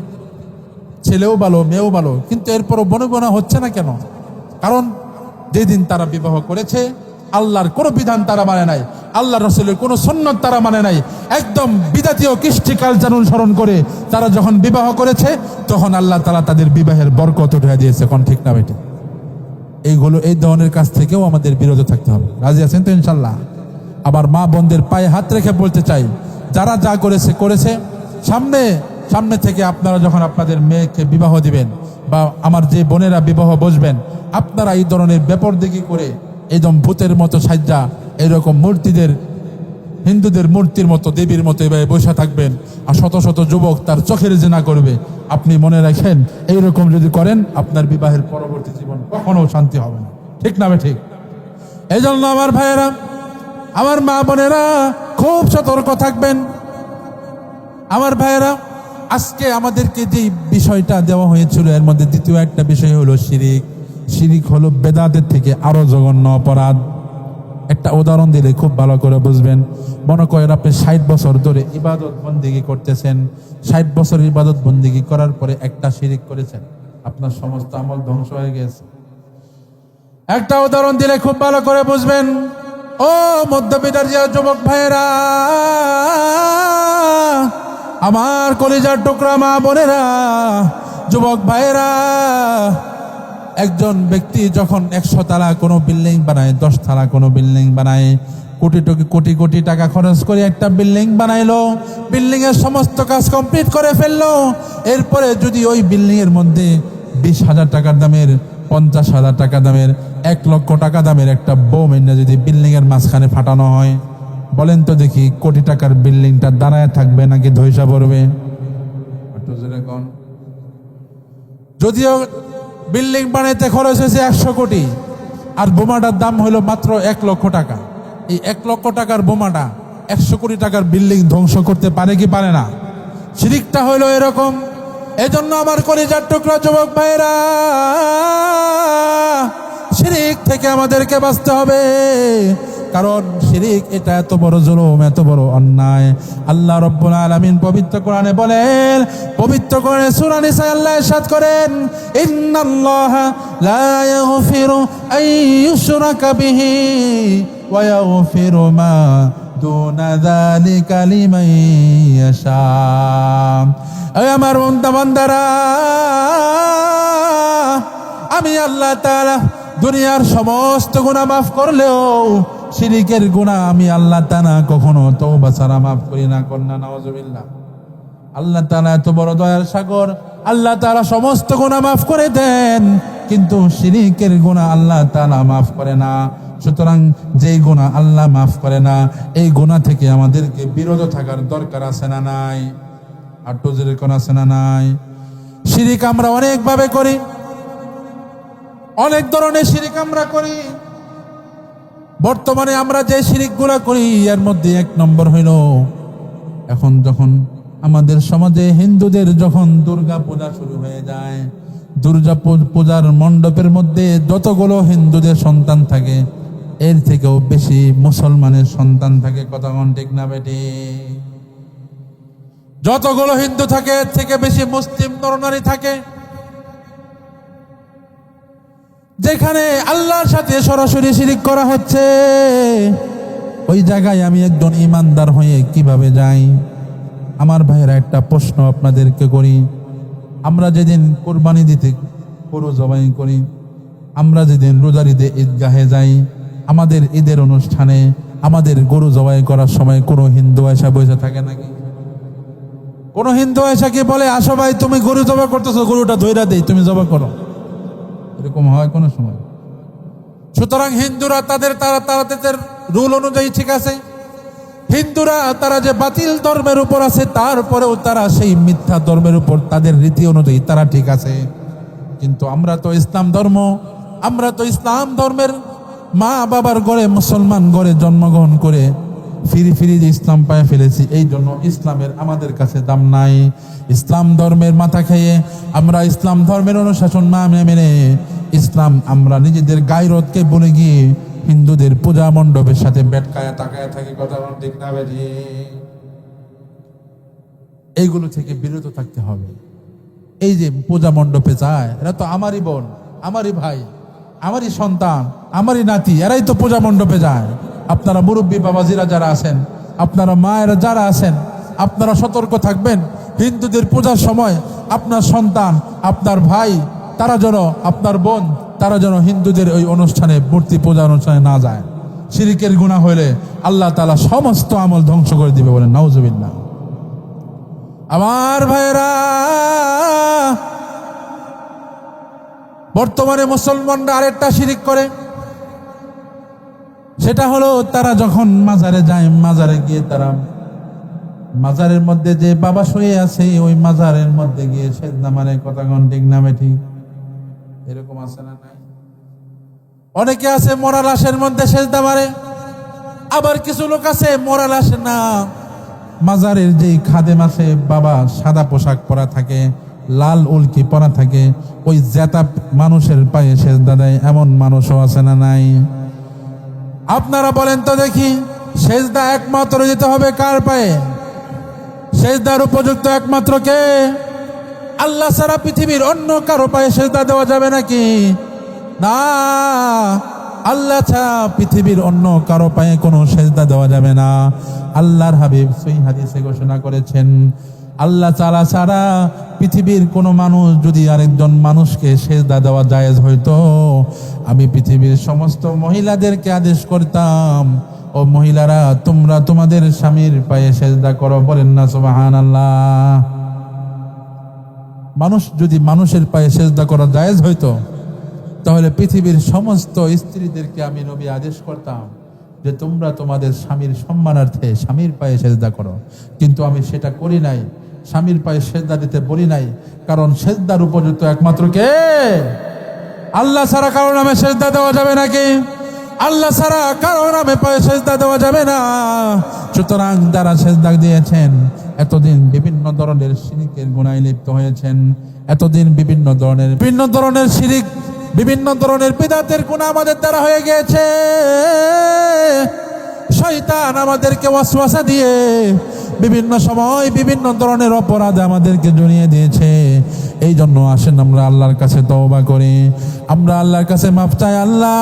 ছেলেও ভালো মেয়েও ভালো, কিন্তু এরপরও বনগণা হচ্ছে না কেন? কারণ যেদিন তারা বিবাহ করেছে আল্লাহর কোনো বিধান তারা মানে নাই, আল্লাহ রসুলের কোনো সুন্নত তারা মানে নাই, একদম বিজাতীয় কৃষ্টি কালচার অনুসরণ করে তারা যখন বিবাহ করেছে, তখন আল্লাহ তাআলা তাদের বিবাহের বরকত উঠিয়ে দিয়েছে। কোন ঠিক না বেটি? এইগুলো, এই ধরনের কাজ থেকেও আমাদের বিরত থাকতে হবে। রাজি আছেন তো ইনশাল্লাহ? আবার মা বোনদের পায়ে হাত রেখে বলতে চাই, যারা যা করেছে করেছে, সামনে থেকে আপনারা যখন আপনাদের মেয়েকে বিবাহ দিবেন বা আমার যে বোনেরা বিবাহ বসবেন, আপনারা এই ধরনের বেপরদিকি করে একদম ভূতের মতো সাজ্জা এরকম মূর্তিদের, হিন্দুদের মূর্তির মতো দেবীর মতো এভাবে বসে থাকবেন, আর শত শত যুবক তার চোখের জিনা করবে। আপনি মনে রাখেন, এইরকম যদি করেন আপনার বিবাহের পরবর্তী জীবন কখনো শান্তি হবে না। ঠিক না ঠিক? এই জন্য আমার ভাইয়েরা, আমার মা বোনেরা খুব সতর্ক থাকবেন। আমার ভাইয়েরা, আজকে আমাদেরকে যে বিষয়টা দেওয়া হয়েছিল এর মধ্যে দ্বিতীয় একটা বিষয় হলো শিরিক। শিরিক হলো বেদাতের থেকে আরো জঘন্য অপরাধ। একটা উদাহরণ দিলে খুব ভালো করে বুঝবেন। মনে করেন আপনি 60 বছর ধরে ইবাদত বন্দেগী করতেছেন, 60 বছর ইবাদত বন্দেগী করার পরে একটা শিরিক করেছেন, আপনার সমস্ত আমল ধ্বংস হয়ে গেছে। একটা উদাহরণ দিলে খুব ভালো করে বুঝবেন। ও মধ্যবিত্তের যুবক ভাইয়েরা, আমার কলিজার টুকরা মা বোনেরা, যুবক ভাইয়েরা, একজন ব্যক্তি যখন 100 তালা কোনো বিল্ডিং বানায়, 10 তালা কোনো বিল্ডিং বানায়, কোটি কোটি টাকা খরচ করে একটা বিল্ডিং বানাইলো, বিল্ডিং এর সমস্ত কাজ কমপ্লিট করে ফেললো। এরপরে যদি ওই বিল্ডিং এর মধ্যে 20,000 টাকার দামের, 50,000 টাকা দামের, 1 লক্ষ টাকা দামের একটা বোম এনে যদি বিল্ডিং এর মাঝখানে ফাটানো হয়, বলেন তো দেখি কোটি টাকার বিল্ডিংটা দাঁড়ায় থাকবে নাকি ধসে পড়বে? যদিও বিল্ডিং বানাইতে খরচ হয়েছে 100 কোটি, আর বোমাটার দাম হলো মাত্র 1 লক্ষ টাকা। এই 1 লক্ষ টাকার বোমাটা 100 কোটি টাকার বিল্ডিং ধ্বংস করতে পারে কি পারে না? শিরিকটা হলো এরকম। এজন্য আমার কলিজার টুকরা যুবক ভাইরা, শিরিক থেকে আমাদেরকে বাঁচতে হবে। কারণ শিরিক এটা এত বড় জুলুম, এত বড় অন্যায়। আল্লাহ রাব্বুল আলামিন পবিত্র কোরআনে বলেন, পবিত্র কোরআনে সূরা নিসায় আল্লাহ ইরশাদ করেন, ইন্নাল্লাহা লা ইয়াগফিরু আন ইউশরাকা বিহি ওয়া ইয়াগফিরু মা দুনা যালিকা লিমান ইয়াশা। এই আমার বান্দারা, আমি আল্লাহ তাআলা দুনিয়ার সমস্ত গুনাহ মাফ করলেও শিরিকের গুনাহ আমি আল্লাহ তাআলা কখনো তওবা ছাড়া মাফ করি না। কন্যা নাউজুবিল্লাহ। আল্লাহ তাআলা এত বড় দয়ার সাগর, আল্লাহ তাআলা সমস্ত গুনাহ মাফ করে দেন, কিন্তু শিরিকের গুনাহ আল্লাহ তাআলা মাফ করে না। সুতরাং যেই গুনাহ আল্লাহ মাফ করে না, এই গুনাহ থেকে আমাদেরকে বিরত থাকার দরকার আছে না নাই? আর টুজের কোন আছে না নাই? শিরিক আমরা অনেক ভাবে করি, অনেক ধরনের শিরিক আমরা করি। বর্তমানে আমরা যে শিরিকগুলা করি এর মধ্যে 1 নম্বর হইল, এখন যখন আমাদের সমাজে হিন্দুদের যখন দুর্গা পূজা শুরু হয়ে যায়, দুর্গা পূজার মণ্ডপের মধ্যে যতগুলো হিন্দুদের সন্তান থাকে এর থেকেও বেশি মুসলমানের সন্তান থাকে। কথা কোন ঠিক না বেটি? যতগুলো হিন্দু থাকে এর থেকে বেশি মুসলিম নরনারী থাকে। যেখানে আল্লাহর সাথে সরাসরি শিরিক করা হচ্ছে, ওই জায়গায় আমি একজন ইমানদার হয়ে কিভাবে যাই? আমার ভাইয়েরা, একটা প্রশ্ন আপনাদেরকে করি। আমরা যেদিন কোরবানি দিতে গরু জবাই করি, আমরা যেদিন রোজার ঈদে ঈদগাহে যাই, আমাদের ঈদের অনুষ্ঠানে আমাদের গরু জবাই করার সময় কোনো হিন্দু এসে বসে থাকে নাকি? কোনো হিন্দু এসে কি বলে, আসো ভাই তুমি গরু জবাই করতেছো, গরুটা ধইরা দেই, তুমি জবাই করো? এরকম হয় কোনো সময়? সুতরাং হিন্দুরা তাদের রুল অনুযায়ী ঠিক আছে। হিন্দুরা তারা যে বাতিল ধর্মের উপর আছে, তারপরেও তারা সেই মিথ্যা ধর্মের উপর তাদের রীতি অনুযায়ী তারা ঠিক আছে। কিন্তু আমরা তো ইসলাম ধর্ম, আমরা তো ইসলাম ধর্মের মা বাবার ঘরে, মুসলমান ঘরে জন্মগ্রহণ করে ফিরি ফিরি যে ইসলাম পায়ে ফেলেছি, এই জন্য ইসলামের আমাদের কাছে দাম নাই। ইসলাম ধর্মের মাথা খেয়ে আমরা ইসলাম ধর্মের অনুশাসন না মেনে ইসলাম আমরা নিজেদের গায়রতকে বলে গিয়ে হিন্দুদের পূজা মণ্ডপের সাথে বেটকায়া তাকায়া থাকি। কথা ঠিক না বেরি? এইগুলো থেকে বিরত থাকতে হবে। এই যে পূজা মণ্ডপে যায়, এরা তো আমারই বোন, আমারই ভাই, আমারই সন্তান, আমারই নাতি, এরাই তো পূজা মণ্ডপে যায়। আপনারা মুরব্বী বাবাজিরা যারা আছেন, আপনারা মায়েরা যারা আছেন, আপনারা সতর্ক থাকবেন। হিন্দুদের পূজার সময় আপনার সন্তান, আপনার ভাই, তারা যেন, আপনার বোন, তারা যেন হিন্দুদের ওই অনুষ্ঠানে, মূর্তি পূজা অনুষ্ঠানে না যায়। শিরকের গুনাহ হইলে আল্লাহ তাআলা সমস্ত আমল ধ্বংস করে দিবে, বলেন নাউজুবিল্লাহ। আমার ভাইরা, বর্তমানে মুসলমানরা আরেকটা শিরিক করে। সেটা হলো, তারা যখন মাজারে যায়, মাজারে গিয়ে তারা মাজারের মধ্যে যে বাবা শুয়ে আছে, ওই মাজারের মধ্যে গিয়ে সেজদা মারে। কথা কোন ঠিক না ঠিক? এরকম আছে না নাই? অনেকে আছে মরা লাশের মধ্যে সেজদা মারে। আবার কিছু লোক আছে মরা লাশ না, মাজারের যেই খাদেম আছে, বাবা সাদা পোশাক পরা থাকে, লাল উলকি পরা থাকে, ওই জেতা মানুষের পায়ে সেজদা দেয়। এমন মানুষও আছে না নাই? আপনারা বলেন তো দেখি, সেজদা একমাত্র দিতে হবে কার পায়ে? সেজদার উপযুক্ত একমাত্র কে? আল্লাহ ছাড়া পৃথিবীর অন্য কারো পায়ে সেজদা দেওয়া যাবে নাকি? না, আল্লাহ ছাড়া পৃথিবীর অন্য কারো পায়ে কোনো সেজদা দেওয়া যাবে না। আল্লাহর হাবিব সহিহ হাদিসে ঘোষণা করেছেন, আল্লাহ তাআলা ছাড়া পৃথিবীর কোনো মানুষ যদি আরেকজন মানুষকে সেজদা দেওয়া জায়েজ হইতো, আমি পৃথিবীর সমস্ত মহিলাদেরকে আদেশ করতাম, ও মহিলারা, তোমরা তোমাদের স্বামীর পায়ে সেজদা করো। বলেন না সুবহানাল্লাহ। মানুষ যদি মানুষের পায়ে সেজদা করা জায়েজ হইতো, তাহলে পৃথিবীর সমস্ত স্ত্রীদেরকে আমি নবী আদেশ করতাম যে তোমরা তোমাদের স্বামীর সম্মানার্থে স্বামীর পায়ে সেজদা করো। কিন্তু আমি সেটা করি নাই, স্বামীর পায়ে সেজদা দিতে বলি নাই, কারণ সেজদার উপযুক্ত একমাত্র কে? আল্লাহ ছাড়া কারো নামে সেজদা দেওয়া যাবে নাকি? আল্লাহ ছাড়া কারো নামে পায়ে সেজদা দেওয়া যাবে না। সুতরাং যারা সেজদা দিয়েছেন, এতদিন বিভিন্ন ধরনের শিরকের গুনাহে লিপ্ত হয়েছেন, এতদিন বিভিন্ন ধরনের শিরিক, বিভিন্ন ধরনের বিদআতের গুনাহ আমাদের দ্বারা হয়ে গিয়েছে। শয়তান আমাদেরকে ওয়াসওয়াসা দিয়ে বিভিন্ন সময় বিভিন্ন ধরনের অপরাধ আমাদেরকে জড়িয়ে দিয়েছে। এই জন্য আসেন আমরা আল্লাহর কাছে তওবা করি, আমরা আল্লাহর কাছে মাফ চাই। আল্লাহ,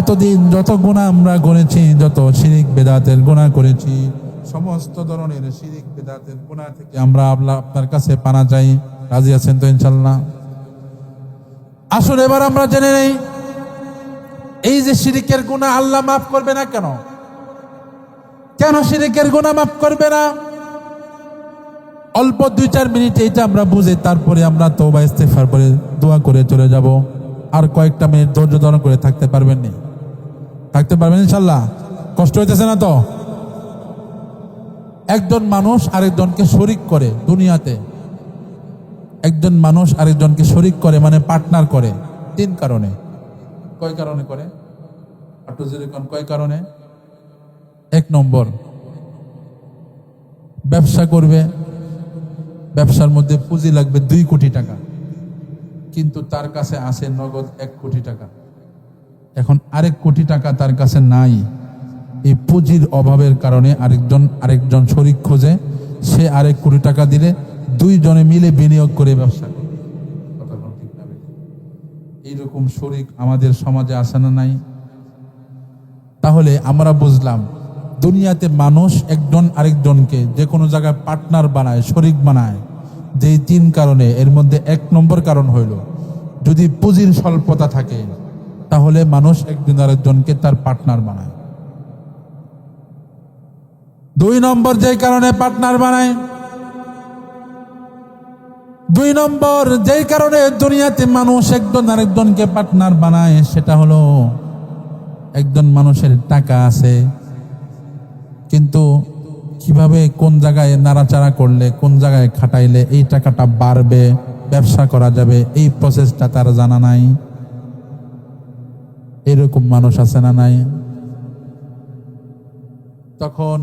এতদিন যত গুনাহ আমরা করেছি, যত শিরিক বিদআতের গুনাহ করেছি, সমস্ত ধরনের শিরিক বিদআতের গুনাহ থেকে আমরা আপনার কাছে পানা চাই। রাজি আছেন তো ইনশাআল্লাহ? আসলে এবার আমরা জেনে নেই, এই যে শিরিকের গুনাহ আল্লাহ মাফ করবে না কেন? কেন শিরিকের গুনাহ মাফ করবে না? অল্প 2-4 মিনিট এটা আমরা বুঝে তারপরে আমরা তওবা ইস্তেগফার করে দোয়া করে চলে যাব। আর কয়েকটা মিনিট ধৈর্য ধারণ করে থাকতে পারবেন নি? থাকতে পারবেন ইনশাআল্লাহ? কষ্ট হইতেছে না তো? একজন মানুষ আরেকজনকে শরীক করে দুনিয়াতে, একজন মানুষ আরেকজনকে শরীক করে, মানে পার্টনার করে 3 কারণে। কয় কারণে করে? কয় কারণে? 1 নম্বর, ব্যবসা করবে, ব্যবসার মধ্যে পুঁজি লাগবে 2 কোটি টাকা, কিন্তু তার কাছে আছে নগদ 1 কোটি টাকা। এখন আরেক কোটি টাকা তার কাছে নাই। এই পুঁজির অভাবের কারণে আরেকজন শরীক খোঁজে, সে 1 কোটি টাকা দিলে 2 জনে মিলে বিনিয়োগ করে ব্যবসা করে। এইরকম শরীক আমাদের সমাজে আছে না নাই? তাহলে আমরা বুঝলাম দুনিয়াতে মানুষ একজন আরেকজনকে যে কোনো জায়গায় পার্টনার বানায়, শরিক বানায়, যেই 3 কারণে, এর মধ্যে 1 নম্বর কারণ হইল যদি পুঁজির স্বল্পতা থাকে, তাহলে মানুষ একজন আরেকজনকে তার পার্টনার বানায়। 2 নম্বর যে কারণে পার্টনার বানায়, 2 নম্বর যেই কারণে দুনিয়াতে মানুষ একজন আরেকজনকে পার্টনার বানায়, সেটা হলো একজন মানুষের টাকা আছে, কিন্তু কিভাবে কোন জায়গায় নাড়াচাড়া করলে, কোন জায়গায় খাটাইলে এই টাকাটা বাড়বে, ব্যবসা করা যাবে, এই প্রসেসটা তার জানা নাই। এরকম মানুষ আছে না নাই? তখন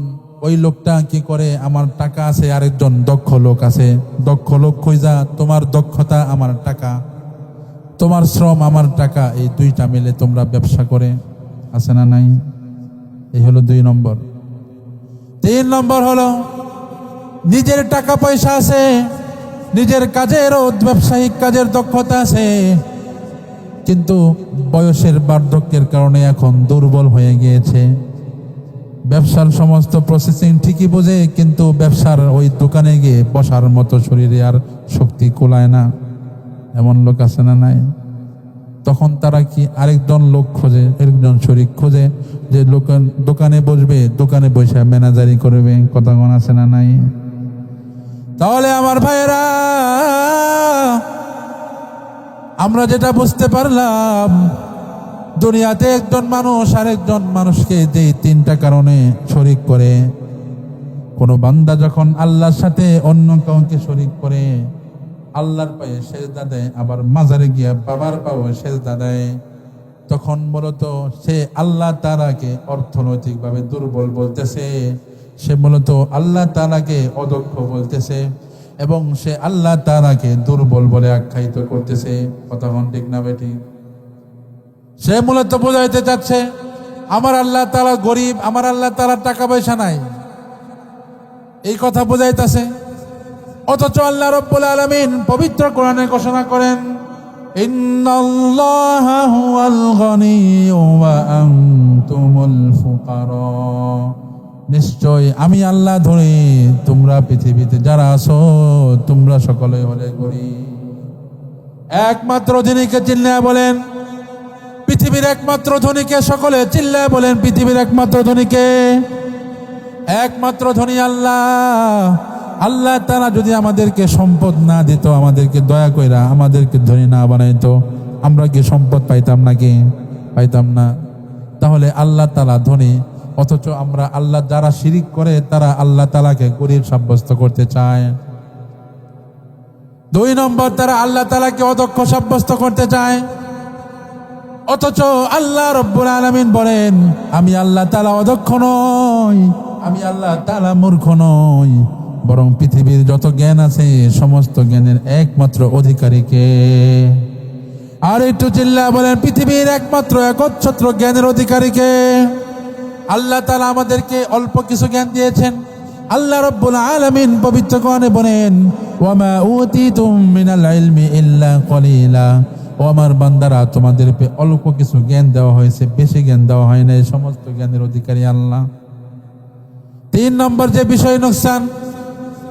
ওই লোকটা কি করে, আমার টাকা আছে, আরেকজন দক্ষ লোক আছে, দক্ষ লোক খুঁজা, তোমার দক্ষতা আমার টাকা, তোমার শ্রম আমার টাকা, এই 2টা মিলে তোমরা ব্যবসা করে, আছে না নাই? এই হলো 2 নম্বর। 3 নম্বর হলো নিজের টাকা পয়সা আছে, নিজের কাজের ও ব্যবসায়িক কাজের দক্ষতা আছে, কিন্তু বয়সের বার্ধক্যের কারণে এখন দুর্বল হয়ে গিয়েছে। ব্যবসার সমস্ত প্রসেসিং ঠিকই বোঝে, কিন্তু ব্যবসার ওই দোকানে গিয়ে বসার মতো শরীরে আর শক্তি কুলায় না। এমন লোক আছে না নাই? তখন তারা কি আরেকজন লোক খোঁজে, একজন শরিক খোঁজে, যে দোকানে বসবে, দোকানে বসে ম্যানেজারি করবে। কথা কোন আছে না নাই? তাহলে আমার ভাইয়েরা, আমরা যেটা বুঝতে পারলাম, দুনিয়াতে একজন মানুষ আরেকজন মানুষকে যে 3টা কারণে শরিক করে, কোনো বান্দা যখন আল্লাহর সাথে অন্য কাউকে শরিক করে, আল্লাহর পায়ে সেজদা দেয়, আবার মাজারে গিয়া বাবার পায়ে সেজদা দেয়, তখন মূলত সে আল্লাহ তাআলাকে অর্থনৈতিকভাবে দুর্বল বলতেছে, সে মূলত আল্লাহ তাআলাকে অদক্ষ বলতেছে, এবং সে আল্লাহ তাআলাকে দুর্বল বলে আখ্যায়িত করতেছে। কথা ঠিক না বেটি? সে মূলত বোঝাইতে চাচ্ছে আমার আল্লাহ তাআলা গরিব, আমার আল্লাহ তাআলার টাকা পয়সা নাই, এই কথা বোঝাইতেছে। অথচ আল্লাহ রাব্বুল আলামিন পবিত্র কোরআনে ঘোষণা করেন, ইন্নাল্লাহা হুয়াল গনিয়্যু ওয়া আনতুমুল ফুকারা, নিশ্চয় আমি আল্লাহ ধনী, তোমরা পৃথিবীতে যারা আছো তোমরা সকলে হলে গরিব। একমাত্র যিনিকে চিল্লায়া বলেন, পৃথিবীর একমাত্র ধনীকে সকলে চিল্লায়া বলেন, পৃথিবীর একমাত্র ধনীকে, একমাত্র ধনী আল্লাহ। আল্লাহ তাআলা যদি আমাদেরকে সম্পদ না দিত, আমাদেরকে দয়া কইরা আমাদেরকে ধনী না বানাইতো, আমরা কি সম্পদ পাইতাম নাকি? পাইতাম না। তাহলে আল্লাহ তাআলা ধনী, অথচ আমরা আল্লাহ যারা শিরিক করে তারা আল্লাহ তাআলাকে গরিব সাব্যস্ত করতে চায়। 2 নম্বর, তারা আল্লাহ তাআলাকে অদক্ষ সাব্যস্ত করতে চায়। অথচ আল্লাহ রাব্বুল আলামিন বলেন, আমি আল্লাহ তাআলা অদক্ষ নই, আমি আল্লাহ তাআলা মূর্খ নই, বরং পৃথিবীর যত জ্ঞান আছে সমস্ত জ্ঞানের একমাত্র অধিকারী কে? আর একটু চিল্লা বলেন, পৃথিবীর একমাত্র একচ্ছত্র জ্ঞানের অধিকারী কে? আল্লাহ তাআলা আমাদেরকে অল্প কিছু জ্ঞান দিয়েছেন। আল্লাহ রাব্বুল আলামিন পবিত্র কোরআনে বলেন, ওয়া মা উতিতুম মিনাল ইলমি ইল্লা কলিলা, ও আমার বান্দারা, তোমাদেরকে অল্প কিছু জ্ঞান দেওয়া হয়েছে, বেশি জ্ঞান দেওয়া হয় না। সমস্ত জ্ঞানের অধিকারী আল্লাহ। 3 নম্বর যে বিষয় নোকসান,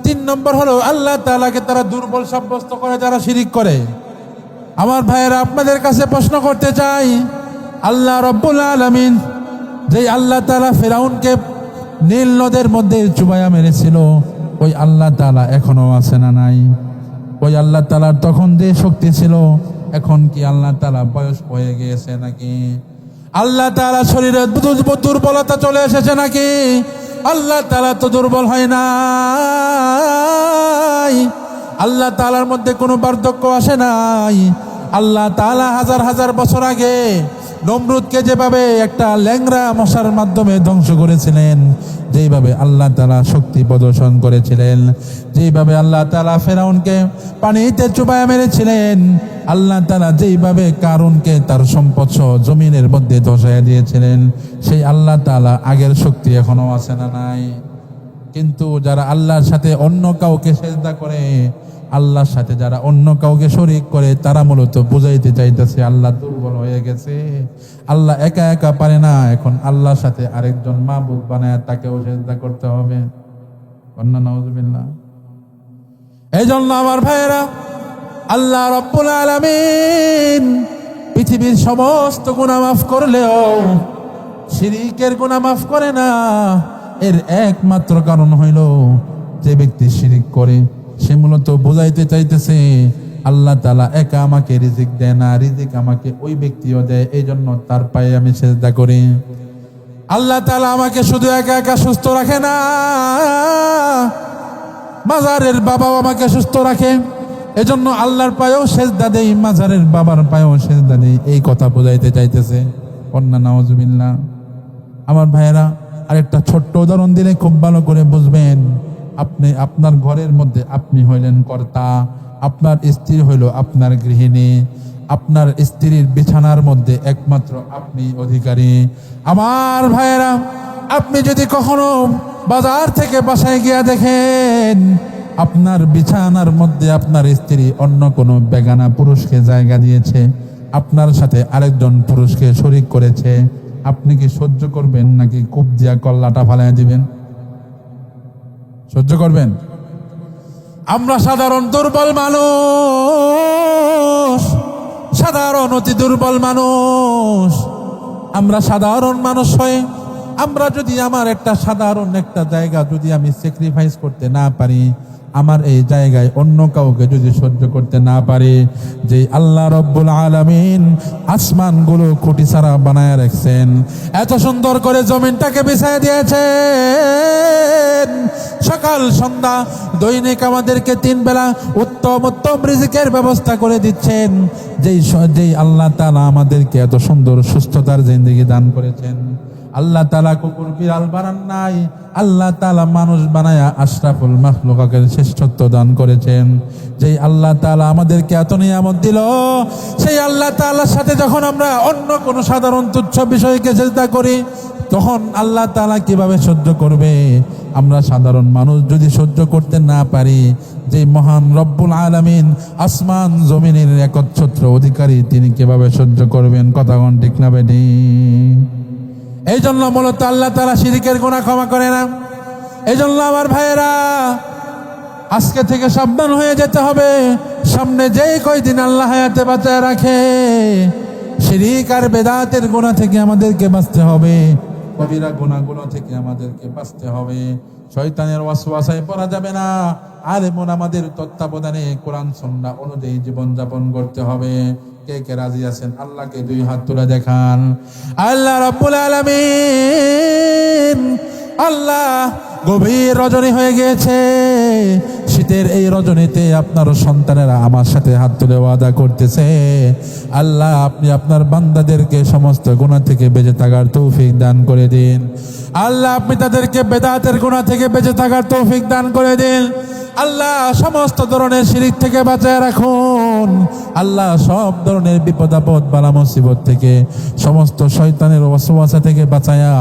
3 নম্বর হলো আল্লাহ তাআলাকে তারা দুর্বল সাব্যস্ত করে, যারা শিরিক করে। আমার ভাইয়েরা, আপনাদের কাছে প্রশ্ন করতে চাই, আল্লাহ রাব্বুল আলামিন, যে আল্লাহ তাআলা ফিরাউনকে নীল নদের মধ্যে চুবাইয়া মেরেছিল, ওই আল্লাহ তাআলা এখনো আছে না নাই? ওই আল্লাহ তাআলার তখন যে শক্তি ছিল, এখন কি আল্লাহ তাআলা বয়স হয়ে গিয়েছে নাকি? আল্লাহ তাআলা শরীরে দুর্বলতা চলে এসেছে নাকি? আল্লাহ তাআলা তো দুর্বল হয় নাই, আল্লাহ তাআলার মধ্যে কোনো বার্ধক্য আসে নাই। আল্লাহ তাআলা হাজার হাজার বছর আগে নমরুদকে যেভাবে একটা ল্যাংড়া মশার মাধ্যমে ধ্বংস করেছিলেন, যেইভাবে আল্লাহ তাআলা শক্তি প্রদর্শন করেছিলেন, যেইভাবে আল্লাহ তাআলা ফেরাউনকে পানিতে চুবাইয়া মেরেছিলেন, আল্লাহ তাআলা যেইভাবে কারুনকে তার সম্পদ সহ জমিনের মধ্যে ধসাইয়া দিয়েছিলেন, সেই আল্লাহ তাআলা আগের শক্তি এখনো আছে না নাই? কিন্তু যারা আল্লাহর সাথে অন্য কাউকে সেজদা করে, আল্লাহর সাথে যারা অন্য কাউকে শরীক করে তারা মূলত বুঝাইতে চাইতেছে আল্লাহ দুর্বল হয়ে গেছে, আল্লাহ একা একা পারে না, এখন আল্লাহর সাথে আরেকজন মাবুদ বানায় তাকেও সিজদা করতে হবে। নাউজুবিল্লাহ। এই জন্য আমার ভাইয়েরা, আল্লাহ রাব্বুল আলামিন পৃথিবীর সমস্ত গুনাহ মাফ করলেও শিরিকের গুনাহ মাফ করে না। এর একমাত্র কারণ হইল যে ব্যক্তি শিরিক করে সে মূলত বোঝাইতে চাইতেছে আল্লাহ তাআলা একা আমাকে রিজিক দেয় না, রিজিক আমাকে ওই ব্যক্তিও দেয়, এই জন্য তার পায়ে আমি সিজদা করি। আল্লাহ তাআলা আমাকে শুধু একা একা সুস্থ রাখে না, মাজারের বাবাও আমাকে সুস্থ রাখে, এজন্য আল্লাহর পায়েও সিজদা দেই, মাজারের বাবার পায়েও সিজদা দেই। এই কথা বোঝাইতে চাইতেছে। নাউজুবিল্লাহ। আমার ভাইয়েরা, আরেকটা ছোট্ট উদাহরণ দিলে খুব ভালো করে বুঝবেন। আপনি আপনার ঘরের মধ্যে আপনি হইলেন কর্তা, আপনার স্ত্রী হইল আপনার গৃহিণী, আপনার স্ত্রীর বিছানার মধ্যে একমাত্র আপনি অধিকারী। আমার ভাইয়েরা, আপনি যদি কখনো বাজার থেকে বাসায় গিয়া দেখেন আপনার বিছানার মধ্যে আপনার স্ত্রী অন্য কোনো বেগানা পুরুষকে জায়গা দিয়েছে, আপনার সাথে আরেকজন পুরুষকে শরীক করেছে, আপনি কি সহ্য করবেন নাকি কূপ দিয়া কল্লাটা ফালাইয়া দিবেন? সহ্য করবেন? আমরা সাধারণ দুর্বল মানুষ, সাধারণ অতি দুর্বল মানুষ। আমরা সাধারণ মানুষ হয়ে আমরা যদি আমার একটা সাধারণ একটা জায়গা যদি আমি স্যাক্রিফাইস করতে না পারি, আমার এই জায়গায় অন্য কাউকে যদি সহ্য করতে না পারে, যে আল্লাহ রব্বুল আলামিন আসমানগুলো খুঁটি ছাড়া বানায় রাখছেন, এত সুন্দর করে জমিনটাকে বিছায় দিয়েছেন, সকাল সন্ধ্যা দৈনিক আমাদেরকে 3 বেলা উত্তম উত্তম রিজিকের ব্যবস্থা করে দিচ্ছেন, যেই আল্লাহ তাআলা আমাদেরকে এত সুন্দর সুস্থতার জিন্দেগি দান করেছেন। আল্লাহ তাআলা কুকুর বিড়াল বানান নাই, আল্লাহ তাআলা মানুষ বানায়া আশরাফুল মাখলুকাতের শ্রেষ্ঠত্ব দান করেছেন। যেই আল্লাহ তাআলা আমাদেরকে এত নিয়ামত দিল, সেই আল্লাহ তাআলার সাথে যখন আমরা অন্য কোনো সাধারণ তুচ্ছ বিষয়কে সিজদা করি, তখন আল্লাহ তাআলা কিভাবে সহ্য করবে? আমরা সাধারণ মানুষ যদি সহ্য করতে না পারি, যে মহান রব্বুল আলামিন আসমান জমিনের একচ্ছত্র অধিকারী, তিনি কিভাবে সহ্য করবেন? কথা কোন ঠিক না বেটি? এই জন্য মূলত আল্লাহ তাআলা শিরকের গুনাহ ক্ষমা করে না। এই জন্য আমার ভাইয়েরা, আজকে থেকে সাবধান হয়ে যেতে হবে। সামনে যেই কয়দিন আল্লাহ হায়াতে বাঁচায় রাখে, শিরক আর বেদাতের গুনাহ থেকে আমাদেরকে বাঁচতে হবে, কবিরা গুনাহগুলো থেকে আমাদেরকে বাঁচতে হবে। শয়তানের ওয়াসওয়াসায় পড়া যাবে না। আলেমুন আমাদের তত্ত্বাবধানে কোরআন সুন্নাহ অনুযায়ী জীবনযাপন করতে হবে। কে কে রাজি আছেন? আল্লাহকে 2 হাত তুলে দেখান। আল্লাহ রাব্বুল আলামিন, আল্লাহ গভীর রজনী হয়ে গিয়েছে, শীতের এই রজনীতে আপনার সন্তানেরা আমার সাথে হাত তুলে ওয়াদা করতেছে, আল্লাহ আপনি আপনার বান্দাদেরকে সমস্ত গুনাহ থেকে বেঁচে থাকার তৌফিক দান করে দিন। আল্লাহ আপনি তাদেরকে বেদাতের গুনাহ থেকে বেঁচে থাকার তৌফিক দান করে দিন। আল্লাহ সমস্ত ধরনের শিরক থেকে বাঁচায় রাখুন। আল্লাহ সব ধরনের বিপদ আপদ বালা মুসিবত থেকে, সমস্ত শয়তানের ওয়াসওয়াসা থেকে বাঁচায়া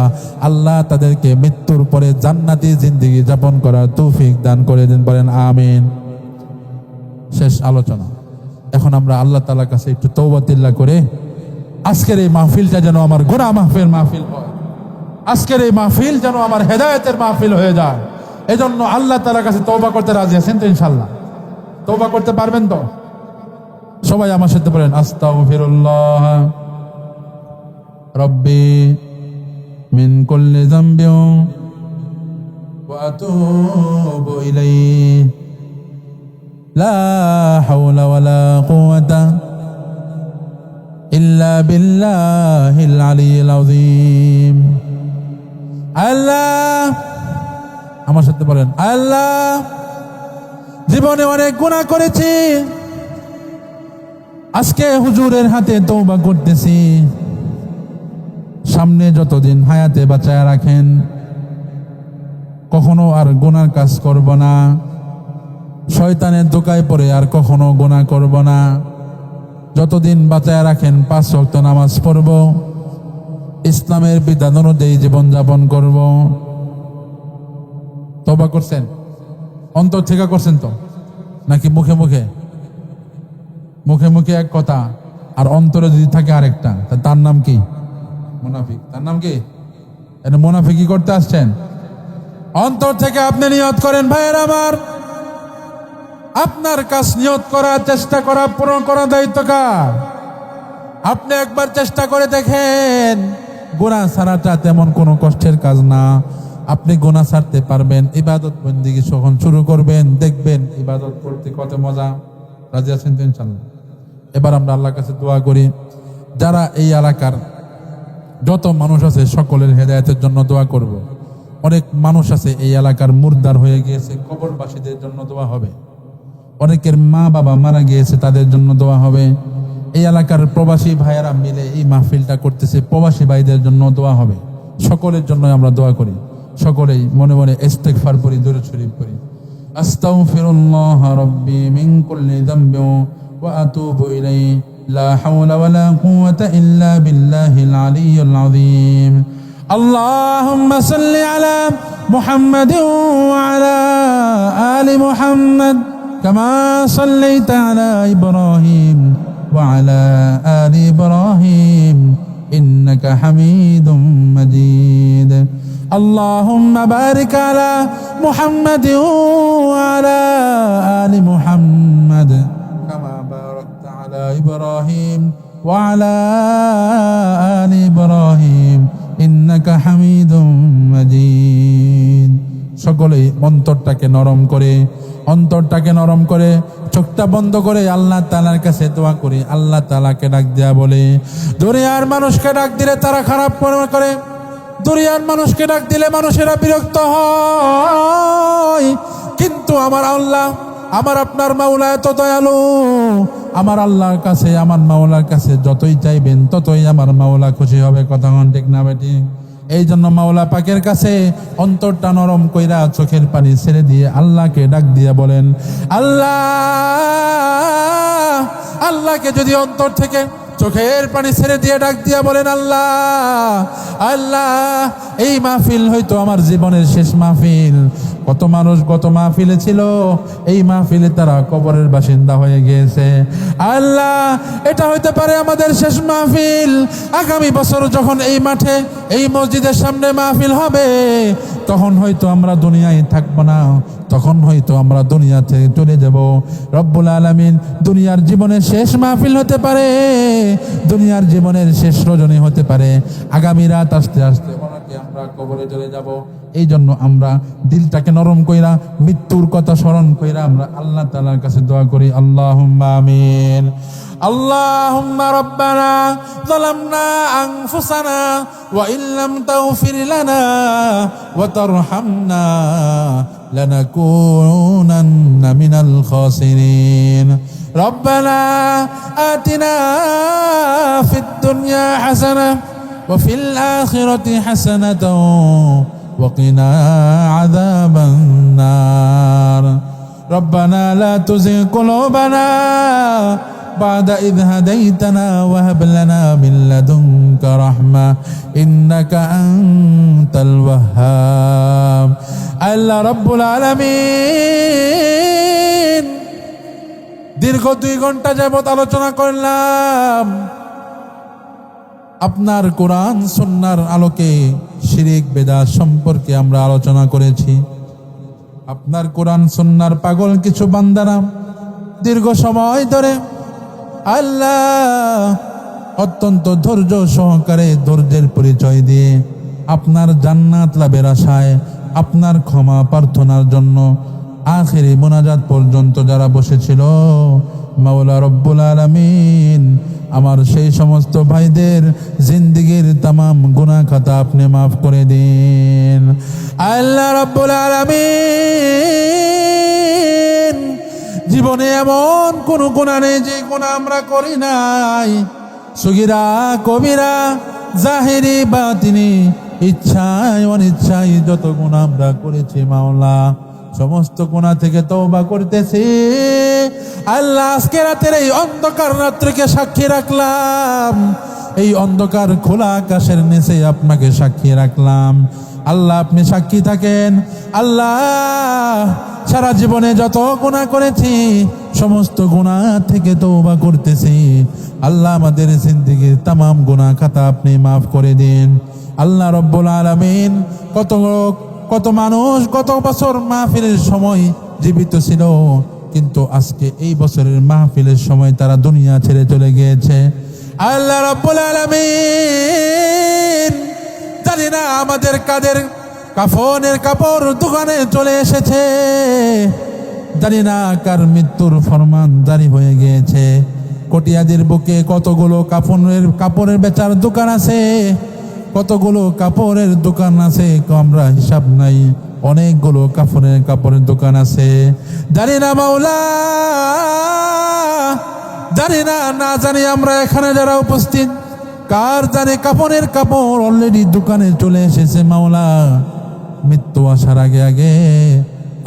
আল্লাহ তাদেরকে মৃত্যুর পরে জান্নাতি জিন্দেগি যাপন করার তৌফিক দান করে দিন। বলেন আমিন। শেষ আলোচনা। এখন আমরা আল্লাহ তাআলার কাছে একটু তওবাতিল্লাহ করে আজকের এই মাহফিলটা যেন আমার গুনাহ মাহফিল হয়, আজকের এই মাহফিল যেন আমার হেদায়েতের মাহফিল হয়ে যায়। এজন্য আল্লাহ তাআলার কাছে তওবা করতে রাজি আছেন তো? ইনশাআল্লাহ তওবা করতে পারবেন তো? সবাই আমার সাথে বলেন, আস্তাগফিরুল্লাহ রব্বি মিন কুল্লি যামবিন ওয়া আতুবু ইলাইহি লা হাওলা ওয়ালা কুওয়াতা ইল্লা বিল্লাহিল আলিয়্যিল আযীম। আল্লাহ, আমার সাথে বলেন, আল্লাহ জীবনে অনেক গুনাহ করেছি, আজকে হুজুরের হাতে তওবা করতেছি, সামনে যতদিন হায়াতে বাঁচায় রাখেন কখনো আর গুনার কাজ করব না, শয়তানের ধোঁকায় পড়ে আর কখনো গুনাহ করব না। যতদিন বাঁচায় রাখেন 5 ওয়াক্ত নামাজ পড়ব, ইসলামের বিধান অনুযায়ী জীবনযাপন করব। তওবা করছেন? অন্তর থেকে করছেন তো? নাকি মুখে মুখে? মুখে মুখে এক কথা, আর অন্তরে যদি থাকে আরেকটা, তার নাম কি? মুনাফিক। তার নাম কি? এটা মুনাফিকি করতে আসছেন? অন্তর থেকে আপনি নিয়ত করেন, ভাইয়ের আমার, আপনার কাজ নিয়ত করা, চেষ্টা করা, পূরণ করা দায়িত্ব কার? আপনি একবার চেষ্টা করে দেখেন, গুনাহ ছাড়াটা তেমন কোনো কষ্টের কাজ না। আপনি গুনাহ ছাড়তে পারবেন, ইবাদত বন্দেগী যখন শুরু করবেন দেখবেন ইবাদত করতে কত মজা। রাজি আছেন তো ইনশাআল্লাহ? এবার আমরা আল্লাহর কাছে দোয়া করি, যারা এই এলাকার যত মানুষ আছে সকলের হেদায়েতের জন্য দোয়া করব। অনেক মানুষ আছে এই এলাকার মুর্দার হয়ে গিয়েছে, কবরবাসীদের জন্য দোয়া হবে। অনেকের মা বাবা মারা গিয়েছে, তাদের জন্য দোয়া হবে। এই এলাকার প্রবাসী ভাইয়েরা মিলে এই মাহফিলটা করতেছে, প্রবাসী ভাইদের জন্য দোয়া হবে। সকলের জন্য আমরা দোয়া করি, সকলেই মনে মনে ইস্তিগফার পড়ি, দুরূদ শরীফ পড়ি। আস্তাগফিরুল্লাহ রাব্বি মিন কুল্লি যামবি ওয়া আতুবু ইলাইহি লা হাওলা ওয়ালা কুওয়াতা ইল্লা বিল্লাহিল আলিয়্যিল আযীম। আল্লাহুম্মা সাল্লি আলা মুহাম্মাদিন ওয়া আলা আলি মুহাম্মাদ কামা সাল্লাইতা আলা ইব্রাহিম وعلى آل إبراهيم إنك حميد مجيد. اللهم بارك على محمد وعلى آل محمد كما باركت على إبراهيم وعلى آل إبراهيم إنك حميد مجيد. সকলে অন্তরটাকে নরম করে চোখটা বন্ধ করে আল্লাহ তাআলার কাছে দোয়া করি। আল্লাহ তাআলাকে ডাক দেয়া বলে, দুনিয়ার মানুষকে ডাক দিলে তারা খারাপ মনে করে, দুনিয়ার মানুষকে ডাক দিলে মানুষেরা বিরক্ত হয়, কিন্তু আমার আল্লাহ, আমার আপনার মাওলা এত দয়ালু। আমার আল্লাহর কাছে, আমার মাওলার কাছে যতই চাইবেন ততই আমার মাওলা খুশি হবে। কথা ঠিক না বেটি? এই জন্য মাওলা পাকের কাছে অন্তরটা নরম কইরা চোখের পানি ছেড়ে দিয়ে আল্লাহকে ডাক দিয়ে বলেন, আল্লাহ। আল্লাহকে যদি অন্তর থেকে চোখের পানি ছেড়ে দিয়ে ডাক দিয়া বলেন, আল্লাহ আল্লাহ, এই মাহফিল হয়তো আমার জীবনের শেষ মাহফিল। কত মানুষ গত মাহফিলে ছিল, এই মাহফিলে তারা কবরের বাসিন্দা হয়ে গিয়েছে। আল্লাহ, এটা হইতে পারে আমাদের শেষ মাহফিল। আগামী বছর যখন এই মাঠে, এই মসজিদের সামনে মাহফিল হবে, তখন হয়তো আমরা দুনিয়ায় থাকবো না, তখন হয়তো আমরা দুনিয়া থেকে চলে যাব। রব্বুল আলামিন দুনিয়ার জীবনের শেষ মাহফিল হতে পারে, দুনিয়ার জীবনের শেষ রজনী হতে পারে। আগামী রাত আস্তে আস্তে অনেকে আমরা কবরে চলে যাব। এই জন্য আমরা দিলটাকে নরম কইরা, মৃত্যুর কথা স্মরণ কইরা আমরা আল্লাহ তাআলার কাছে দোয়া করি। আল্লাহুম্মা আমিন। اللهم ربنا ظلمنا أنفسنا وإن لم تغفر لنا وترحمنا لنكونن من الخاسرين. ربنا آتنا في الدنيا حسنة وفي الآخرة حسنة وقنا عذاب النار. ربنا لا تزغ قلوبنا بعد إذ هديتنا وهب لنا من لدنك رحمة إنك أنت الوهاب. আল্লাহ রব্বুল আলামিন, দীর্ঘ 2 ঘন্টা যাবত আলোচনা করলাম আপনার কোরআন সুন্নাহর আলোকে। শিরক বিদআত সম্পর্কে আমরা আলোচনা করেছি। আপনার কোরআন সুন্নাহর পাগল কিছু বান্দারা দীর্ঘ সময় ধরে আল্লাহ অত্যন্ত ধৈর্য সহকারে, ধৈর্যের পরিচয় দিয়ে আপনার জান্নাত লাভের আশায়, আপনার ক্ষমা প্রার্থনার জন্য আখেরি মোনাজাত পর্যন্ত যারা বসেছিল, মাওলা রব্বুল আলামিন আমার সেই সমস্ত ভাইদের জিন্দেগীর তামাম গুনাহ খাতা আপনি মাফ করে দিন। আল্লাহ রব্বুল আলামিন, জীবনে এমন কোন গুনাহ নেই যে গুনাহ আমরা করি নাই। সগীরা কবিরা, জাহিরি বাতিনি, ইচ্ছায় অনিচ্ছায় যত গুনাহ আমরা করেছি মাওলা, সমস্ত গুনাহ থেকে তওবা করতেছি। আল্লাহ, আজকে রাতের এই অন্ধকার রাত্রিকে সাক্ষী রাখলাম, এই অন্ধকার খোলা আকাশের নিচে আপনাকে সাক্ষী রাখলাম। আল্লাহ, আপনি সাক্ষী থাকেন। আল্লাহ, সারা জীবনে যত গুনাহ করেছি সমস্ত গুনাহ থেকে তওবা করতেছি। আল্লাহ আমাদের জিন্দেগির तमाम গুনাহ খাতা আপনি মাফ করে দিন। আল্লাহ রব্বুল আলামিন কত মানুষ কত বছর মাহফিলের সময় জীবিত ছিল, কিন্তু আজকে এই বছরের মাহফিলের সময় তারা দুনিয়া ছেড়ে চলে গিয়েছে। আল্লাহ রব্বুল আলামিন জানি না আমাদের কাদের কাফনের কাপড় দোকানে চলে এসেছে, জানি না কার মৃত্যুর ফরমান জারি হয়ে গিয়েছে। কটিয়াদির বুকে কতগুলো কাপড়ের বেচার দোকান আছে, কতগুলো কাপড়ের দোকান আছে, আমরা হিসাব নাই। অনেকগুলো কাপড়ের দোকান আছে। জানি না মাওলা, জানি না জানি আমরা এখানে যারা উপস্থিত কার জানে কাপড়ের কাপড় অলরেডি দোকানে চলে এসেছে। মাওলা, মৃত্যু আসার আগে আগে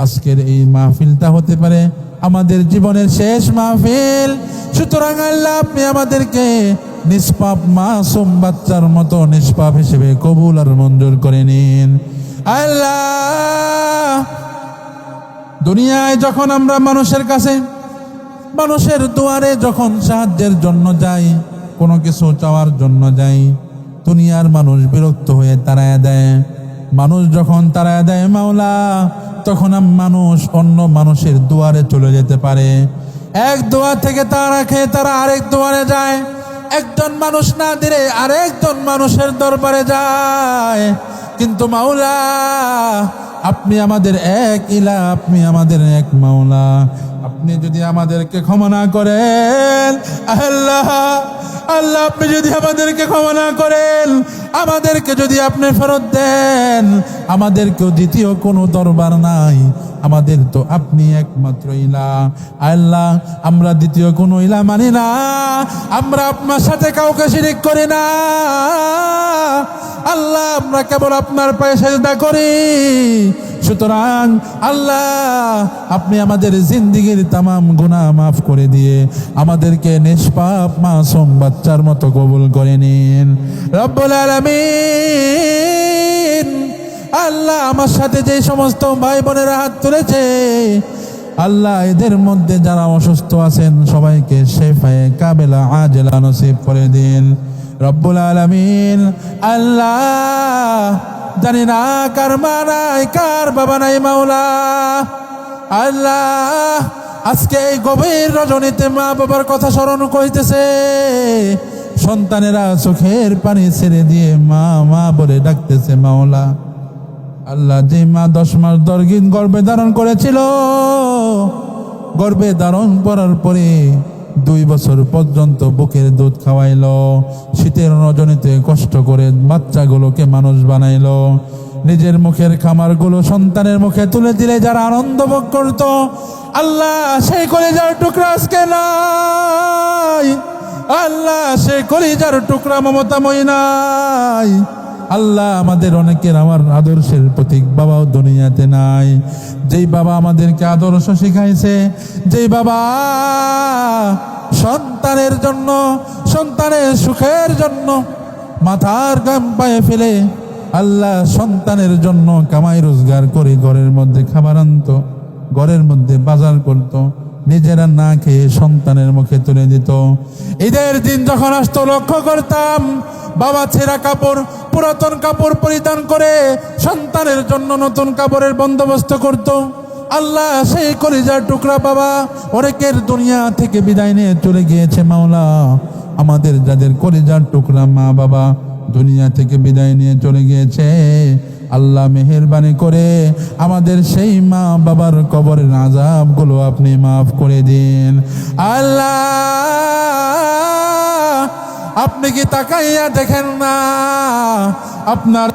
আজকের এই মাহফিলটা হতে পারে আমাদের জীবনের শেষ মাহফিল। সুতরাং আল্লাহ আপনি আমাদেরকে নিষ্পাপ মাসুম বাচ্চার মতো নিষ্পাপ হিসেবে কবুল আর মঞ্জুর করে নিন। আল্লাহ, দুনিয়ায় যখন আমরা মানুষের কাছে, মানুষের দুয়ারে যখন সাহায্যের জন্য যাই, কোনো কিছু চাওয়ার জন্য যাই, দুনিয়ার মানুষ বিরক্ত হয়ে তাড়ায়া দেয়। মানুষ যখন তাড়ায়া দেয় মাওলা, তখন মানুষ অন্য মানুষের দুয়ারে চলে যেতে পারে। এক দুয়ার থেকে তারা খেয়ে তারা আরেক দুয়ারে যায়। একজন মানুষ না দিলে আরেকজন মানুষের দরবারে যায়। কিন্তু মাওলা, আপনি আমাদের এক ইলা, আপনি আমাদের এক মাওলা। আপনি যদি আমাদেরকে ক্ষমা না করেন, আল্লাহ আল্লাহ আপনি যদি আমাদেরকে ক্ষমা না করেন, আমাদেরকে যদি আপনি ফেরত দেন, আমাদেরকেও দ্বিতীয় কোনো দরবার নাই, আমাদের তো আপনি একমাত্র ইলা। আল্লাহ, আমরা দ্বিতীয় কোনো ইলা মানি না, আমরা আপনার সাথে কাউকে শিরিক করি না। আল্লাহ, আমরা কেবল আপনার পায়ে সেজদা করি। সুতরাং আল্লাহ, আপনি আমাদের জিন্দেগির तमाम গুনাহ মাফ করে দিয়ে আমাদেরকে নিষ্পাপ মাসুম বাচ্চার মতো কবুল করে নিন রব্বুল আলামিন। আল্লাহ, আমার সাথে যে সমস্ত ভাই বোনেরা হাত তুলেছে, আল্লাহ এদের মধ্যে যারা অসুস্থ আছেন সবাইকে শেফায়ে কাবেলা আজেলা নসিব করে দিন রব্বুল আলামিন। আল্লাহ, জানি না কার মা নাই, কার বাবা নাই মাওলা। আল্লাহ, আজকে এই গভীর রজনীতে মা বাবার কথা স্মরণ করিতেছে। সন্তানেরা চোখের পানি ছেড়ে দিয়ে মা মা বলে ডাকতেছে মাওলা। আল্লাহ, যে মা 10 মাস দর্গিন গর্ভে ধারণ করেছিল, গর্ভে ধারণ করার পরে 2 বছর পর্যন্ত বুকের দুধ খাওয়াইলো, শীতের রজনীতে কষ্ট করে বাচ্চাগুলোকে মানুষ বানাইলো, নিজের মুখের খামারগুলো সন্তানের মুখে তুলে দিলে যারা আনন্দ ভোগ করতো, আল্লাহ সেই কলিজার টুকরা আজকে নাই। আল্লাহ, সেই কলিজার টুকরা মমতাময়ী নাই। আল্লাহ, আমাদের অনেকের আমার আদর্শের প্রতীক বাবাও দুনিয়াতে নাই। যেই বাবা আমাদেরকে আদর্শ শিখাইছে, যেই বাবা সন্তানের জন্য, সন্তানের সুখের জন্য মাথার ঘাম পায়ে ফেলে আল্লাহ সন্তানের জন্য কামাই রোজগার করে ঘরের মধ্যে খাবার আনতো, ঘরের মধ্যে বাজার করতো, নিজেরা না খেয়ে সন্তানের মুখে তুলে দিত। ঈদের দিন যখন আসতো লক্ষ্য করতাম বাবা ছেঁড়া কাপড়, পুরাতন কাপড় পরিধান করে সন্তানের জন্য নতুন কাপড়ের বন্দোবস্ত করত। আল্লাহ, সেই কলিজার টুকরা বাবা অনেকের দুনিয়া থেকে বিদায় নিয়ে চলে গিয়েছে মাওলা। আমাদের যাদের কলিজার টুকরা মা বাবা দুনিয়া থেকে বিদায় নিয়ে চলে গিয়েছে, আল্লাহ মেহেরবানি করে আমাদের সেই মা বাবার কবরের আযাবগুলো আপনি মাফ করে দিন। আল্লাহ, আপনি কি তাকাইয়া দেখেন না আপনার